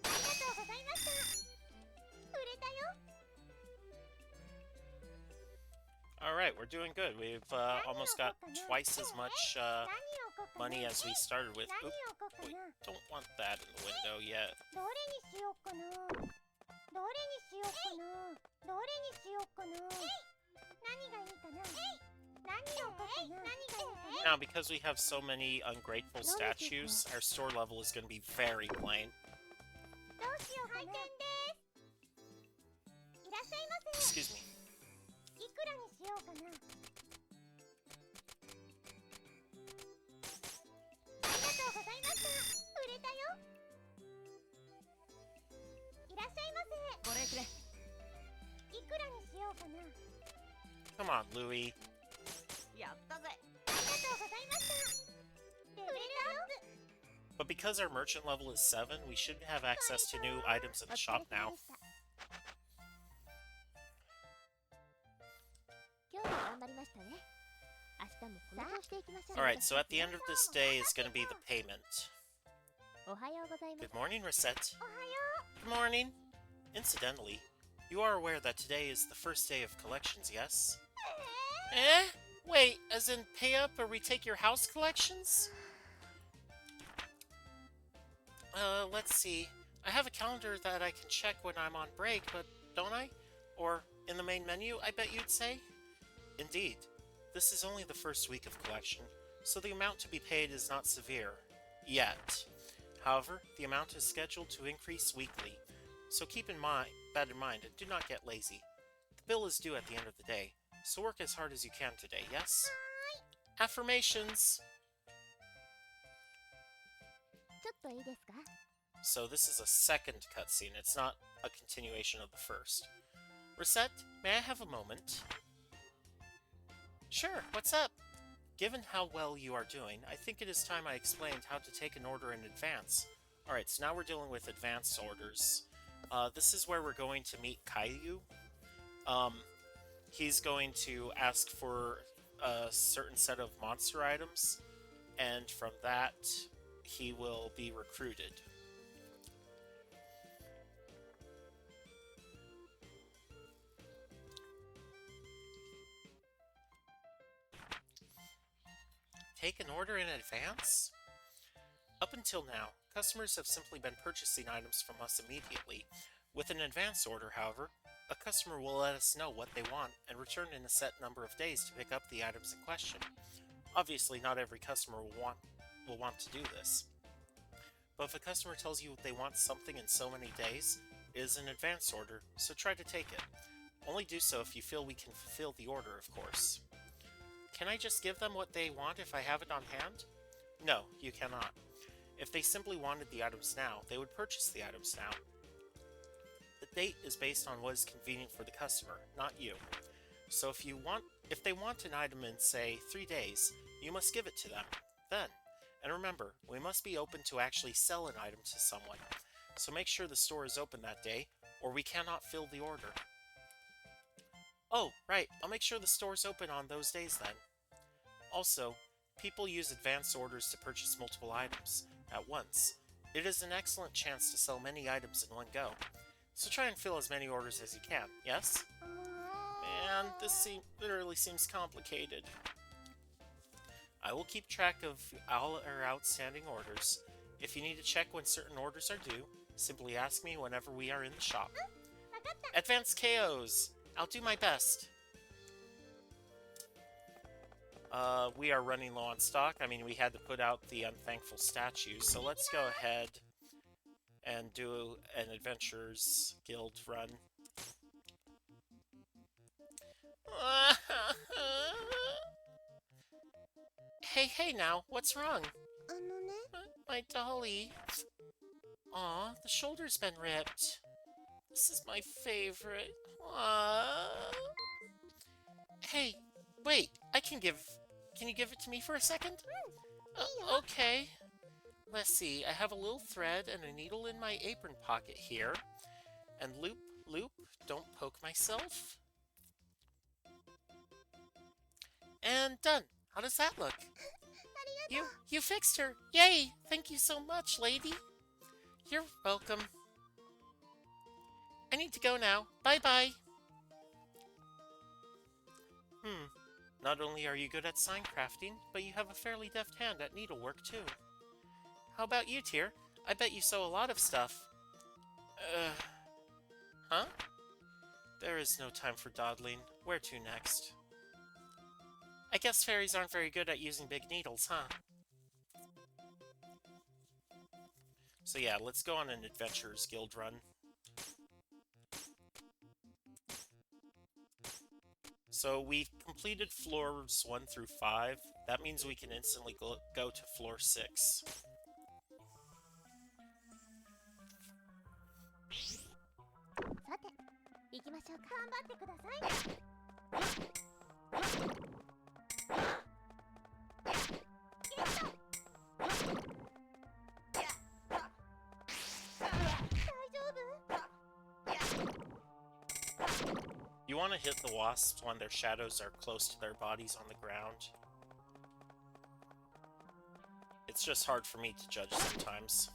ありがとうございました。売れたよ。
Alright, we're doing good. We've almost got twice as much
何をこうかな。
money as we started with.
何
Oop,
をこうか
wait,
な。
don't want that in the window yet.
どれにしようかな。どれにしようかな。どれにしようかな。何がいいかな。何をこうかな。何がいいかな。
Now, because we have so many ungrateful statues, our store level is going to be very plain.
どうしようかな。開店です。いらっしゃいませ。
Excuse me.
いくらにしようかな。ありがとうございました。売れたよ。いらっしゃいませ。
これくれ。
いくらにしようかな。
Come on, Louis.
やったぜ。
ありがとうございました。レベルアップ。
But because our merchant level is 7, we should have access to new items in the shop now.
今日も頑張りましたね。明日もこの調子でいきましょう。
Alright, so at the end of this day is going to be the payment.
おはようございます。
Good morning, Recette.
おはよう。
Good morning. Incidentally, you are aware that today is the first day of collections, yes? Eh? Wait, as in pay up or retake your house collections? Let's see. I have a calendar that I can check when I'm on break, but don't I? Or in the main menu, I bet you'd say? Indeed. This is only the first week of collection, so the amount to be paid is not severe. Yet. However, the amount is scheduled to increase weekly, so keep that in mind and do not get lazy. The bill is due at the end of the day, so work as hard as you can today, yes? Affirmations!
ちょっといいですか。
So this is a second cutscene, it's not a continuation of the first. Recette, may I have a moment? Sure, what's up? Given how well you are doing, I think it is time I explained how to take an order in advance. Alright, so now we're dealing with advance orders. This is where we're going to meet Caillou. He's going to ask for a certain set of monster items, and from that, he will be recruited. Take an order in advance? Up until now, customers have simply been purchasing items from us immediately. With an advance order, however, a customer will let us know what they want and return in a set number of days to pick up the items in question. Obviously, not every customer will want to do this. But if a customer tells you they want something in so many days, it is an advance order, so try to take it. Only do so if you feel we can fulfill the order, of course. Can I just give them what they want if I have it on hand? No, you cannot. If they simply wanted the items now, they would purchase the items now. The date is based on what is convenient for the customer, not you. So if they want an item in, say, 3 days, you must give it to them. Then. And remember, we must be open to actually sell an item to someone. So make sure the store is open that day, or we cannot fill the order. Oh, right, I'll make sure the store's open on those days then. Also, people use advance orders to purchase multiple items at once. It is an excellent chance to sell many items in one go. So try and fill as many orders as you can, yes? Man, this literally seems complicated. I will keep track of all our outstanding orders. If you need to check when certain orders are due, simply ask me whenever we are in the shop. Advanced KOs! I'll do my best. We are running low on stock. I mean, we had to put out the unthankful statues, so let's go ahead and do an Adventurers Guild run. Hey now, what's wrong?
あのね。
My dolly. Aw, the shoulder's been ripped. This is my favorite. Aww. Hey, wait, Can you give it to me for a second? Okay. Let's see, I have a little thread and a needle in my apron pocket here. And loop, loop, don't poke myself. And done. How does that look? You fixed her. Yay! Thank you so much, lady. You're welcome. I need to go now. Bye-bye. Not only are you good at sign crafting, but you have a fairly deft hand at needlework, too. How about you, Tyr? I bet you sew a lot of stuff. Huh? There is no time for dawdling. Where to next? I guess fairies aren't very good at using big needles, huh? So yeah, let's go on an Adventurers Guild run. So we've completed floors 1 through 5. That means we can instantly go to floor 6.
さて、行きましょうか。頑張ってください。
You want to hit the wasps when their shadows are close to their bodies on the ground. It's just hard for me to judge sometimes.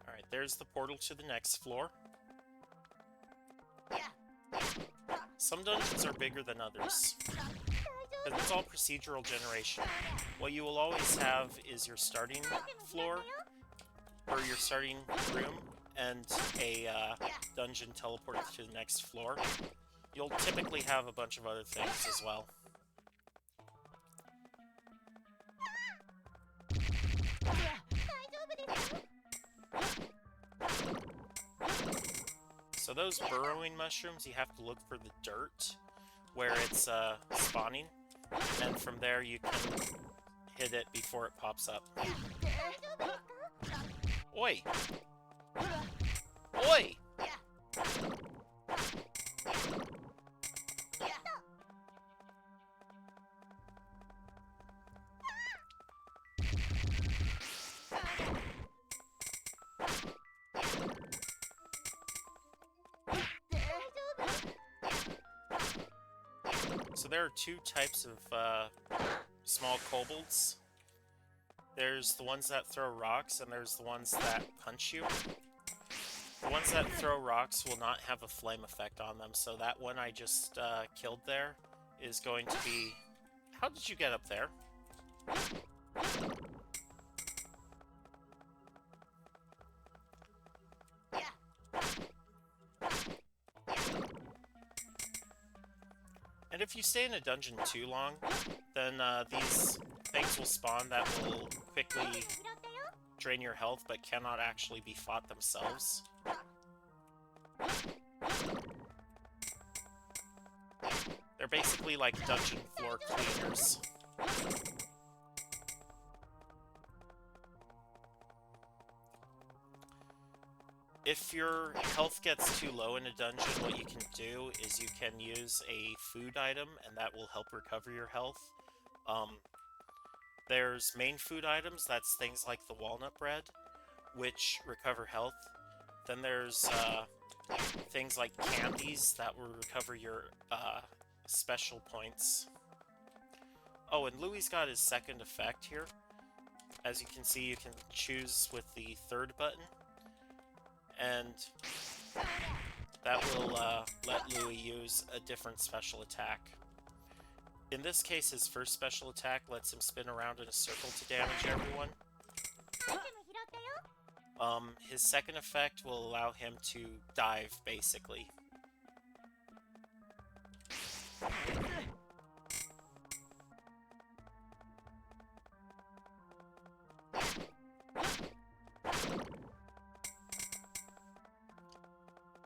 Alright, there's the portal to the next floor. Some dungeons are bigger than others, but it's all procedural generation. What you will always have is your starting floor, or your starting room, and a dungeon teleport to the next floor. You'll typically have a bunch of other things as well. So those burrowing mushrooms, you have to look for the dirt where it's spawning, and from there you can hit it before it pops up. Oi! Oi! So there are two types of small kobolds. There's the ones that throw rocks, and there's the ones that punch you. The ones that throw rocks will not have a flame effect on them, so that one I just killed there is going to be... How did you get up there? And if you stay in a dungeon too long, then these things will spawn that will quickly drain your health, but cannot actually be fought themselves. They're basically like dungeon floor cleaners. If your health gets too low in a dungeon, what you can do is you can use a food item, and that will help recover your health. There's main food items, that's things like the walnut bread, which recover health. Then there's things like candies that will recover your special points. Oh, and Louis got his second effect here. As you can see, you can choose with the third button. And that will let Louis use a different special attack. In this case, his first special attack lets him spin around in a circle to damage everyone. His second effect will allow him to dive, basically.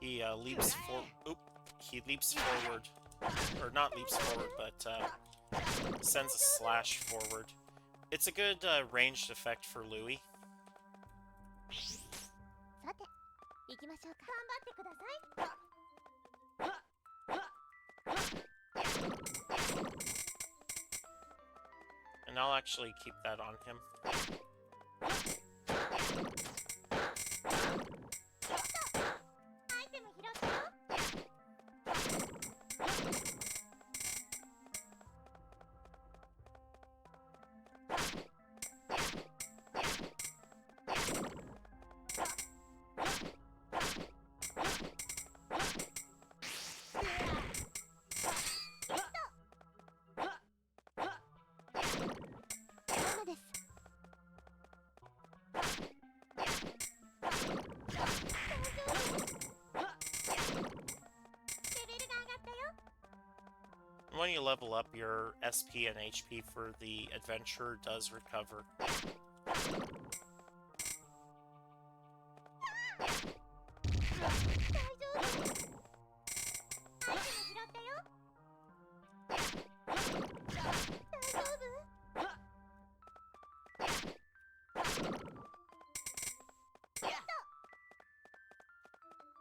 He leaps for. Oop! He leaps forward, or not leaps forward, but sends a slash forward. It's a good ranged effect for Louis.
さて行きましょうか。頑張ってください。
And I'll actually keep that on him. When you level up, your SP and HP for the adventurer does recover.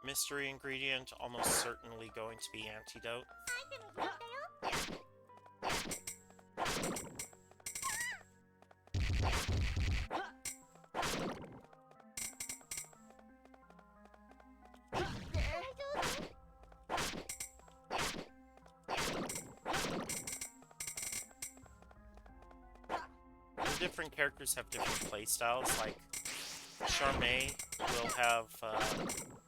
Mystery ingredient, almost certainly going to be antidote. Different characters have different playstyles, like Charmaine will have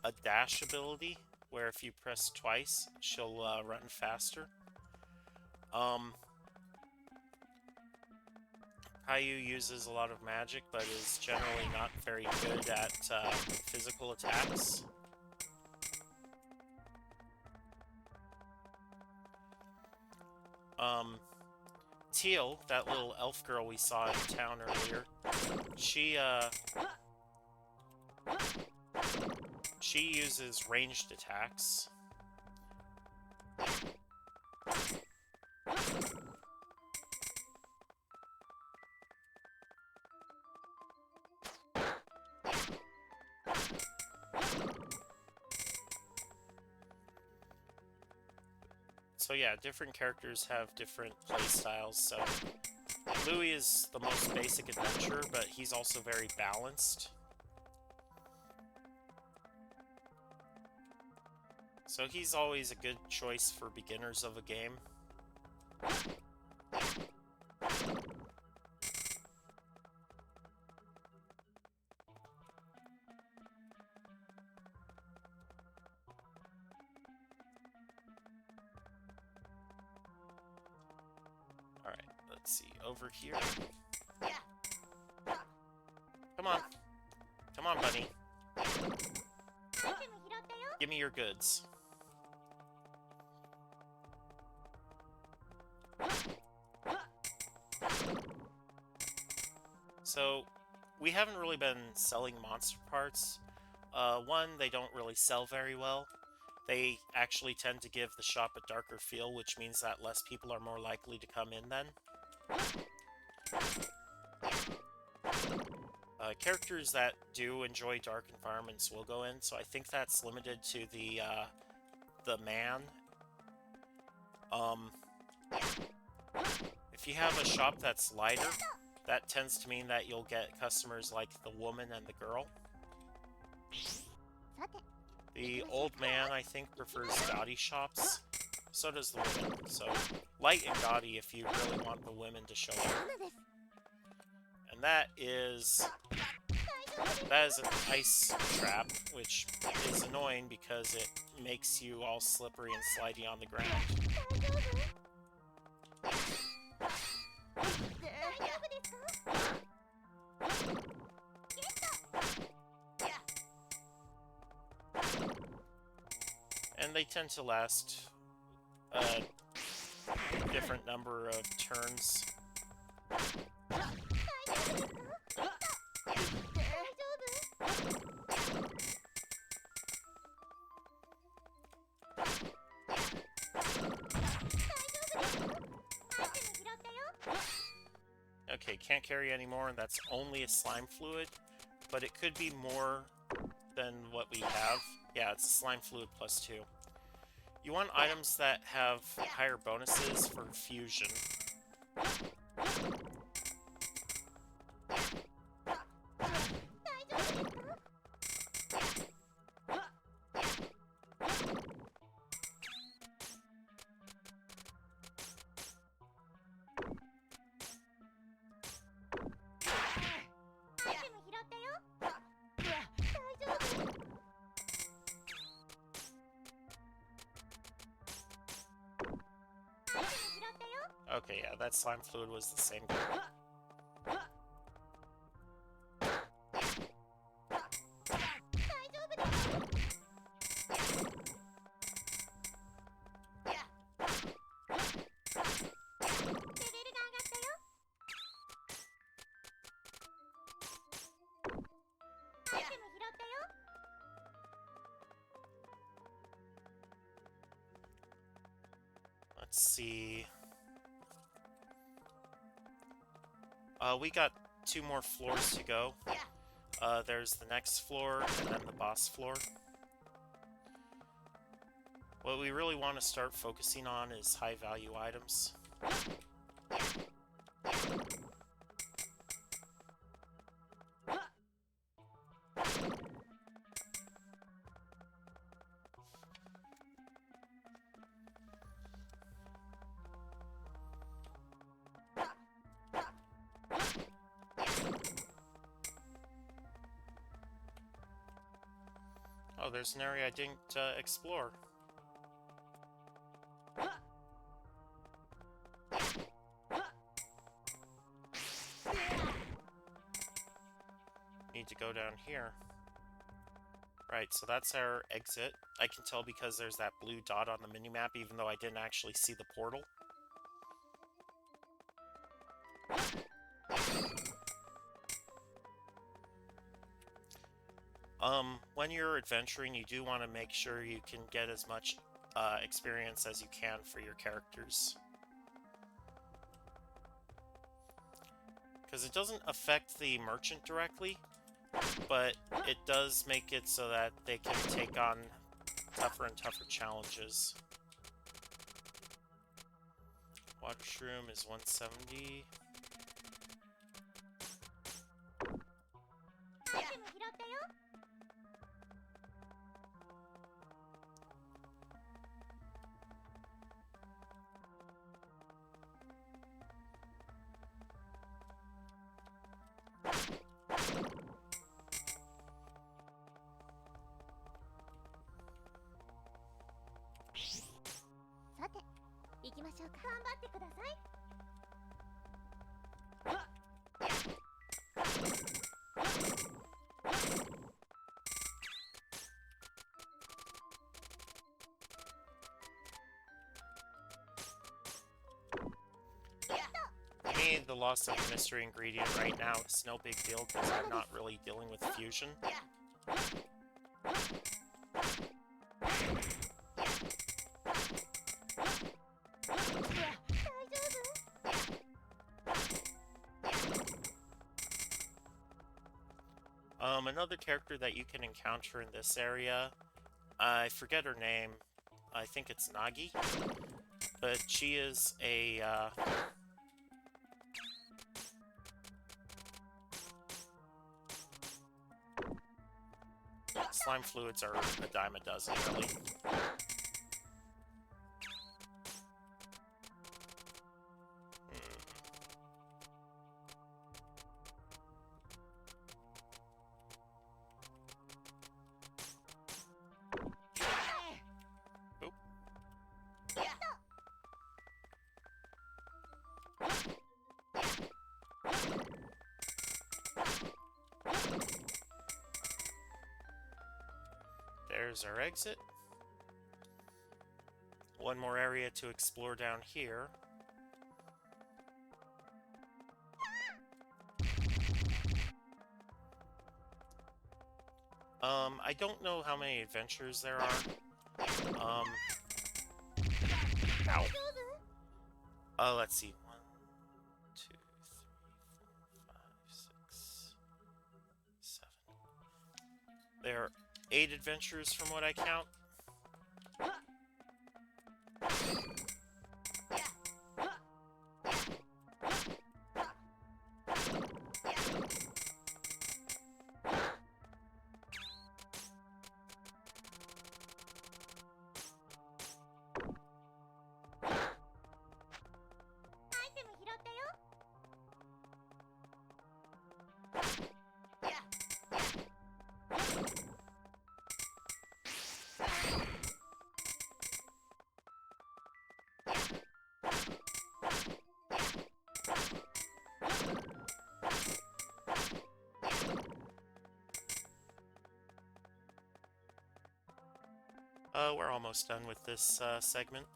a dash ability, where if you press twice, she'll run faster. Caillou uses a lot of magic, but is generally not very good at physical attacks. Teal, that little elf girl we saw in town earlier, she uses ranged attacks. So yeah, different characters have different playstyles, so Louis is the most basic adventurer, but he's also very balanced. So he's always a good choice for beginners of a game. Alright, let's see, over here. Come on. Come on, bunny. Give me your goods. So, we haven't really been selling monster parts. One, they don't really sell very well. They actually tend to give the shop a darker feel, which means that less people are more likely to come in then. Characters that do enjoy dark environments will go in, so I think that's limited to the man. If you have a shop that's lighter, that tends to mean that you'll get customers like the woman and the girl. The old man, I think, prefers gaudy shops. So does the woman. So, light and gaudy if you really want the women to show up. And that is an ice trap, which is annoying because it makes you all slippery and slidey on the ground. And they tend to last a different number of turns. Okay, can't carry anymore, and that's only a slime fluid, but it could be more than what we have. Yeah, it's a slime fluid +2. You want items that have higher bonuses for fusion. Okay, yeah, that slime fluid was the same. Let's see. We got 2 more floors to go. There's the next floor, and then the boss floor. What we really want to start focusing on is high-value items. Oh, there's an area I didn't explore. Need to go down here. Right, so that's our exit. I can tell because there's that blue dot on the minimap, even though I didn't actually see the portal. When you're adventuring, you do want to make sure you can get as much experience as you can for your characters. Because it doesn't affect the merchant directly, but it does make it so that they can take on tougher and tougher challenges. Water Shroom is 170. For me, the loss of a mystery ingredient right now is no big deal because I'm not really dealing with fusion. Another character that you can encounter in this area, I forget her name, I think it's Nagi, but she is a, slime fluids are a dime a dozen, really. There's our exit. One more area to explore down here. I don't know how many adventures there are. Ow. Let's see. 1, 2, 3, There are 8 adventures from what I count. We're almost done with this segment.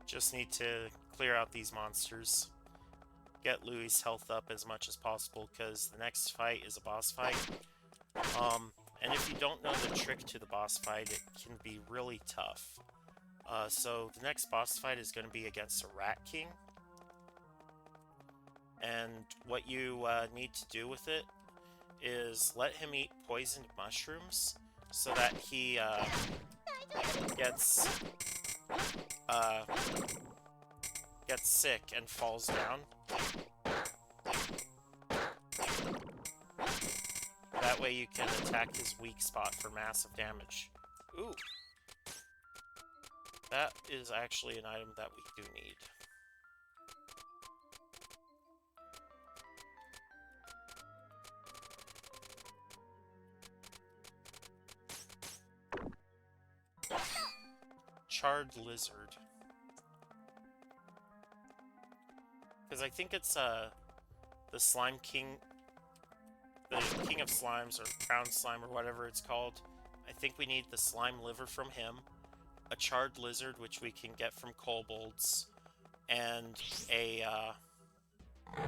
Just need to clear out these monsters. Get Louie's health up as much as possible, because the next fight is a boss fight. And if you don't know the trick to the boss fight, it can be really tough. So the next boss fight is going to be against a Rat King. And what you need to do with it is let him eat poisoned mushrooms so that he gets sick and falls down. That way you can attack his weak spot for massive damage. Ooh. That is actually an item that we do need. Charred lizard. Because I think it's the Slime King, the King of Slimes, or Crown Slime, or whatever it's called. I think we need the slime liver from him, a charred lizard, which we can get from kobolds, and and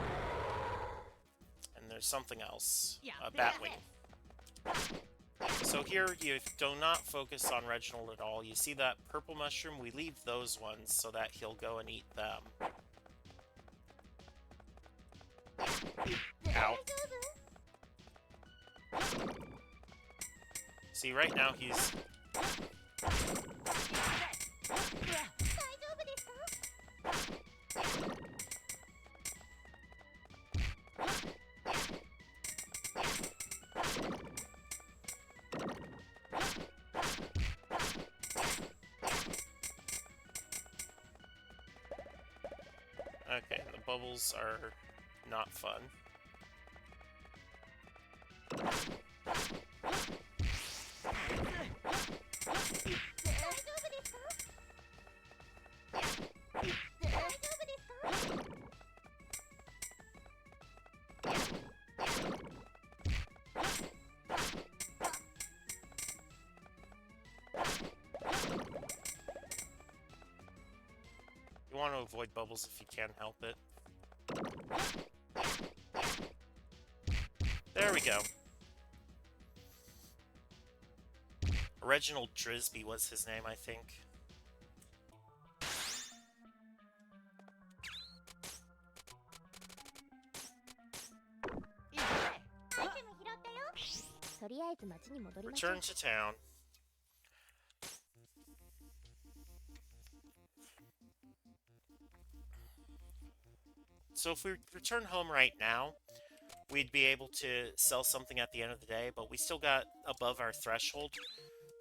there's something else, a batwing. So here you do not focus on Reginald at all. You see that purple mushroom? We leave those ones so that he'll go and eat them. Ow. See, right now he's... Okay, the bubbles are not fun. You want to avoid bubbles if you can help it. There we go. Reginald Drisby was his name, I think. Return to town. So if we return home right now, we'd be able to sell something at the end of the day, but we still got above our threshold,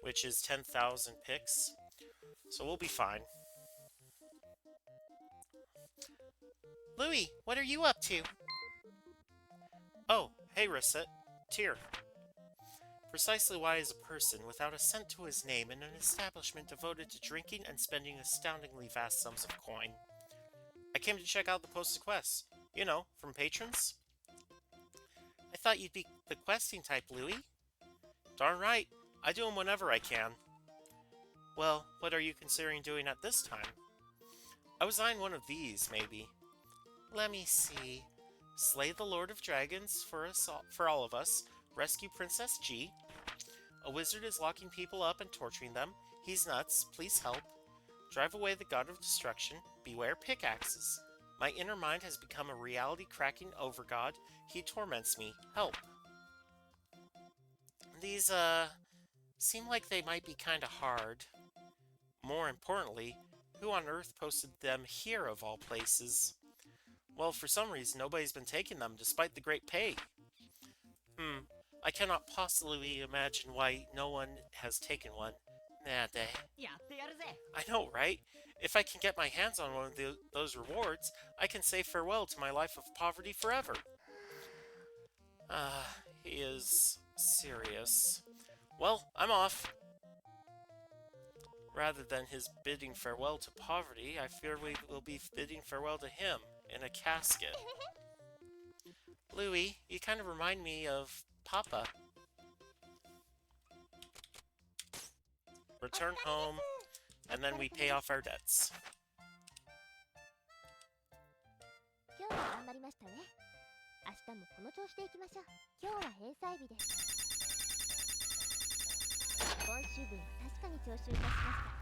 which is 10,000 picks. So we'll be fine. Louie, what are you up to? Oh, hey Recettear. Precisely why is a person without a cent to his name in an establishment devoted to drinking and spending astoundingly vast sums of coin? I came to check out the posted quests. You know, from patrons. I thought you'd be the questing type, Louie. Darn right. I do them whenever I can. Well, what are you considering doing at this time? I was eyeing one of these, maybe. Let me see. Slay the Lord of Dragons for all of us. Rescue Princess G. A wizard is locking people up and torturing them. He's nuts. Please help. Drive away the god of destruction. Beware pickaxes. My inner mind has become a reality-cracking overgod. He torments me. Help. These, seem like they might be kinda hard. More importantly, who on earth posted them here of all places? Well, for some reason, nobody's been taking them, despite the great pay. I cannot possibly imagine why no one has taken one. Nah, day.
やってやるぜ
I know, right? If I can get my hands on one of those rewards, I can say farewell to my life of poverty forever. He is serious. Well, I'm off. Rather than his bidding farewell to poverty, I fear we will be bidding farewell to him in a casket. Louis, you kind of remind me of Papa. Return home, and then we pay off our debts.
今日は頑張りましたね。明日もこの調子でいきましょう。今日は閉鎖日です。今週分は確かに徴収いたしました。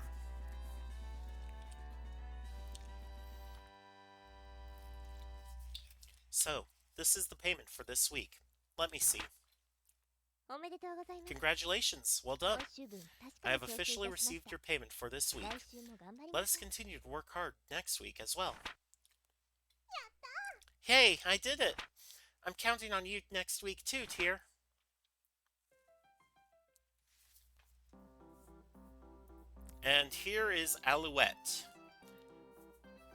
So, this is the payment for this week. Let me see.
おめでとうございます。
Congratulations, well done.
今週分は確
I
か
have
に徴収い
officially
たしまし
received
た。
your payment for this week.
来週も頑張り
Let
ま
us
す。
continue to work hard next week as well. Hey, I did it! I'm counting on you next week too, Tyr. And here is Alouette.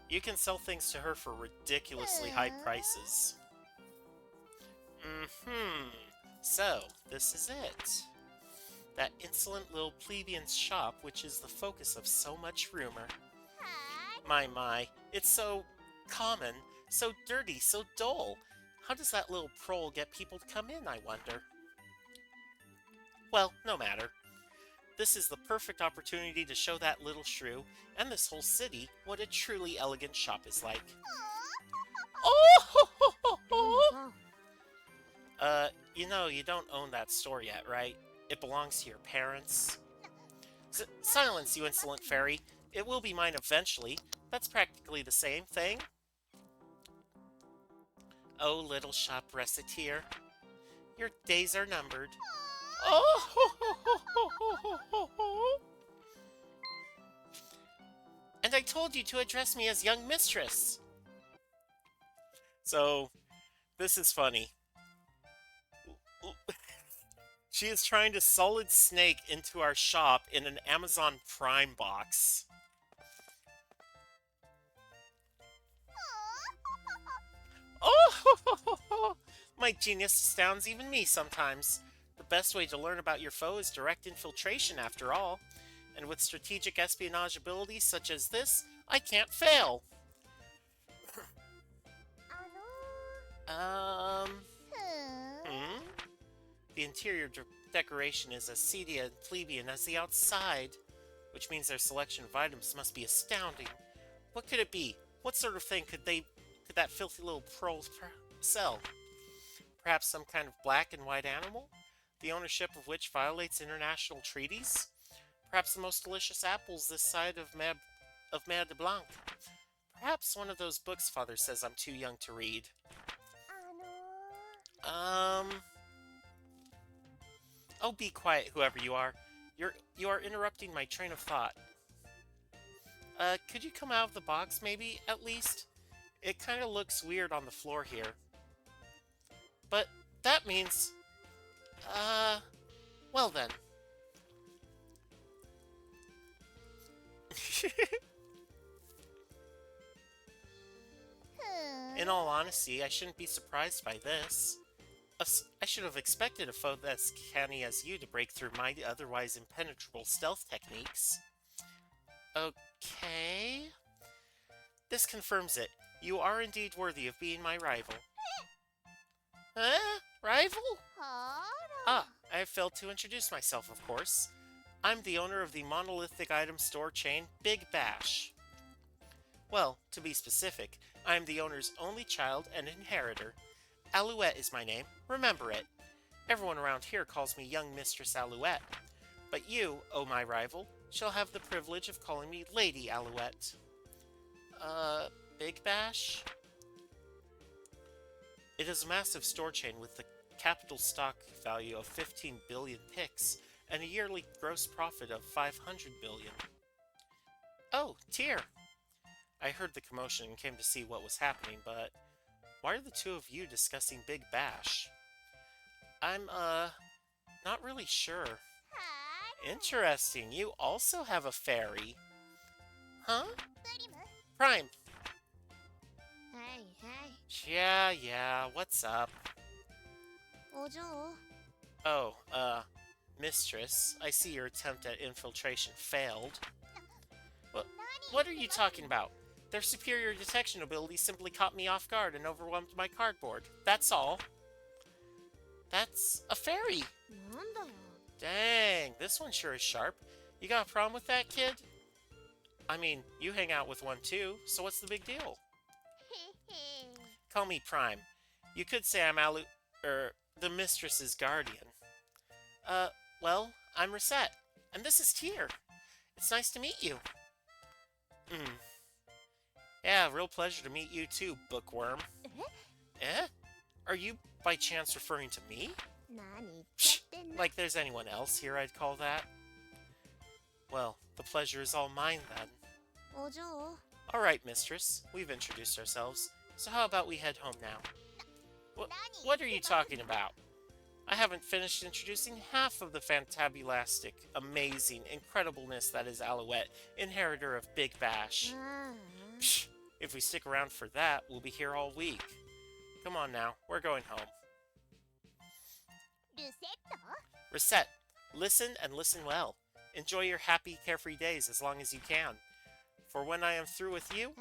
You can sell things to her for ridiculously high prices. So, this is it. That insolent little plebeian's shop, which is the focus of so much rumor. My, it's so common, so dirty, so dull. How does that little prole get people to come in, I wonder? Well, no matter. This is the perfect opportunity to show that little shrew, and this whole city, what a truly elegant shop is like. Oh! You know, you don't own that store yet, right? It belongs to your parents. Silence, you insolent fairy. It will be mine eventually. That's practically the same thing. Oh, little shop Recettear. Your days are numbered. Oh! And I told you to address me as young mistress. So, this is funny. She is trying to solid snake into our shop in an Amazon Prime box. Oh! My genius astounds even me sometimes. The best way to learn about your foe is direct infiltration, after all. And with strategic espionage abilities such as this, I can't fail. The interior decoration is as seedy and plebeian as the outside, which means their selection of items must be astounding. What could it be? What sort of thing could that filthy little prole sell? Perhaps some kind of black and white animal, the ownership of which violates international treaties? Perhaps the most delicious apples this side of Mer de Blanc. Perhaps one of those books Father says I'm too young to read. Oh, be quiet, whoever you are. You are interrupting my train of thought. Could you come out of the box, maybe, at least? It kind of looks weird on the floor here. But that means... well then. In all honesty, I shouldn't be surprised by this. I should have expected a foe as canny as you to break through my otherwise impenetrable stealth techniques. Okay... This confirms it. You are indeed worthy of being my rival. Huh? Rival? Ah, I have failed to introduce myself, of course. I'm the owner of the monolithic item store chain Big Bash. Well, to be specific, I am the owner's only child and inheritor. Alouette is my name, remember it. Everyone around here calls me young Mistress Alouette. But you, oh my rival, she'll have the privilege of calling me Lady Alouette. Big Bash? It is a massive store chain with a capital stock value of 15 billion pix and a yearly gross profit of 500 billion. Oh, Tyr! I heard the commotion and came to see what was happening, but why are the two of you discussing Big Bash? I'm, not really sure. Interesting, you also have a fairy. Huh? Prime. Yeah, what's up? Oh, Mistress, I see your attempt at infiltration failed. What are you talking about? Their superior detection ability simply caught me off guard and overwhelmed my cardboard. That's all. That's a fairy. Dang, this one sure is sharp. You got a problem with that, kid? I mean, you hang out with one too, so what's the big deal? Call me Prime. You could say I'm the Mistress's guardian. Well, I'm Recette, and this is Tyr. It's nice to meet you. Yeah, real pleasure to meet you too, bookworm. Eh? Are you, by chance, referring to me? Psh, like there's anyone else here I'd call that? Well, the pleasure is all mine then. Alright, mistress. We've introduced ourselves, so how about we head home now? What are you talking about? I haven't finished introducing half of the fantabulastic, amazing, incredibleness that is Alouette, inheritor of Big Bash. Psh, if we stick around for that, we'll be here all week. Come on now, we're going home. Recette, listen and listen well. Enjoy your happy, carefree days as long as you can. For when I am through with you...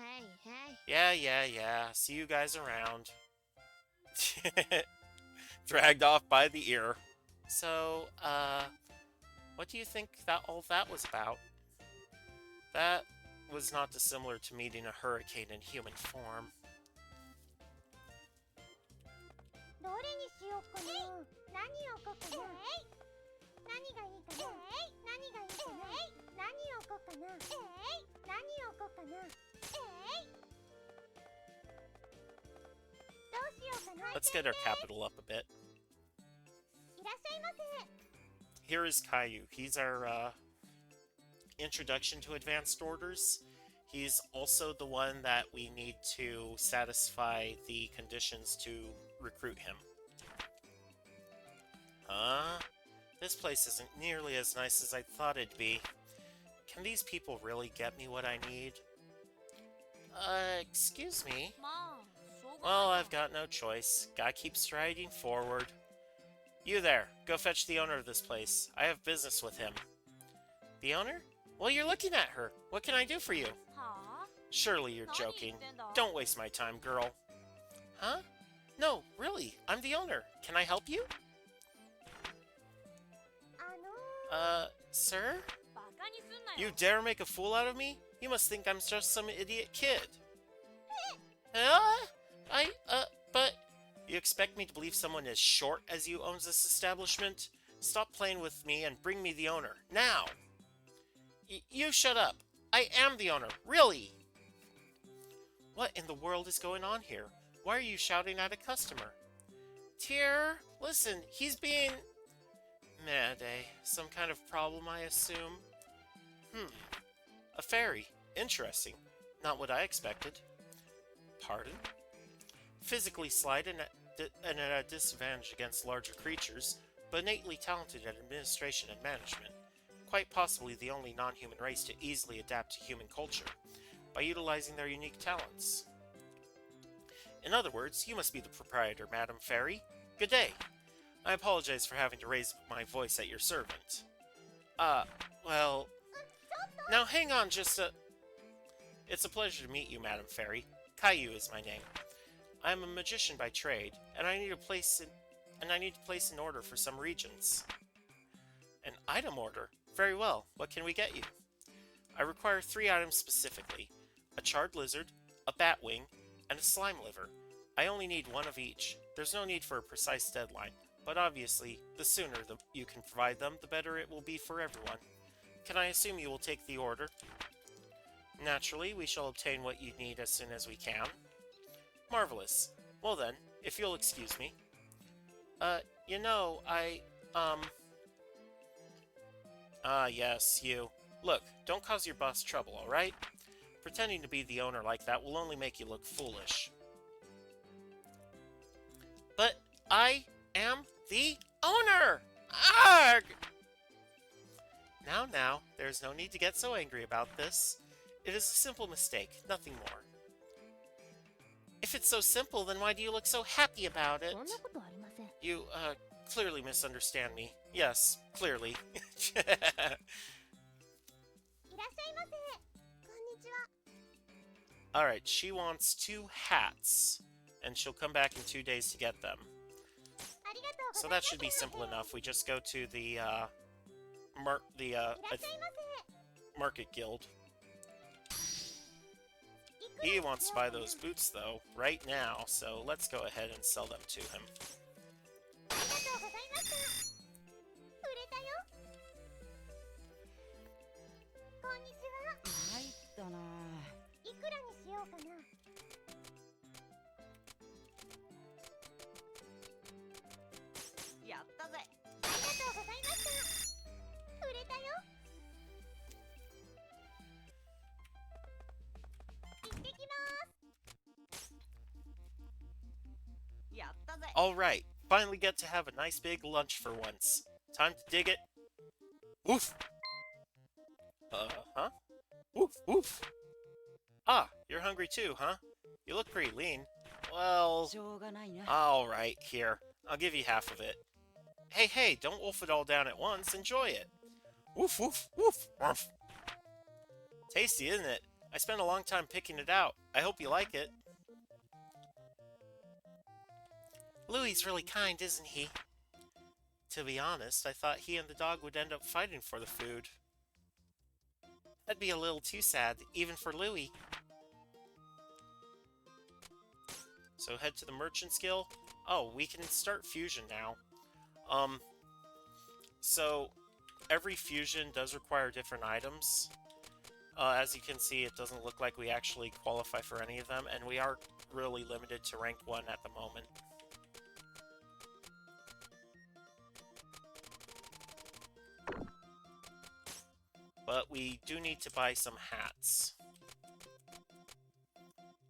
Yeah. See you guys around. Dragged off by the ear. So, what do you think all that was about? That was not dissimilar to meeting a hurricane in human form. Let's get our capital up a bit. Here is Caillou. He's our introduction to advanced orders. He's also the one that we need to satisfy the conditions to recruit him. Huh? This place isn't nearly as nice as I thought it'd be. Can these people really get me what I need? Excuse me? Well, I've got no choice. Gotta keep striding forward. You there, go fetch the owner of this place. I have business with him. The owner? Well, you're looking at her. What can I do for you? Surely you're joking. Don't waste my time, girl. Huh? No, really, I'm the owner. Can I help you? Sir? You dare make a fool out of me? You must think I'm just some idiot kid. But... You expect me to believe someone as short as you owns this establishment? Stop playing with me and bring me the owner, now! You shut up! I am the owner, really! What in the world is going on here? Why are you shouting at a customer? Tyr, listen, he's being... Mad, eh? Some kind of problem, I assume? A fairy. Interesting. Not what I expected. Pardon? Physically slight and at a disadvantage against larger creatures, but innately talented at administration and management. Quite possibly the only non-human race to easily adapt to human culture, by utilizing their unique talents. In other words, you must be the proprietor, Madam Fairy. Good day. I apologize for having to raise my voice at your servant. Well... Now hang on just a... It's a pleasure to meet you, Madam Fairy. Caillou is my name. I am a magician by trade, and I need to place an order for some regions. An item order? Very well. What can we get you? I require 3 items specifically. A charred lizard, a bat wing, and a slime liver. I only need 1 of each. There's no need for a precise deadline, but obviously, the sooner you can provide them, the better it will be for everyone. can I assume you will take the order? Naturally, we shall obtain what you need as soon as we can. Marvelous. Well then, if you'll excuse me. You know, yes, you. Look, don't cause your boss trouble, alright? Pretending to be the owner like that will only make you look foolish. But I am the owner! Arg! Now, there's no need to get so angry about this. It is a simple mistake, nothing more. If it's so simple, then why do you look so happy about it? You, clearly misunderstand me. Yes, clearly. Alright, she wants 2 hats, and she'll come back in 2 days to get them. So that should be simple enough. We just go to the, Market Guild. He wants to buy those boots, though, right now, so let's go ahead and sell them to him. Alright, finally get to have a nice big lunch for once. Time to dig it. Woof! Huh? Woof, woof! Ah, you're hungry too, huh? You look pretty lean. Well... Alright, here. I'll give you half of it. Hey, don't wolf it all down at once. Enjoy it. Woof, woof, woof, woof. Tasty, isn't it? I spent a long time picking it out. I hope you like it. Louie's really kind, isn't he? To be honest, I thought he and the dog would end up fighting for the food. That'd be a little too sad, even for Louie. So head to the Merchant's Guild. Oh, we can start fusion now. So every fusion does require different items. As you can see, it doesn't look like we actually qualify for any of them, and we are really limited to rank 1 at the moment. But we do need to buy some hats.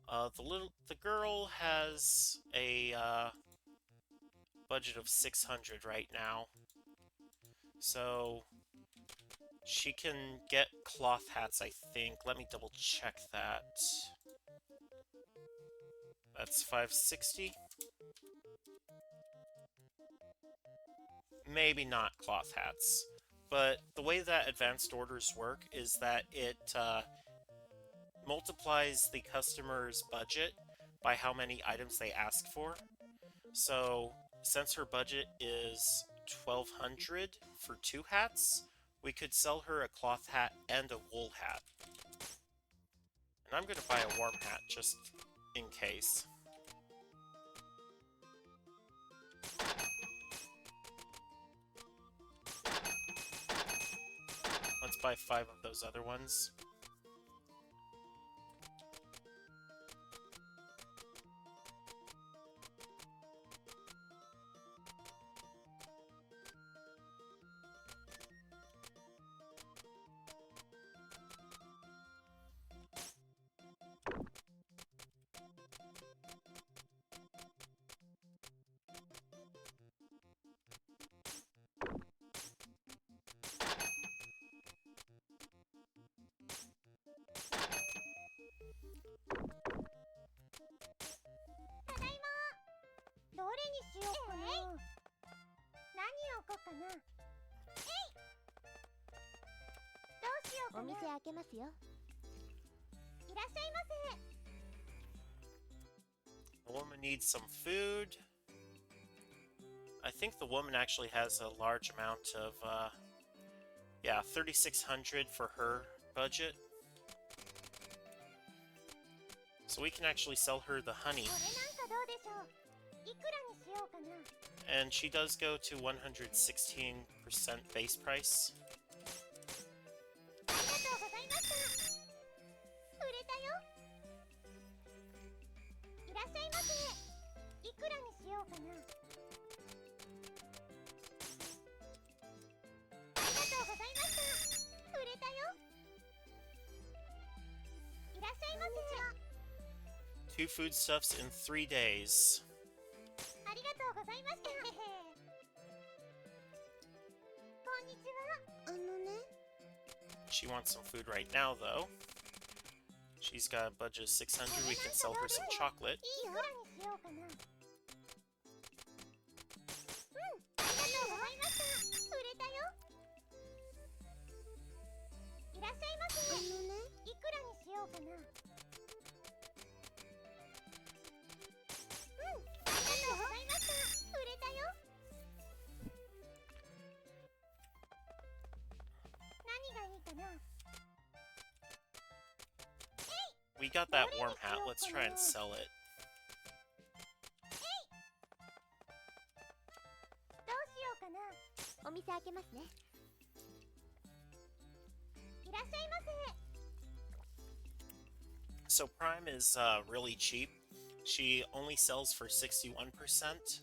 The girl has a budget of 600 right now, so she can get cloth hats, I think. Let me double check that. That's 560. Maybe not cloth hats. But the way that advanced orders work is that it multiplies the customer's budget by how many items they ask for. So, since her budget is 1,200 for 2 hats, we could sell her a cloth hat and a wool hat. And I'm going to buy a warm hat, just in case. Let's buy 5 of those other ones. The woman needs some food. I think the woman actually has a large amount of, yeah, 3,600 for her budget. So we can actually sell her the honey. And she does go to 116% base price. 2 foodstuffs in 3 days. She wants some food right now, though. She's got a budget of 600. We can sell her some chocolate. We got that warm hat. Let's try and sell it. So Prime is really cheap. She only sells for 61%,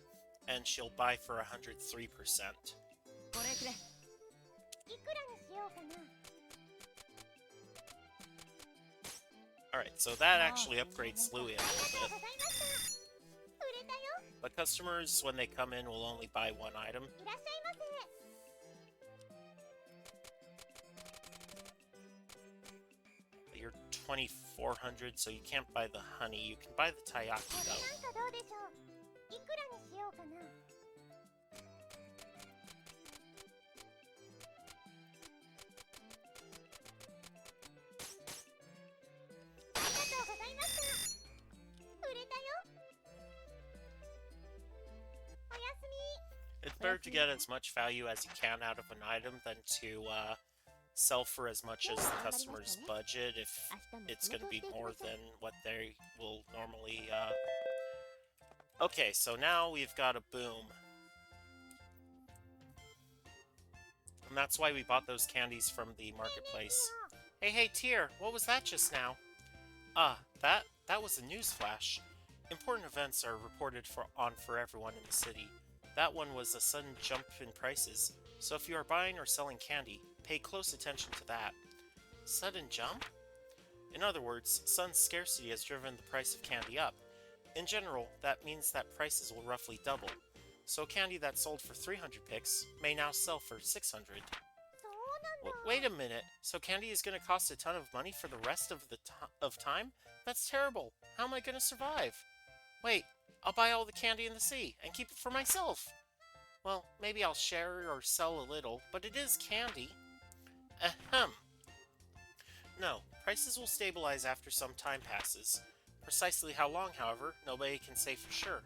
and she'll buy for 103%. Alright, so that actually upgrades Louie a little bit. But customers, when they come in, will only buy 1 item. But you're 2,400, so you can't buy the honey. You can buy the taiyaki, though. It's better to get as much value as you can out of an item than to sell for as much as the customer's budget if it's going to be more than what they will normally... Okay, so now we've got a boom. And that's why we bought those candies from the marketplace. Hey, Tier, what was that just now? Ah, that was a news flash. Important events are reported for everyone in the city. That one was a sudden jump in prices, so if you are buying or selling candy, pay close attention to that. Sudden jump? In other words, sudden scarcity has driven the price of candy up. In general, that means that prices will roughly double. So candy that sold for 300 pix may now sell for 600. Wait a minute, so candy is going to cost a ton of money for the rest of the time? That's terrible. How am I going to survive? Wait, I'll buy all the candy in the sea and keep it for myself. Well, maybe I'll share or sell a little, but it is candy. Ahem. No, prices will stabilize after some time passes. Precisely how long, however, nobody can say for sure.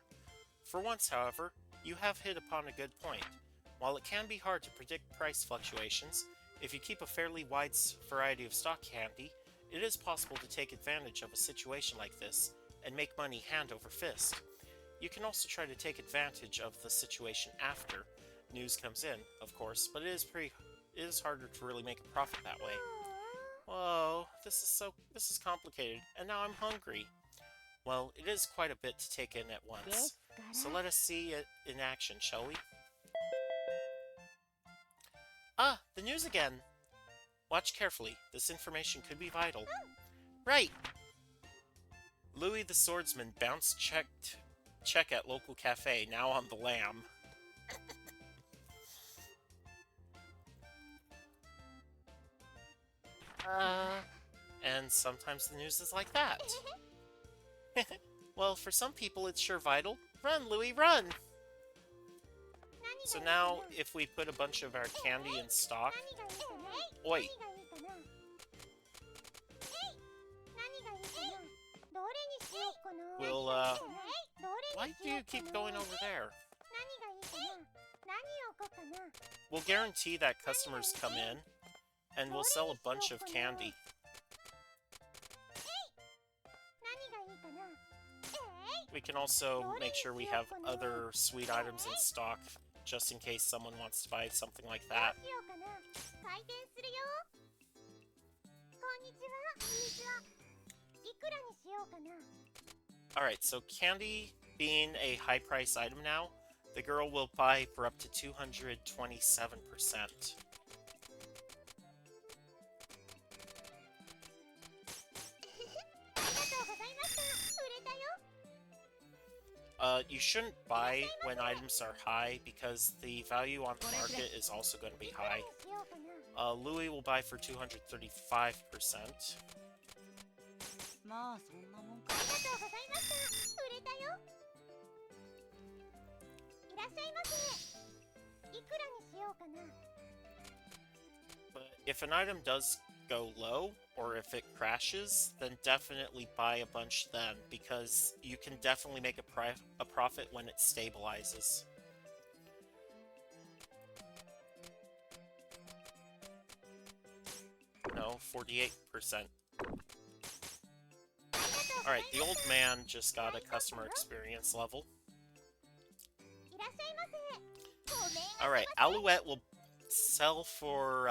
For once, however, you have hit upon a good point. While it can be hard to predict price fluctuations, if you keep a fairly wide variety of stock candy, it is possible to take advantage of a situation like this and make money hand over fist. You can also try to take advantage of the situation after news comes in, of course, but it is harder to really make a profit that way. Whoa, this is complicated, and now I'm hungry. Well, it is quite a bit to take in at once, so let us see it in action, shall we? Ah, the news again! Watch carefully, this information could be vital. Right! Louis the Swordsman bounced check at local cafe, now on the lam. And sometimes the news is like that. Well, for some people it's sure vital. Run, Louis, run! So now, if we put a bunch of our candy in stock... Oi! We'll, why do you keep going over there? We'll guarantee that customers come in, and we'll sell a bunch of candy. We can also make sure we have other sweet items in stock, just in case someone wants to buy something like that.
こんにちは。こんにちは。いくらにしようかな。
Alright, so candy being a high price item now, the girl will buy for up to 227%.
ありがとうございました。売れたよ。
You shouldn't buy when items are high because the value on the market is also going to be
いくら
high.
にしようかな。
Louis will buy for 235%.
まあそんなもんか。
ありがとうございました。売れたよ。いらっしゃいませ。いくらにしようかな。
But if an item does go low, or if it crashes, then definitely buy a bunch then, because you can definitely make a profit when it stabilizes. No, 48%. Alright, the old man just got a customer experience level.
いらっしゃいませ。ごめんなさい。
Alright, Alouette will sell for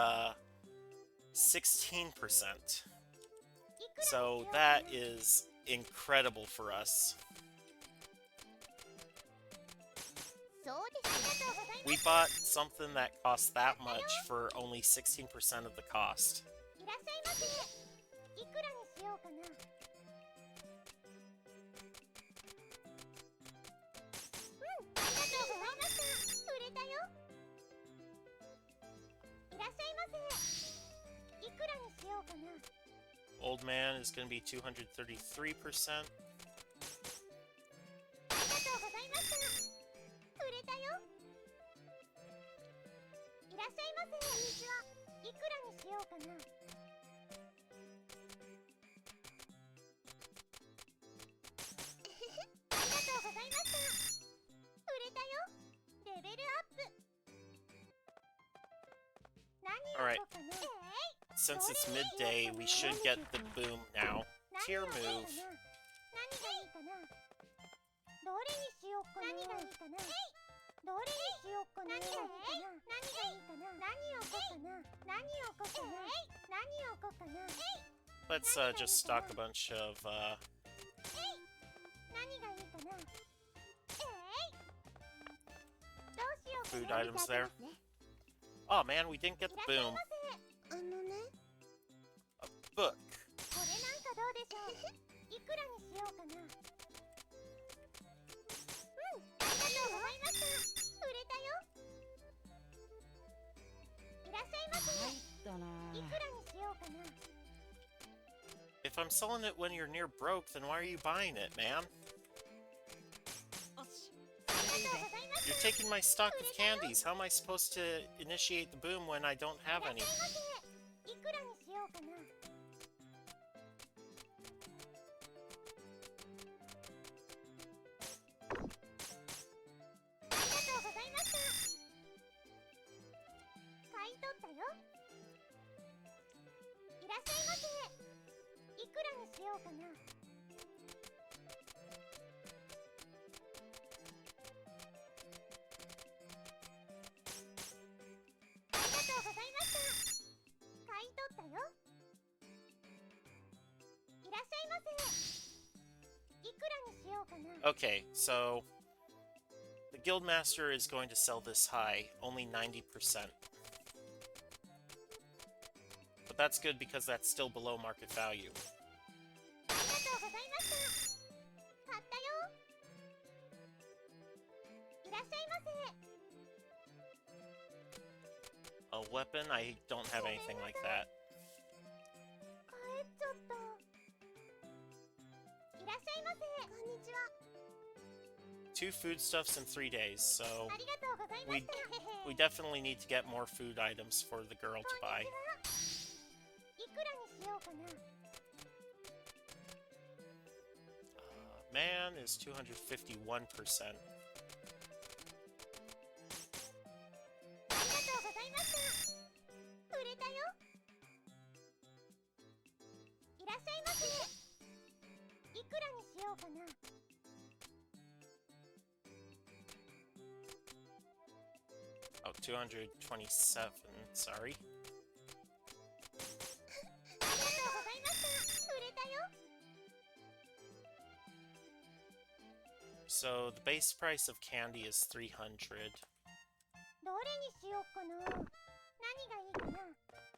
16%. So that is incredible for us.
そうです。ありがとうございます。
We bought something that cost that much for only 16% of the cost.
いらっしゃいませ。いくらにしようかな。 ありがとうございました。売れたよ。いらっしゃいませ。いくらにしようかな。
Old man is going to be 233%.
ありがとうございました。売れたよ。いらっしゃいませ。こんにちは。いくらにしようかな。 ありがとうございました。売れたよ。レベルアップ。何を
Alright.
しようかな。
Since it's midday, we should get the boom now.
何
Tier
をしようか
move.
な。何がいいかな。どれにしようかな。何がいいかな。どれにしようかな。何がいいかな。何をこうかな。何をこうかな。何をこうかな。
Let's just stock a bunch of
何がいいかな。どうしようか
food
な。
items there. Oh man, we didn't get the
いらっしゃい
boom.
ませ。あのね。
Book.
これなんかどうでしょう。いくらにしようかな。ありがとうございました。売れたよ。いらっしゃいませ。
入ったな。
いくらにしようかな。
If I'm selling it when you're near broke, then why are you buying it, man?
よし。それでいいぜ。
You're taking my stock of candies. How am I supposed to initiate the boom when I don't have any?
いくらにしようかな。 ありがとうございました。買い取ったよ。いらっしゃいませ。いくらにしようかな。 ありがとうございました。買い取ったよ。いらっしゃいませ。いくらにしようかな。
Okay, so the guildmaster is going to sell this high, only 90%. But that's good because that's still below market value.
ありがとうございました。買ったよ。いらっしゃいませ。
A weapon? I don't have anything like that.
帰っちゃった。いらっしゃいませ。こんにちは。
2 foodstuffs in 3 days, so
ありがとうございました。
we definitely need to get more food items for the girl to
こん
buy.
にちは。いくらにしようかな。
Man is 251%.
ありがとうございました。売れたよ。いらっしゃいませ。いくらにしようかな。
Oh, 227, sorry.
ありがとう
So the base price of candy is 300.
どれにしようかな。何がいいかな。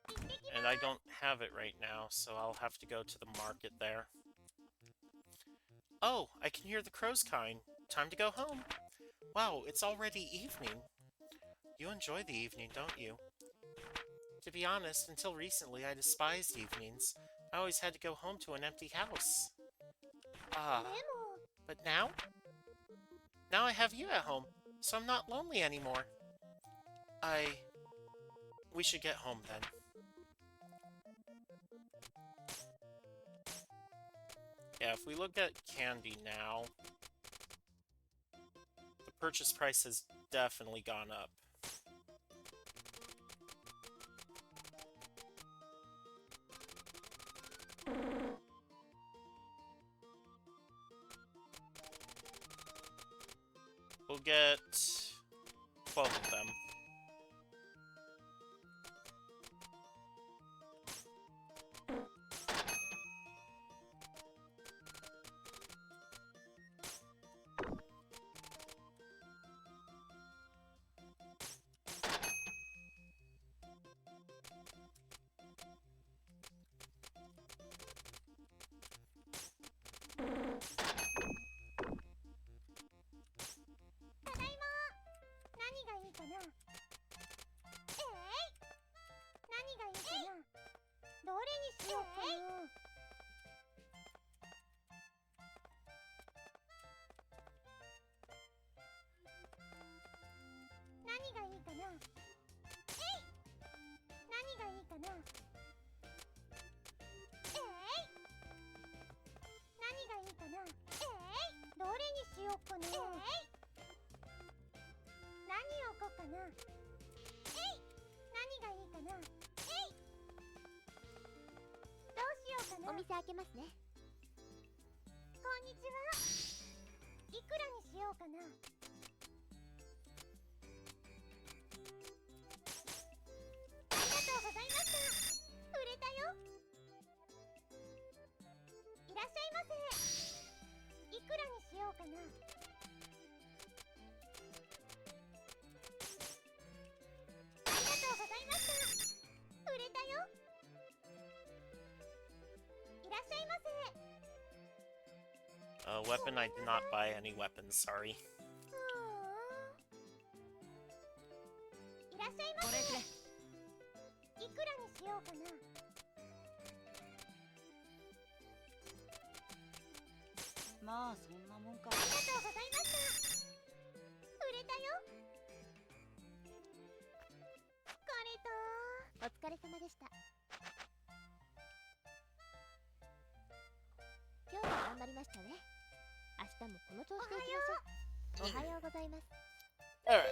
行ってき
And
ま
I
す。
don't have it right now, so I'll have to go to the market there. Oh, I can hear the crows cawing. Time to go home. Wow, it's already evening. You enjoy the evening, don't you? To be honest, until recently I despised evenings. I always had to go home to an empty house.
で
Ah,
も
but now? Now I have you at home, so I'm not lonely anymore. We should get home then. Yeah, if we look at candy now, the purchase price has definitely gone up. We'll get 12 of them. Weapon, I did not buy any weapons, sorry.
いらっしゃいませ。いくらにしようかな。
まあそんなもんか。
ありがとうございました。売れたよ。これと。お疲れ様でした。今日も頑張りましたね。明日もこの調子でいきましょう。おはようございます。
Alright.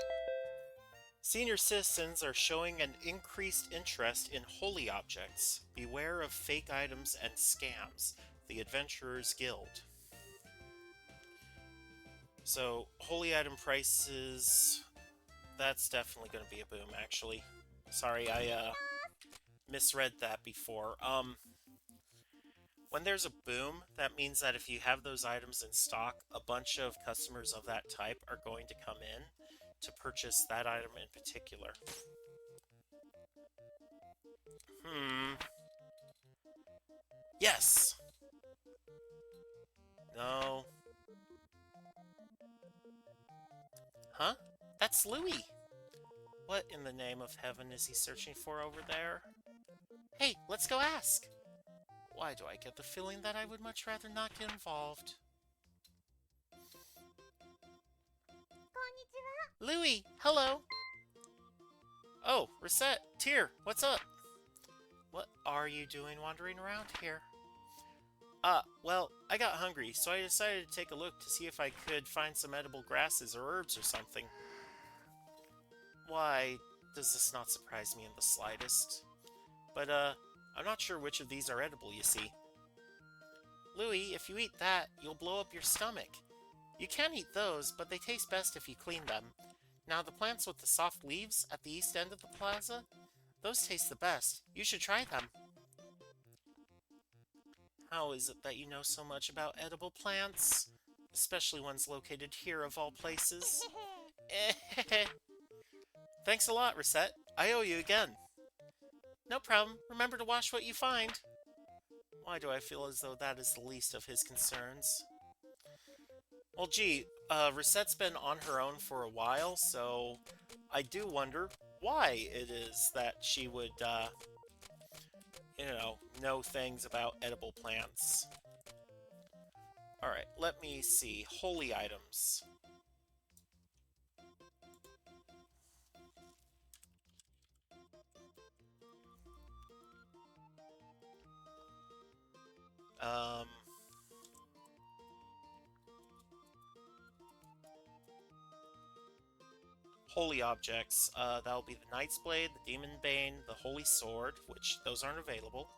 Senior citizens are showing an increased interest in holy objects. Beware of fake items and scams. The Adventurers Guild. So, holy item prices... That's definitely going to be a boom, actually. Sorry, I misread that before. When there's a boom, that means that if you have those items in stock, a bunch of customers of that type are going to come in to purchase that item in particular. Yes! No. Huh? That's Louis! What in the name of heaven is he searching for over there? Hey, let's go ask! Why do I get the feeling that I would much rather not get involved? Louis, hello! Oh, Recettear, what's up? What are you doing wandering around here? Well, I got hungry, so I decided to take a look to see if I could find some edible grasses or herbs or something. Why does this not surprise me in the slightest? But, I'm not sure which of these are edible, you see. Louis, if you eat that, you'll blow up your stomach. You can eat those, but they taste best if you clean them. Now, the plants with the soft leaves at the east end of the plaza, those taste the best. You should try them. How is it that you know so much about edible plants? especially ones located here of all places. Thanks a lot, Recette. I owe you again. No problem. Remember to wash what you find. Why do I feel as though that is the least of his concerns? Well, gee, Recette's been on her own for a while, so I do wonder why it is that she would, know things about edible plants. Alright, let me see. Holy items. Um... Holy objects. That'll be the Knight's Blade, the Demon Bane, the Holy Sword, which those aren't available.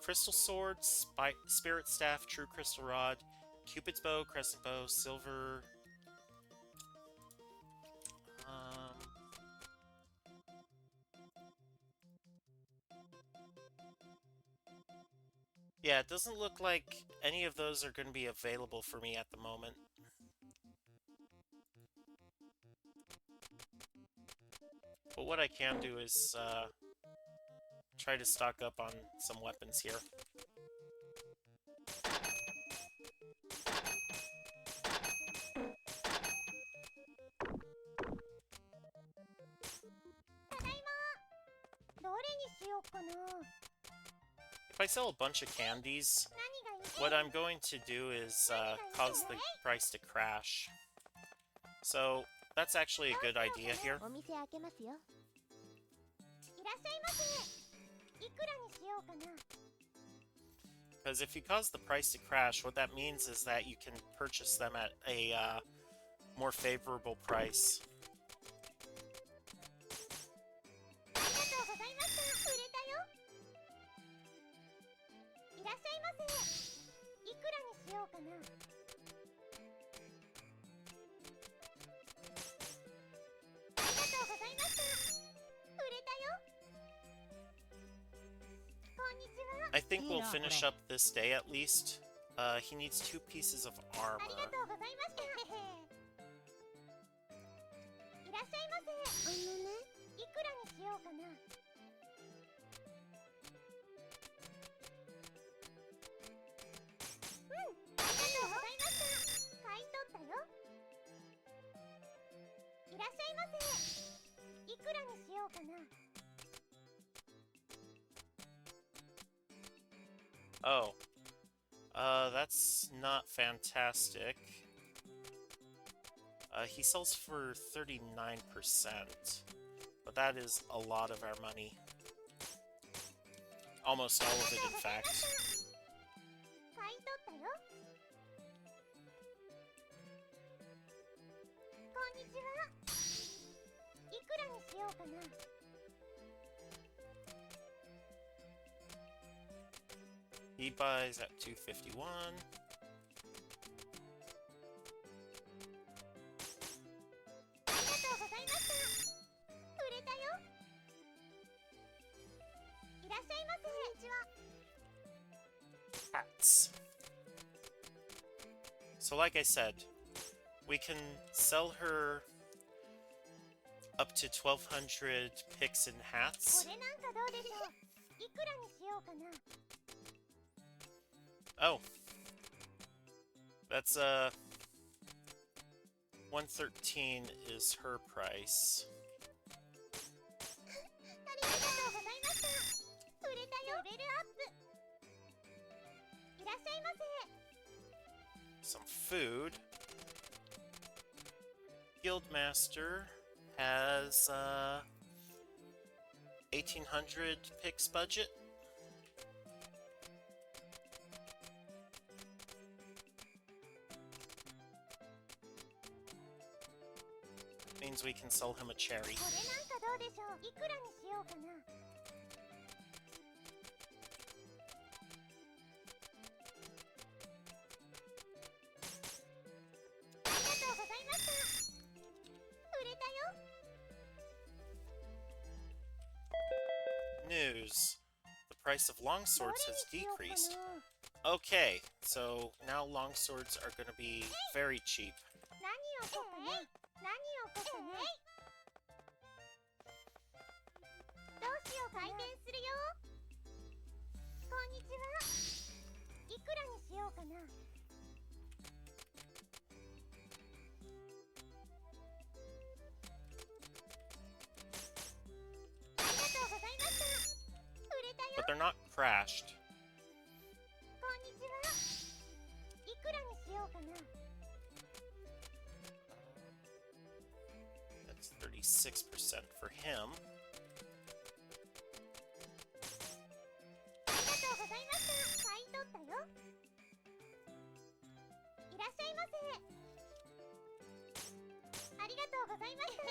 Crystal Sword, Spirit Staff, True Crystal Rod, Cupid's Bow, Crescent Bow, Silver... Yeah, it doesn't look like any of those are going to be available for me at the moment. But what I can do is, try to stock up on some weapons here. If I sell a bunch of candies, what I'm going to do is cause the price to crash. So that's actually a good idea here. Because if you cause the price to crash, what that means is that you can purchase them at a more favorable price. I think we'll finish up this day at least. He needs 2 pieces of armor. Oh. That's not fantastic. He sells for 39%, but that is a lot of our money. Almost all of it, in fact. He buys at 251. Hats. So like I said, we can sell her up to 1,200 picks and hats. Oh. That's, 113 is her price. Some food. Guildmaster has, 1,800 picks budget. Means we can sell him a cherry. News. The price of longswords has decreased. Okay, so now longswords are going to be very cheap.
何をこかな何をこかなどうしようかな開店するよこんにちはいくらにしようかな ありがとうございました売れたよ
But they're not crashed.
こんにちはいくらにしようかな
That's 36% for him.
ありがとうございました買い取ったよいらっしゃいませありがとうございました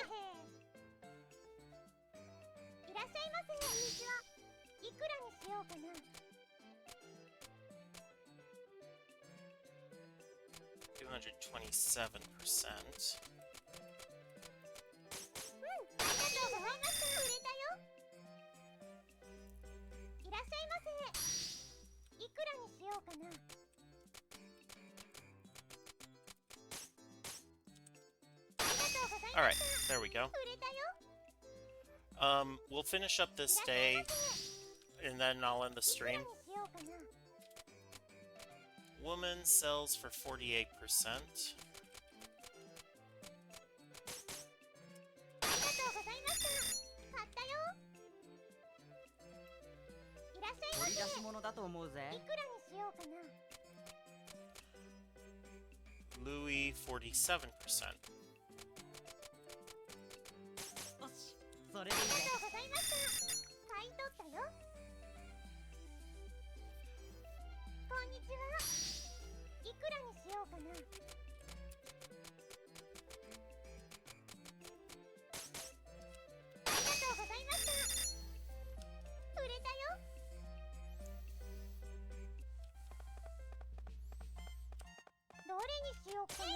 いらっしゃいませこんにちはいくらにしようかな
227%.
ありがとうございました売れたよいらっしゃいませいくらにしようかな
Alright, there we go.
売れたよ
We'll finish up this day, and then I'll end the
いくら
stream.
にしようかな
Woman sells for 48%.
ありがとうございました買ったよいらっしゃいま
取り出し
せ
物だと思うぜ
いくらにしようかな
Louis, 47%.
よしそれでいい
あり
ぜ
がとうございました買い取ったよこんにちはいくらにしようかな ありがとうございました売れたよどれにしようかな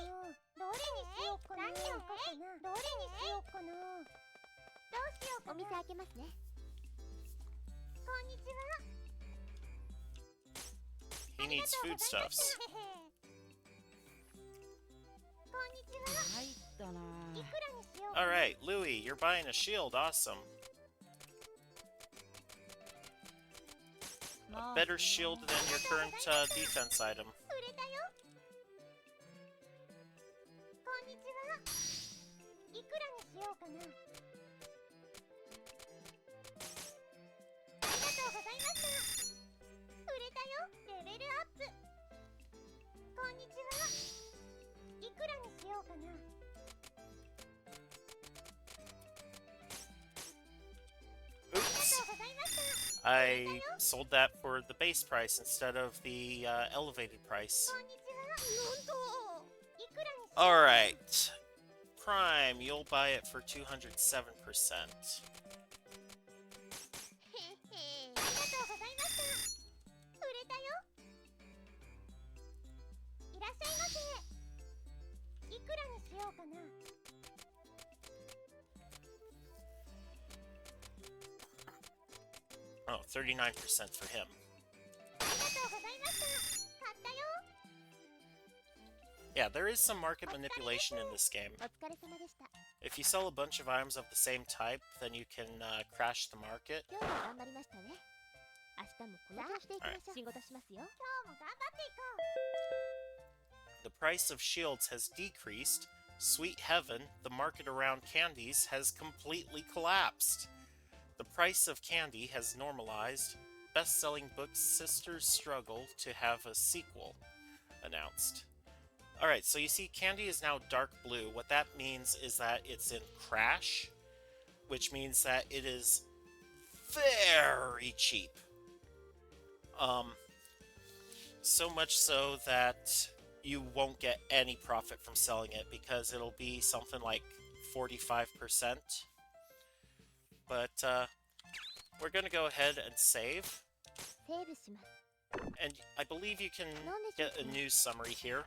どれにしようかな何をこかなどれにしようかなどうしようかなお店開けますねこんにちは
He needs foodstuffs.
こんにちは
入ったない
くらにしようかな
Alright, Louis, you're buying a shield. Awesome.
ま
A
あ
better shield than your current defense item.
売れたよこんにちはいくらにしようかなありがとうございました売れたよレベルアップこんにちはいくらにしようかな
Oops. I sold that for the base price instead of the elevated price.
こんにちはなんといくらにしよう
Alright. Prime, you'll buy it for 207%.
ありがとうございました売れたよいらっしゃいませいくらにしようかな
Oh, 39% for him.
ありがとうございました買ったよ
Yeah, there is some market manipulation in this game.
お疲れ様でした
If you sell a bunch of items of the same type, then you can crash the market.
今日も頑張りましたね明日もこの調子でいきましょう仕事しますよ今日も頑張っていこう
The price of shields has decreased. Sweet heaven, the market around candies has completely collapsed. The price of candy has normalized. Best-selling book Sisters Struggle to have a sequel announced. Alright, so you see candy is now dark blue. What that means is that it's in crash, which means that it is very cheap. So much so that you won't get any profit from selling it because it'll be something like 45%. But we're gonna go ahead and save.
セーブします
And I believe you can get a news summary here.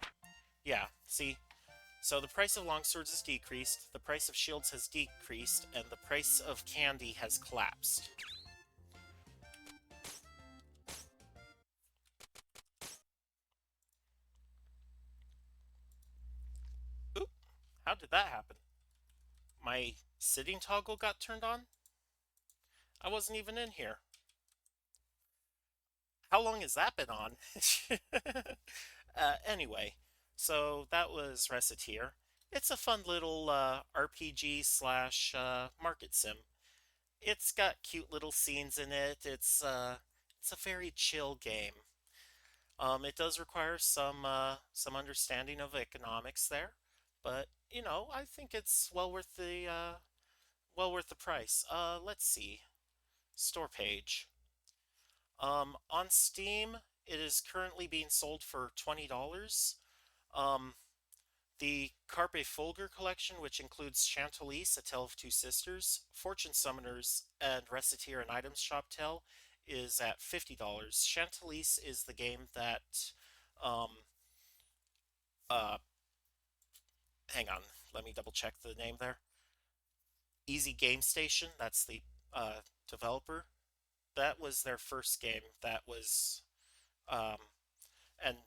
Yeah, see? So the price of longswords has decreased, the price of shields has decreased, and the price of candy has collapsed. How did that happen? My sitting toggle got turned on? I wasn't even in here. How long has that been on? Anyway, so that was Recettear. It's a fun little RPG slash market sim. It's got cute little scenes in it. It's a very chill game. It does require some understanding of economics there, but you know I think it's well worth the price. Let's see, store page. On Steam, it is currently being sold for $20. Um, the Carpe Fulgur collection, which includes Chantalise, A Tale of Two Sisters, Fortune Summoners, and Recettear and Items Shop Tale, is at $50. Chantalise is the game that, um, uh, hang on, let me double check the name there. Easy Game Station, that's the developer. That was their first game. Um, and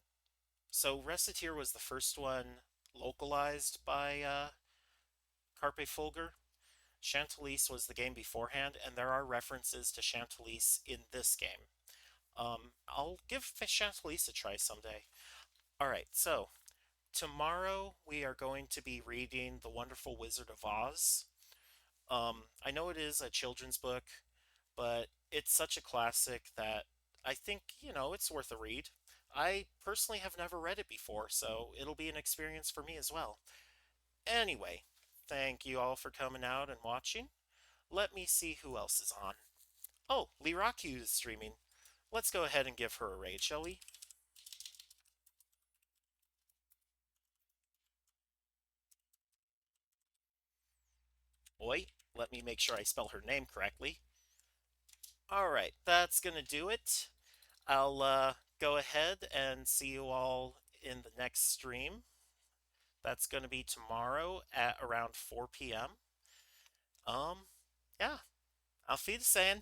so Recettear was the first one localized by Carpe Fulgur. Chantalise was the game beforehand, and there are references to Chantalise in this game. I'll give Chantalise a try someday. All right, so tomorrow we are going to be reading The Wonderful Wizard of Oz. I know it is a children's book, but it's such a classic that I think, you know, it's worth a read. I personally have never read it before, so it'll be an experience for me as well. Anyway, thank you all for coming out and watching. Let me see who else is on. Oh, Liraku is streaming. Let's go ahead and give her a raid, shall we? Oi, let me make sure I spell her name correctly. Alright, that's gonna do it. I'll go ahead and see you all in the next stream. That's gonna be tomorrow at around 4 p.m. Um, yeah, auf Wiedersehen.